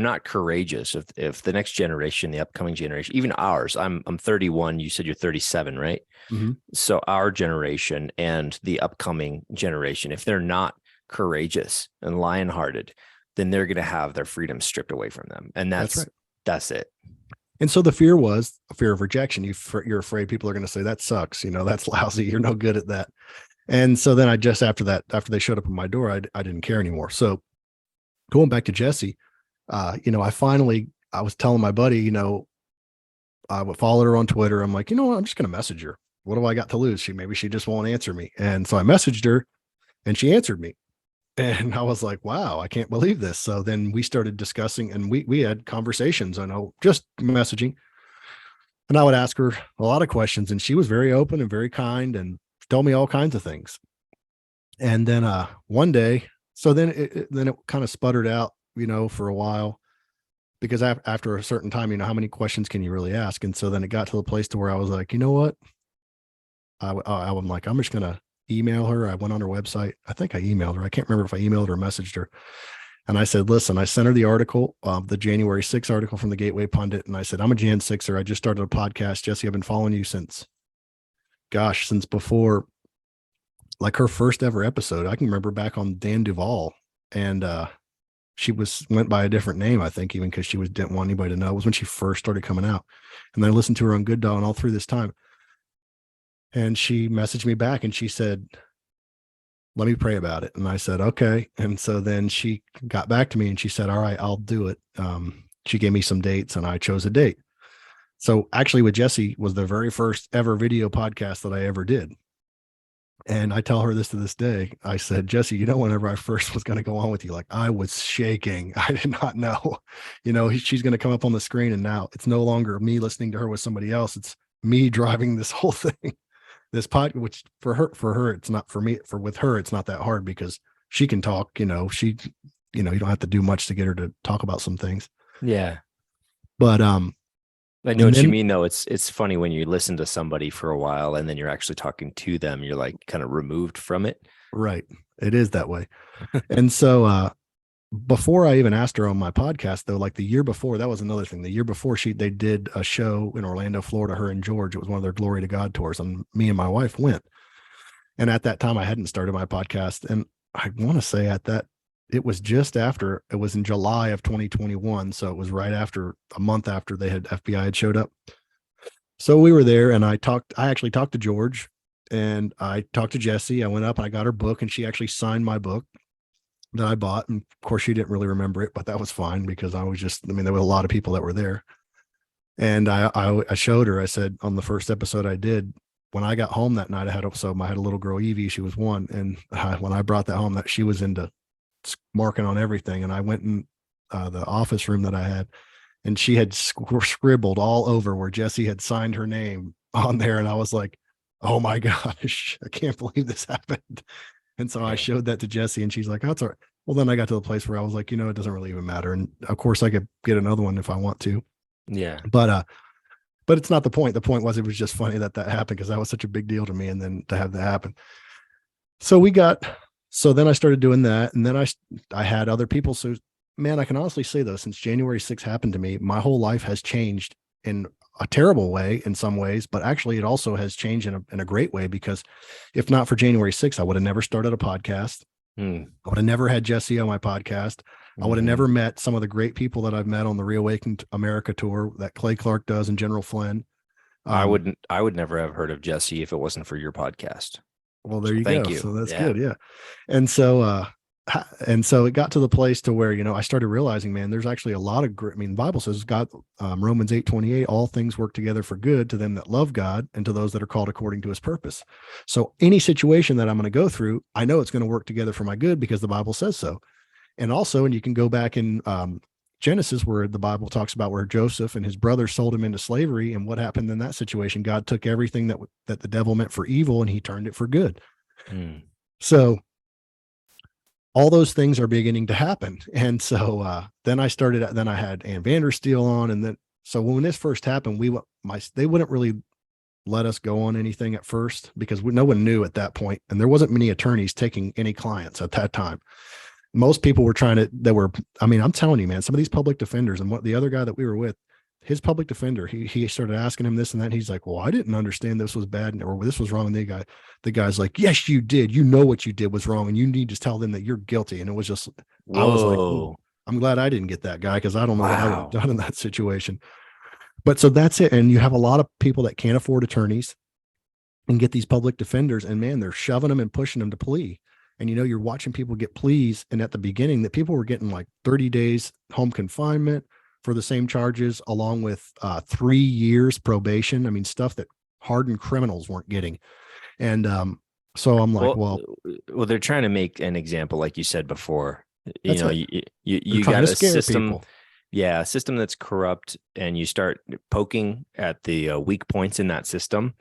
not courageous, if the next generation, the upcoming generation, even ours, I'm 31, you said you're 37, right? Mm-hmm. So our generation and the upcoming generation, if they're not courageous and lionhearted, then they're going to have their freedom stripped away from them. And that's it. And so the fear was a fear of rejection. You're afraid people are going to say, that sucks. That's lousy. You're no good at that. And so then after they showed up at my door, I didn't care anymore. So going back to Jesse, I was telling my buddy, I would follow her on Twitter. I'm like, I'm just going to message her. What do I got to lose? Maybe she just won't answer me. And so I messaged her and she answered me. And I was like, wow, I can't believe this. So then we started discussing, and we had conversations, just messaging. And I would ask her a lot of questions, and she was very open and very kind and told me all kinds of things. And then one day, so then it kind of sputtered out, for a while, because after a certain time, how many questions can you really ask? And so then it got to the place to where I was like, you know what? I'm like, I'm just going to email her. I went on her website. I think I emailed her. I can't remember if I emailed her or messaged her. And I said, listen, I sent her the article, the January 6th article from the Gateway Pundit. And I said, I'm a Jan 6er. I just started a podcast. Jesse, I've been following you since before, like, her first ever episode. I can remember back on Dan Duvall, and she went by a different name, I think, even because she didn't want anybody to know. It was when she first started coming out. And then I listened to her on Good Dog and all through this time. And she messaged me back and she said, let me pray about it. And I said, okay. And so then she got back to me and she said, all right, I'll do it. She gave me some dates and I chose a date. So actually with Jesse was the very first ever video podcast that I ever did. And I tell her this to this day. I said, Jesse, whenever I first was going to go on with you, like, I was shaking. I did not know, she's going to come up on the screen, and now it's no longer me listening to her with somebody else. It's me driving this whole thing, this pod, which for her, it's not. For me, with her, it's not that hard because she can talk, you don't have to do much to get her to talk about some things. Yeah. But, I know what you mean, though. It's funny when you listen to somebody for a while and then you're actually talking to them. You're like kind of removed from it. Right. It is that way. And so before I even asked her on my podcast, though, like the year before, that was another thing. The year before they did a show in Orlando, Florida, her and George. It was one of their Glory to God tours, and me and my wife went. And at that time, I hadn't started my podcast. And I want to say it was just after, it was in July of 2021. So it was right after, a month after FBI had showed up. So we were there, and I actually talked to George, and I talked to Jesse. I went up and I got her book, and she actually signed my book that I bought. And of course she didn't really remember it, but that was fine because there were a lot of people that were there. And I showed her, I said, on the first episode I did, when I got home that night, I had a little girl, Evie, she was 1. And when I brought that home, that she was into marking on everything. And I went in the office room that I had, and she had scribbled all over where Jesse had signed her name on there. And I was like, oh my gosh, I can't believe this happened. And so I showed that to Jesse, and she's like, oh, that's all right. Well, then I got to the place where I was like, it doesn't really even matter. And of course I could get another one if I want to. Yeah. But it's not the point. The point was, it was just funny that happened, because that was such a big deal to me. And then to have that happen. So then I started doing that. And then I had other people. So, man, I can honestly say, though, since January 6th happened to me, my whole life has changed in a terrible way in some ways, but actually it also has changed in a great way, because if not for January 6th, I would have never started a podcast. I would have never had Jesse on my podcast. I would have never met some of the great people that I've met on the Reawakened America tour that Clay Clark does and General Flynn. I would never have heard of Jesse if it wasn't for your podcast. Well, there So you thank go. you. So that's good. Yeah. And so it got to the place to where, I started realizing, man, there's actually a lot of the Bible says God, Romans 8:28, all things work together for good to them that love God and to those that are called according to his purpose. So any situation that I'm going to go through, I know it's going to work together for my good because the Bible says so. And also, and you can go back in Genesis, where the Bible talks about where Joseph and his brothers sold him into slavery. And what happened in that situation? God took everything that the devil meant for evil and he turned it for good. So all those things are beginning to happen. And so then I had Ann Vandersteel on. And then, so when this first happened, they wouldn't really let us go on anything at first because no one knew at that point. And there wasn't many attorneys taking any clients at that time. Most people were I'm telling you, man, some of these public defenders and what the other guy that we were with, his public defender, he started asking him this and that. He's like, well, I didn't understand this was bad or this was wrong. And the guy's like, yes, you did. You know what you did was wrong. And you need to tell them that you're guilty. And it was just, I was like, oh, I'm glad I didn't get that guy because I don't know what I would have done in that situation. But so that's it. And you have a lot of people that can't afford attorneys and get these public defenders. And man, they're shoving them and pushing them to plea. And, you're watching people get pleas. And at the beginning that people were getting like 30 days home confinement for the same charges, along with 3 years probation. I mean, stuff that hardened criminals weren't getting. And so I'm like, well, they're trying to make an example, like you said before. You they're got a system. People. Yeah, a system that's corrupt, and you start poking at the weak points in that system,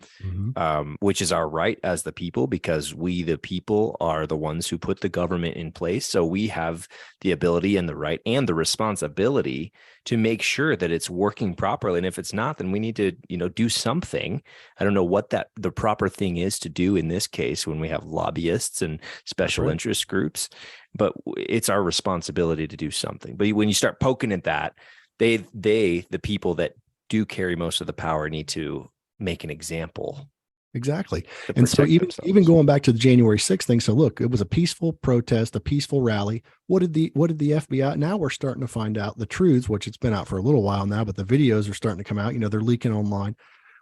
which is our right as the people, because we, the people, are the ones who put the government in place. So we have the ability and the right and the responsibility to make sure that it's working properly. And if it's not, then we need to, do something. I don't know what the proper thing is to do in this case when we have lobbyists and special interest groups. But it's our responsibility to do something. But when you start poking at that, the people that do carry most of the power need to make an example. Exactly. And so even going back to the January 6th thing. So look, it was a peaceful protest, a peaceful rally. What did the FBI? Now we're starting to find out the truths, which it's been out for a little while now, but the videos are starting to come out. They're leaking online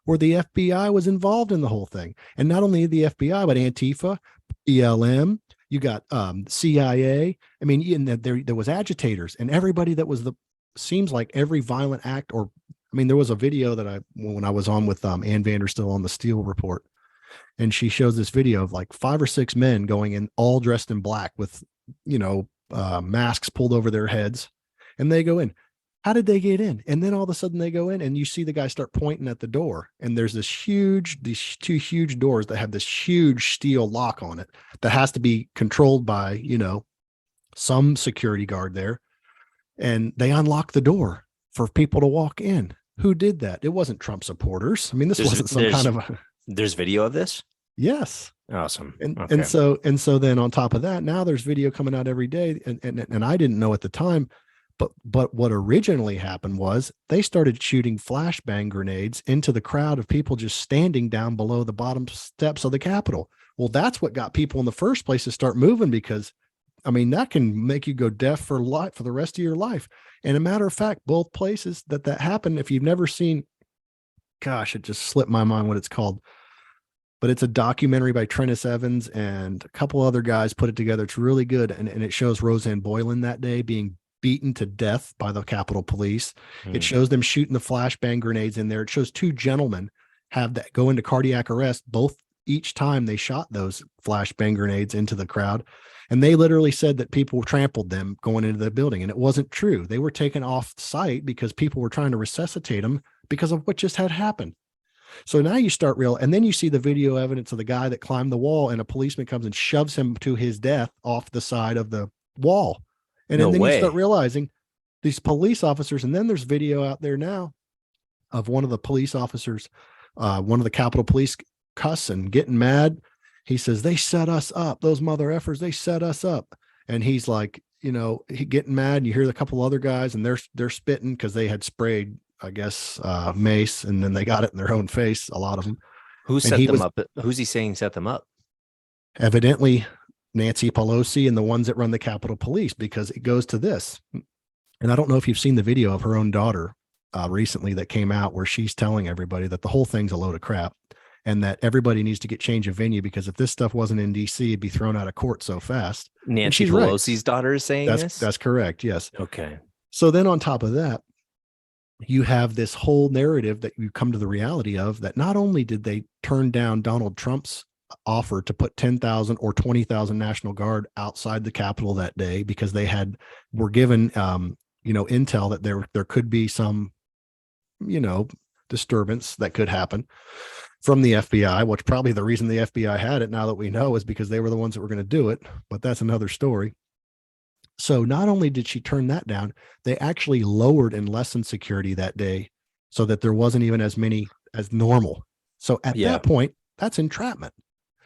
where the FBI was involved in the whole thing. And not only the FBI, but Antifa, BLM, you got CIA. I mean, there was agitators and everybody that was seems like every violent act there was a video that when I was on with Ann Vandersteel on the Steele Report, and she shows this video of like 5 or 6 men going in all dressed in black with, masks pulled over their heads, and they go in. How did they get in? And then all of a sudden they go in and you see the guy start pointing at the door. And there's these 2 huge doors that have this huge steel lock on it that has to be controlled by, some security guard there. And they unlock the door for people to walk in. Who did that? It wasn't Trump supporters. I mean, this wasn't some kind of there's video of this. Yes. Awesome. And so then on top of that, now there's video coming out every day. And I didn't know at the time, but what originally happened was they started shooting flashbang grenades into the crowd of people just standing down below the bottom steps of the Capitol. Well, that's what got people in the first place to start moving, because that can make you go deaf for life, for the rest of your life. And a matter of fact, both places that happened, if you've never seen, gosh, it just slipped my mind what it's called, but it's a documentary by Trennis Evans and a couple other guys put it together. It's really good. And it shows Roseanne Boylan that day being beaten to death by the Capitol Police. It shows them shooting the flashbang grenades in there. It shows 2 gentlemen go into cardiac arrest, each time they shot those flashbang grenades into the crowd. And they literally said that people trampled them going into the building. And it wasn't true. They were taken off site because people were trying to resuscitate them because of what just had happened. So now you start and then you see the video evidence of the guy that climbed the wall, and a policeman comes and shoves him to his death off the side of the wall. And then you start realizing these police officers, and then there's video out there now of one of the police officers, one of the Capitol Police cussing, getting mad. He says, they set us up. Those mother effers, they set us up. And he's like, he getting mad. And you hear a couple other guys, and they're spitting because they had sprayed, I guess, mace, and then they got it in their own face, a lot of them. Who set them up? Who's he saying set them up? Evidently, Nancy Pelosi and the ones that run the Capitol Police, because it goes to this. And I don't know if you've seen the video of her own daughter recently that came out where she's telling everybody that the whole thing's a load of crap and that everybody needs to get change of venue, because if this stuff wasn't in DC, it'd be thrown out of court so fast. Nancy Pelosi's daughter is saying this? That's correct. Yes. Okay. So then on top of that, you have this whole narrative that you come to the reality of that not only did they turn down Donald Trump's offer to put 10,000 or 20,000 National Guard outside the Capitol that day because they were given intel that there could be some disturbance that could happen from the FBI, which probably the reason the FBI had it, now that we know, is because they were the ones that were going to do it. But that's another story. So not only did she turn that down, they actually lowered and lessened security that day so that there wasn't even as many as normal. So at that point, that's entrapment.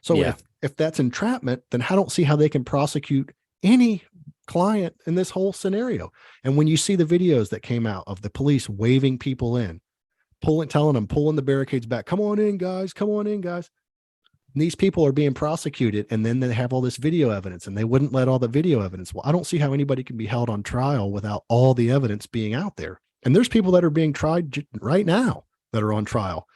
So if that's entrapment, then I don't see how they can prosecute any client in this whole scenario. And when you see the videos that came out of the police waving people in, telling them, pulling the barricades back, come on in, guys, come on in, guys. And these people are being prosecuted, and then they have all this video evidence, and they wouldn't let all the video evidence. Well, I don't see how anybody can be held on trial without all the evidence being out there. And there's people that are being tried right now that are on trial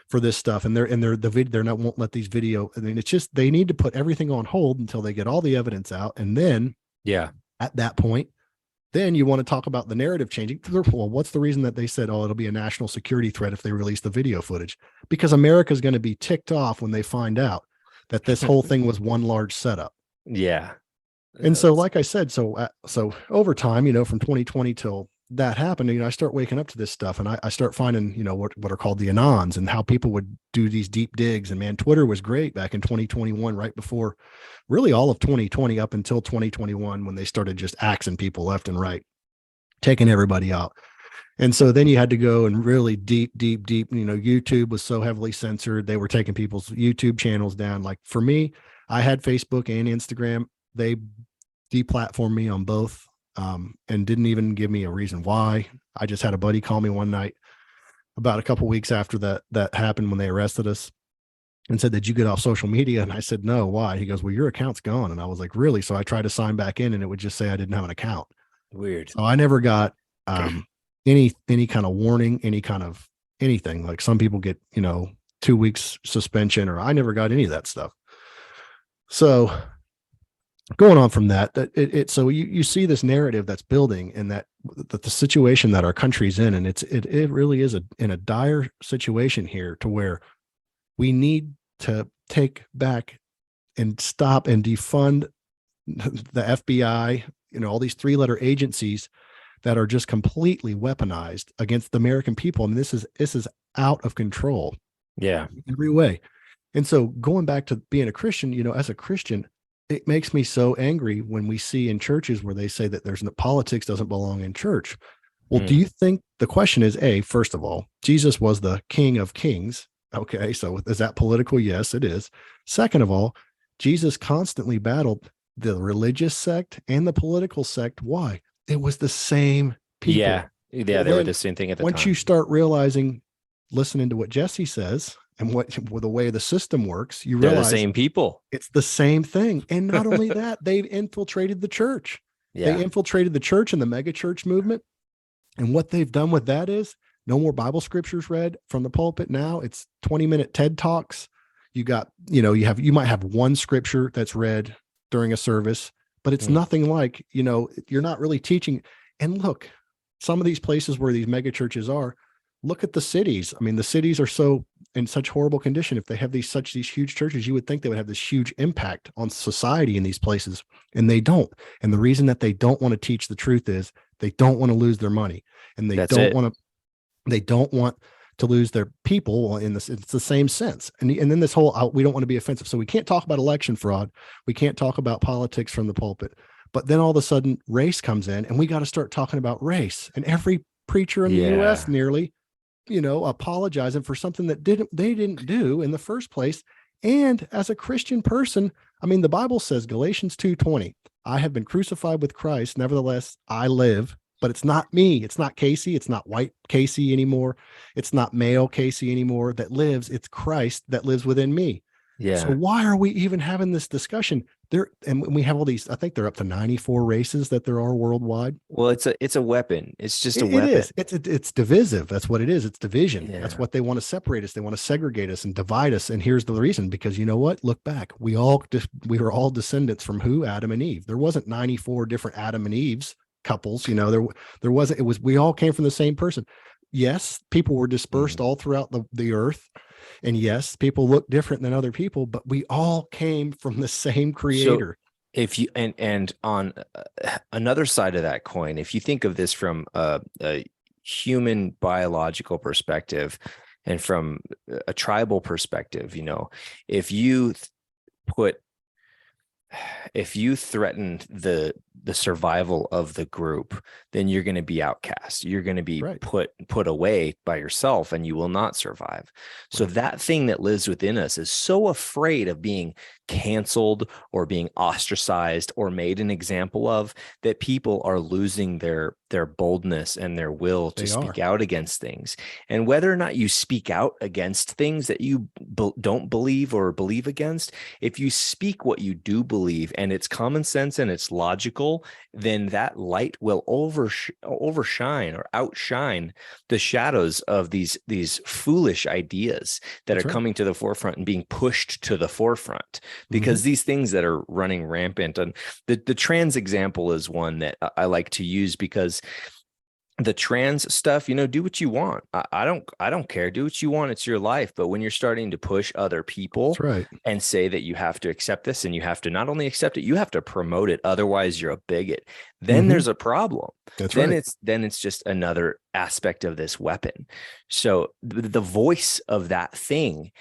for this stuff, and they're not won't let these video. I mean, it's just they need to put everything on hold until they get all the evidence out, and then at that point, then you want to talk about the narrative changing. Well, what's the reason that they said, oh, it'll be a national security threat if they release the video footage? Because America's going to be ticked off when they find out that this whole thing was one large setup. Yeah. And so, like I said, so over time, from 2020 till that happened, I start waking up to this stuff, and I start finding, what are called the anons, and how people would do these deep digs. And man, Twitter was great back in 2021, right before really all of 2020 up until 2021, when they started just axing people left and right, taking everybody out. And so then you had to go and really deep. YouTube was so heavily censored. They were taking people's YouTube channels down. Like for me, I had Facebook and Instagram. They deplatformed me on both. And didn't even give me a reason why. I just had a buddy call me one night about a couple weeks after that happened, when they arrested us, and said, did you get off social media? And I said, no. Why? He goes, well, your account's gone. And I was like, really? So I tried to sign back in, and it would just say I didn't have an account. Weird. So I never got any kind of warning, any kind of anything. Like some people get 2 weeks suspension, or I never got any of that stuff. So going on from that, so you see this narrative that's building, and that the situation that our country's in, and it really is in a dire situation here, to where we need to take back and stop and defund the FBI, all these 3-letter agencies that are just completely weaponized against the American people. And this is out of control. Yeah. In every way. And so going back to being a Christian, as a Christian, it makes me so angry when we see in churches where they say that politics doesn't belong in church. Well, do you think, the question is, first of all, Jesus was the King of Kings. Okay. So is that political? Yes, it is. Second of all, Jesus constantly battled the religious sect and the political sect. Why? It was the same people. Yeah. Yeah. They were the same thing at the time. Once you start realizing, listening to what Jesse says, and the way the system works, you realize they're the same people. It's the same thing. And not only that, they've infiltrated the church. Yeah. They infiltrated the church and the mega church movement. And what they've done with that is no more Bible scriptures read from the pulpit. Now it's 20-minute TED Talks. You got, you might have one scripture that's read during a service, but it's nothing like, you're not really teaching. And look, some of these places where these mega churches are, look at the cities. I mean, the cities are so in such horrible condition. If they have these huge churches, you would think they would have this huge impact on society in these places, and they don't. And the reason that they don't want to teach the truth is they don't want to lose their money, and they don't want to lose their people. It's the same sense. And then this whole, we don't want to be offensive. So we can't talk about election fraud. We can't talk about politics from the pulpit, but then all of a sudden race comes in, and we got to start talking about race. And every preacher in the US nearly, apologizing for something that they didn't do in the first place. And as a Christian person, I mean, the Bible says, Galatians 2:20, I have been crucified with Christ. Nevertheless, I live, but it's not me. It's not Casey. It's not white Casey anymore. It's not male Casey anymore that lives. It's Christ that lives within me. Yeah. So why are we even having this discussion? And we have all these, I think they're up to 94 races that there are worldwide. Well, it's a weapon. It's just a It weapon. is. It's divisive. That's what it is. It's division. Yeah. That's what they want to separate us. They want to segregate us and divide us. And here's the reason, because you know what? Look back. We were all descendants from who? Adam and Eve. There wasn't 94 different Adam and Eve's couples. There wasn't. It was, we all came from the same person. Yes, people were dispersed all throughout the earth. And yes, people look different than other people, but we all came from the same creator. So if you, and on another side of that coin, if you think of this from a human biological perspective and from a tribal perspective, if you threaten the survival of the group, then you're going to be outcast. You're going to be put away by yourself, and you will not survive. So that thing that lives within us is so afraid of being canceled or being ostracized or made an example of, that people are losing their boldness and their will to speak out against things. And whether or not you speak out against things that you don't believe or believe against, if you speak what you do believe and it's common sense and it's logical, then that light will overshine or outshine the shadows of these foolish ideas that are coming to the forefront and being pushed to the forefront. Because these things that are running rampant, and the trans example is one that I like to use, because the trans stuff, do what you want. I don't care. Do what you want. It's your life. But when you're starting to push other people and say that you have to accept this, and you have to not only accept it, you have to promote it. Otherwise you're a bigot. Then there's a problem. Then it's just another aspect of this weapon. So the voice of that thing,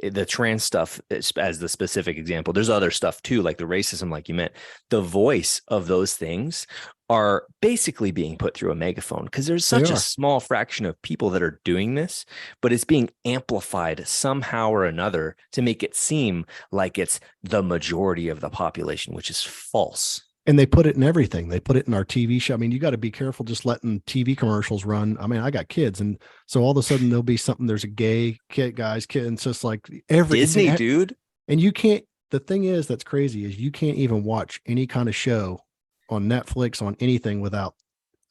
the trans stuff as the specific example, there's other stuff too, like the racism, like you meant, the voice of those things are basically being put through a megaphone, because there's such a small fraction of people that are doing this, but it's being amplified somehow or another to make it seem like it's the majority of the population, which is false. And they put it in everything. They put it in our TV show. I mean, you got to be careful just letting TV commercials run. I mean, I got kids, and so all of a sudden there'll be something. There's a gay kid, and it's just like Disney, dude. And you can't. The thing is, that's crazy, is you can't even watch any kind of show on Netflix, on anything, without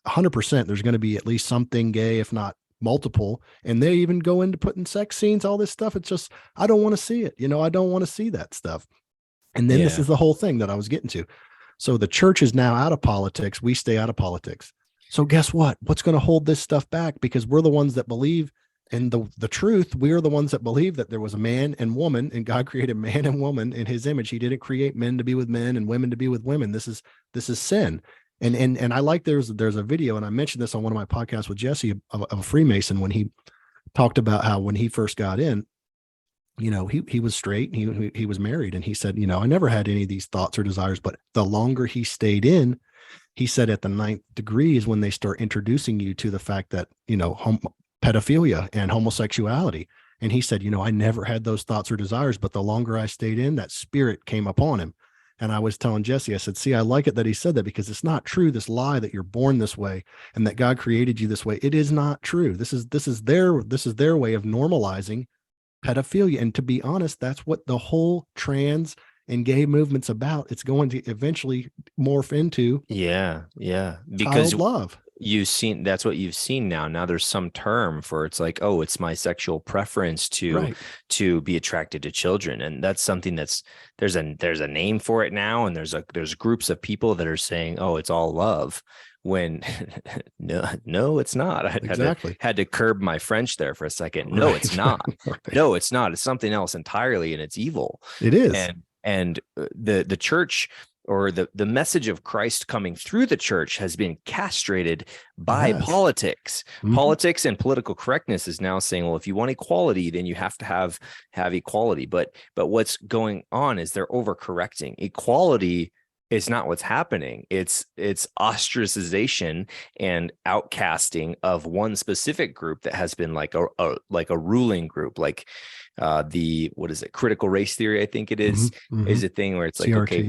100%. There's going to be at least something gay, if not multiple. And they even go into putting sex scenes, all this stuff. It's just, I don't want to see it. I don't want to see that stuff. And then this is the whole thing that I was getting to. So the church is now out of politics. We stay out of politics. So guess what? What's going to hold this stuff back? Because we're the ones that believe in the truth. We are the ones that believe that there was a man and woman, and God created man and woman in his image. He didn't create men to be with men and women to be with women. This is sin. And I like, there's a video, and I mentioned this on one of my podcasts with Jesse, of a Freemason, when he talked about how when he first got in, he was straight, and he was married, and he said, I never had any of these thoughts or desires, but the longer he stayed in, he said at the 9th degree is when they start introducing you to the fact that, pedophilia and homosexuality. And he said, I never had those thoughts or desires, but the longer I stayed in, that spirit came upon him. And I was telling Jesse, I said, see, I like it that he said that, because it's not true. This lie that you're born this way and that God created you this way. It is not true. This is their way of normalizing pedophilia. And to be honest, that's what the whole trans and gay movement's about. It's going to eventually morph into because child love. That's what you've seen now there's some term for, it's like, oh, it's my sexual preference to be attracted to children. And that's something there's a name for it now, and there's groups of people that are saying, oh, it's all love, when no, it's not. I had to curb my French there for a second. No, it's not. No, it's not. It's something else entirely, and it's evil. It is. And the church, or the message of Christ coming through the church, has been castrated by politics. Politics and political correctness is now saying, well, if you want equality, then you have to have equality. But what's going on is they're overcorrecting. Equality is not what's happening. It's ostracization and outcasting of one specific group that has been like a ruling group, like critical race theory, I think it is a thing where it's like, CRT, okay,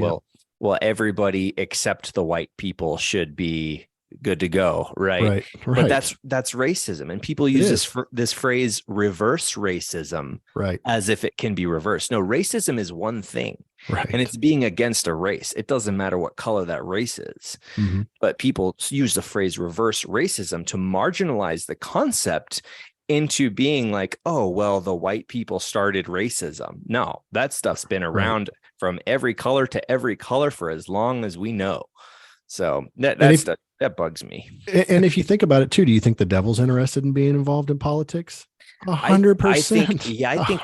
well, everybody except the white people should be good to go, right? Right. But that's racism, and people use this phrase reverse racism, right, as if it can be reversed. No, racism is one thing, right, and it's being against a race. It doesn't matter what color that race is. Mhm. But people use the phrase reverse racism to marginalize the concept into being like, oh, well, the white people started racism. No, that stuff's been around from every color to every color for as long as we know. So that bugs me. And if you think about it too, do you think the devil's interested in being involved in politics? 100%. I think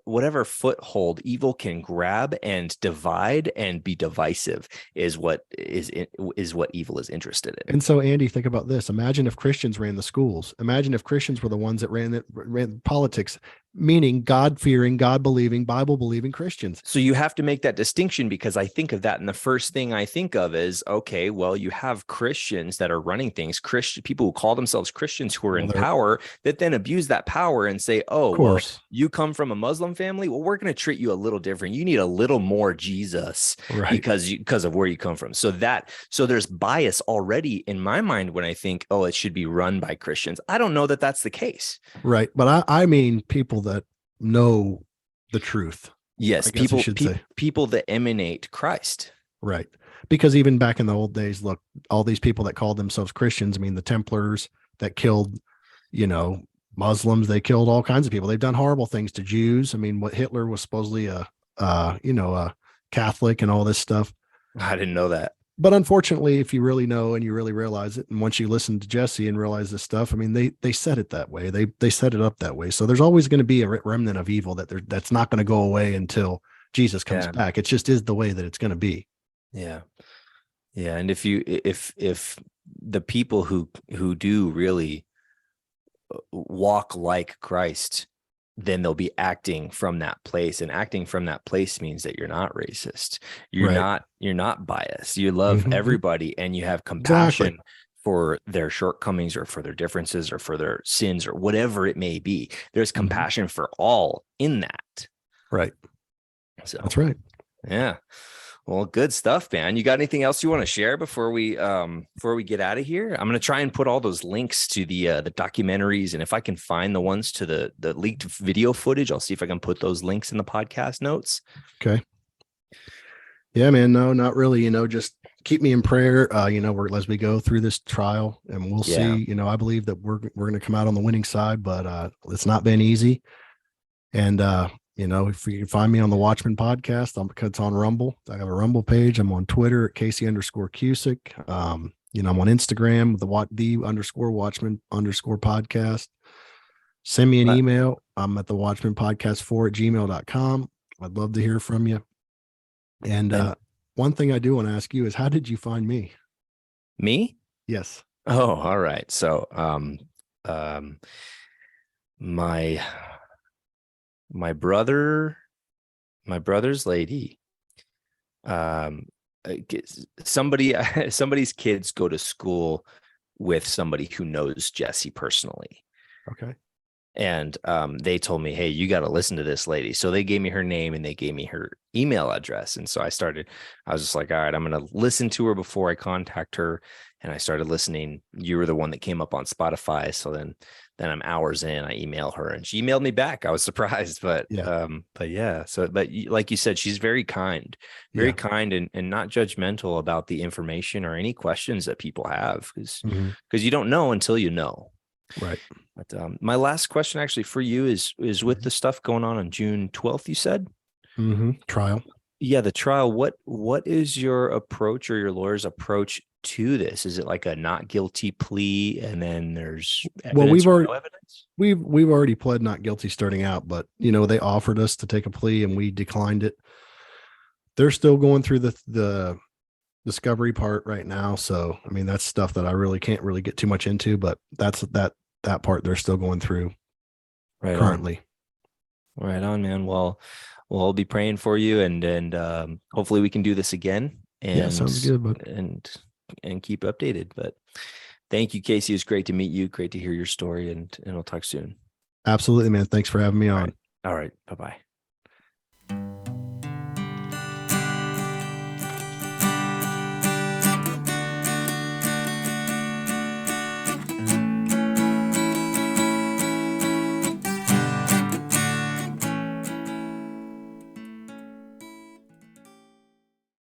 whatever foothold evil can grab and divide and be divisive is what evil is interested in. And so, Andy, think about this. Imagine if Christians ran the schools. Imagine if Christians were the ones that ran politics, meaning God-fearing, God-believing, Bible-believing Christians. So you have to make that distinction, because I think of that, and the first thing I think of is, okay, well, you have Christians that are running things, people who call themselves Christians who are in power, that then abuse that power and say, oh, well, you come from a Muslim family, well, we're going to treat you a little different. You need a little more Jesus, because of where you come from. So there's bias already in my mind when I think, oh, it should be run by Christians. I don't know that that's the case. Right. But I mean people that know the truth. Yes, people that emanate Christ. Right. Because even back in the old days, look, all these people that called themselves Christians, I mean, the Templars that killed, Muslims, they killed all kinds of people. They've done horrible things to Jews. I mean, what Hitler was supposedly a Catholic and all this stuff. I didn't know that. But unfortunately, if you really know and you really realize it, and once you listen to Jesse and realize this stuff, I mean, they set it that way. They set it up that way. So there's always going to be a remnant of evil that's not going to go away until Jesus comes back. It just is the way that it's going to be. Yeah. Yeah. And if the people who do really walk like Christ, then they'll be acting from that place, and acting from that place means that you're not racist. You're not biased. You love everybody, and you have compassion for their shortcomings or for their differences or for their sins or whatever it may be. There's compassion for all in that. Right. So that's right. Yeah. Well, good stuff, man. You got anything else you want to share before we get out of here? I'm going to try and put all those links to the documentaries, and if I can find the ones to the leaked video footage, I'll see if I can put those links in the podcast notes. Okay. Yeah, man. No, not really. Just keep me in prayer. As we go through this trial, and we'll see. I believe that we're going to come out on the winning side, but it's not been easy. And if you can find me on the Watchmen podcast, it's on Rumble. I have a Rumble page. I'm on Twitter at Casey_Cusick. I'm on Instagram, _Watchmen_podcast. Send me an email. I'm at the Watchmen podcast 4@gmail.com. I'd love to hear from you. And one thing I do want to ask you is, how did you find me? Me? Yes. Oh, all right. So, my brother's lady, somebody's kids go to school with somebody who knows Jesse personally. Okay. And they told me, hey, you got to listen to this lady. So they gave me her name and they gave me her email address. And so I was just like, all right, I'm going to listen to her before I contact her. And I started listening. You were the one that came up on Spotify. So then I'm hours in, I email her and she emailed me back. I was surprised, but yeah. So, but like you said, she's very kind and not judgmental about the information or any questions that people have, because you don't know until you know. Right. But my last question actually for you is with the stuff going on June 12th, you said? Trial. Yeah, the trial. What is your approach or your lawyer's approach to this? Is it like a not guilty plea and then there's evidence no evidence? We've already pled not guilty starting out, but they offered us to take a plea and we declined it. They're still going through the discovery part right now. So, I mean, that's stuff that I really can't really get too much into, but that's that part they're still going through currently. Right on, man. Well, I'll be praying for you and hopefully we can do this again. And, yeah, sounds good, bud. And keep updated. But thank you, Casey. It's great to meet you. Great to hear your story, and we'll talk soon. Absolutely, man. Thanks for having me on. All right. Bye-bye.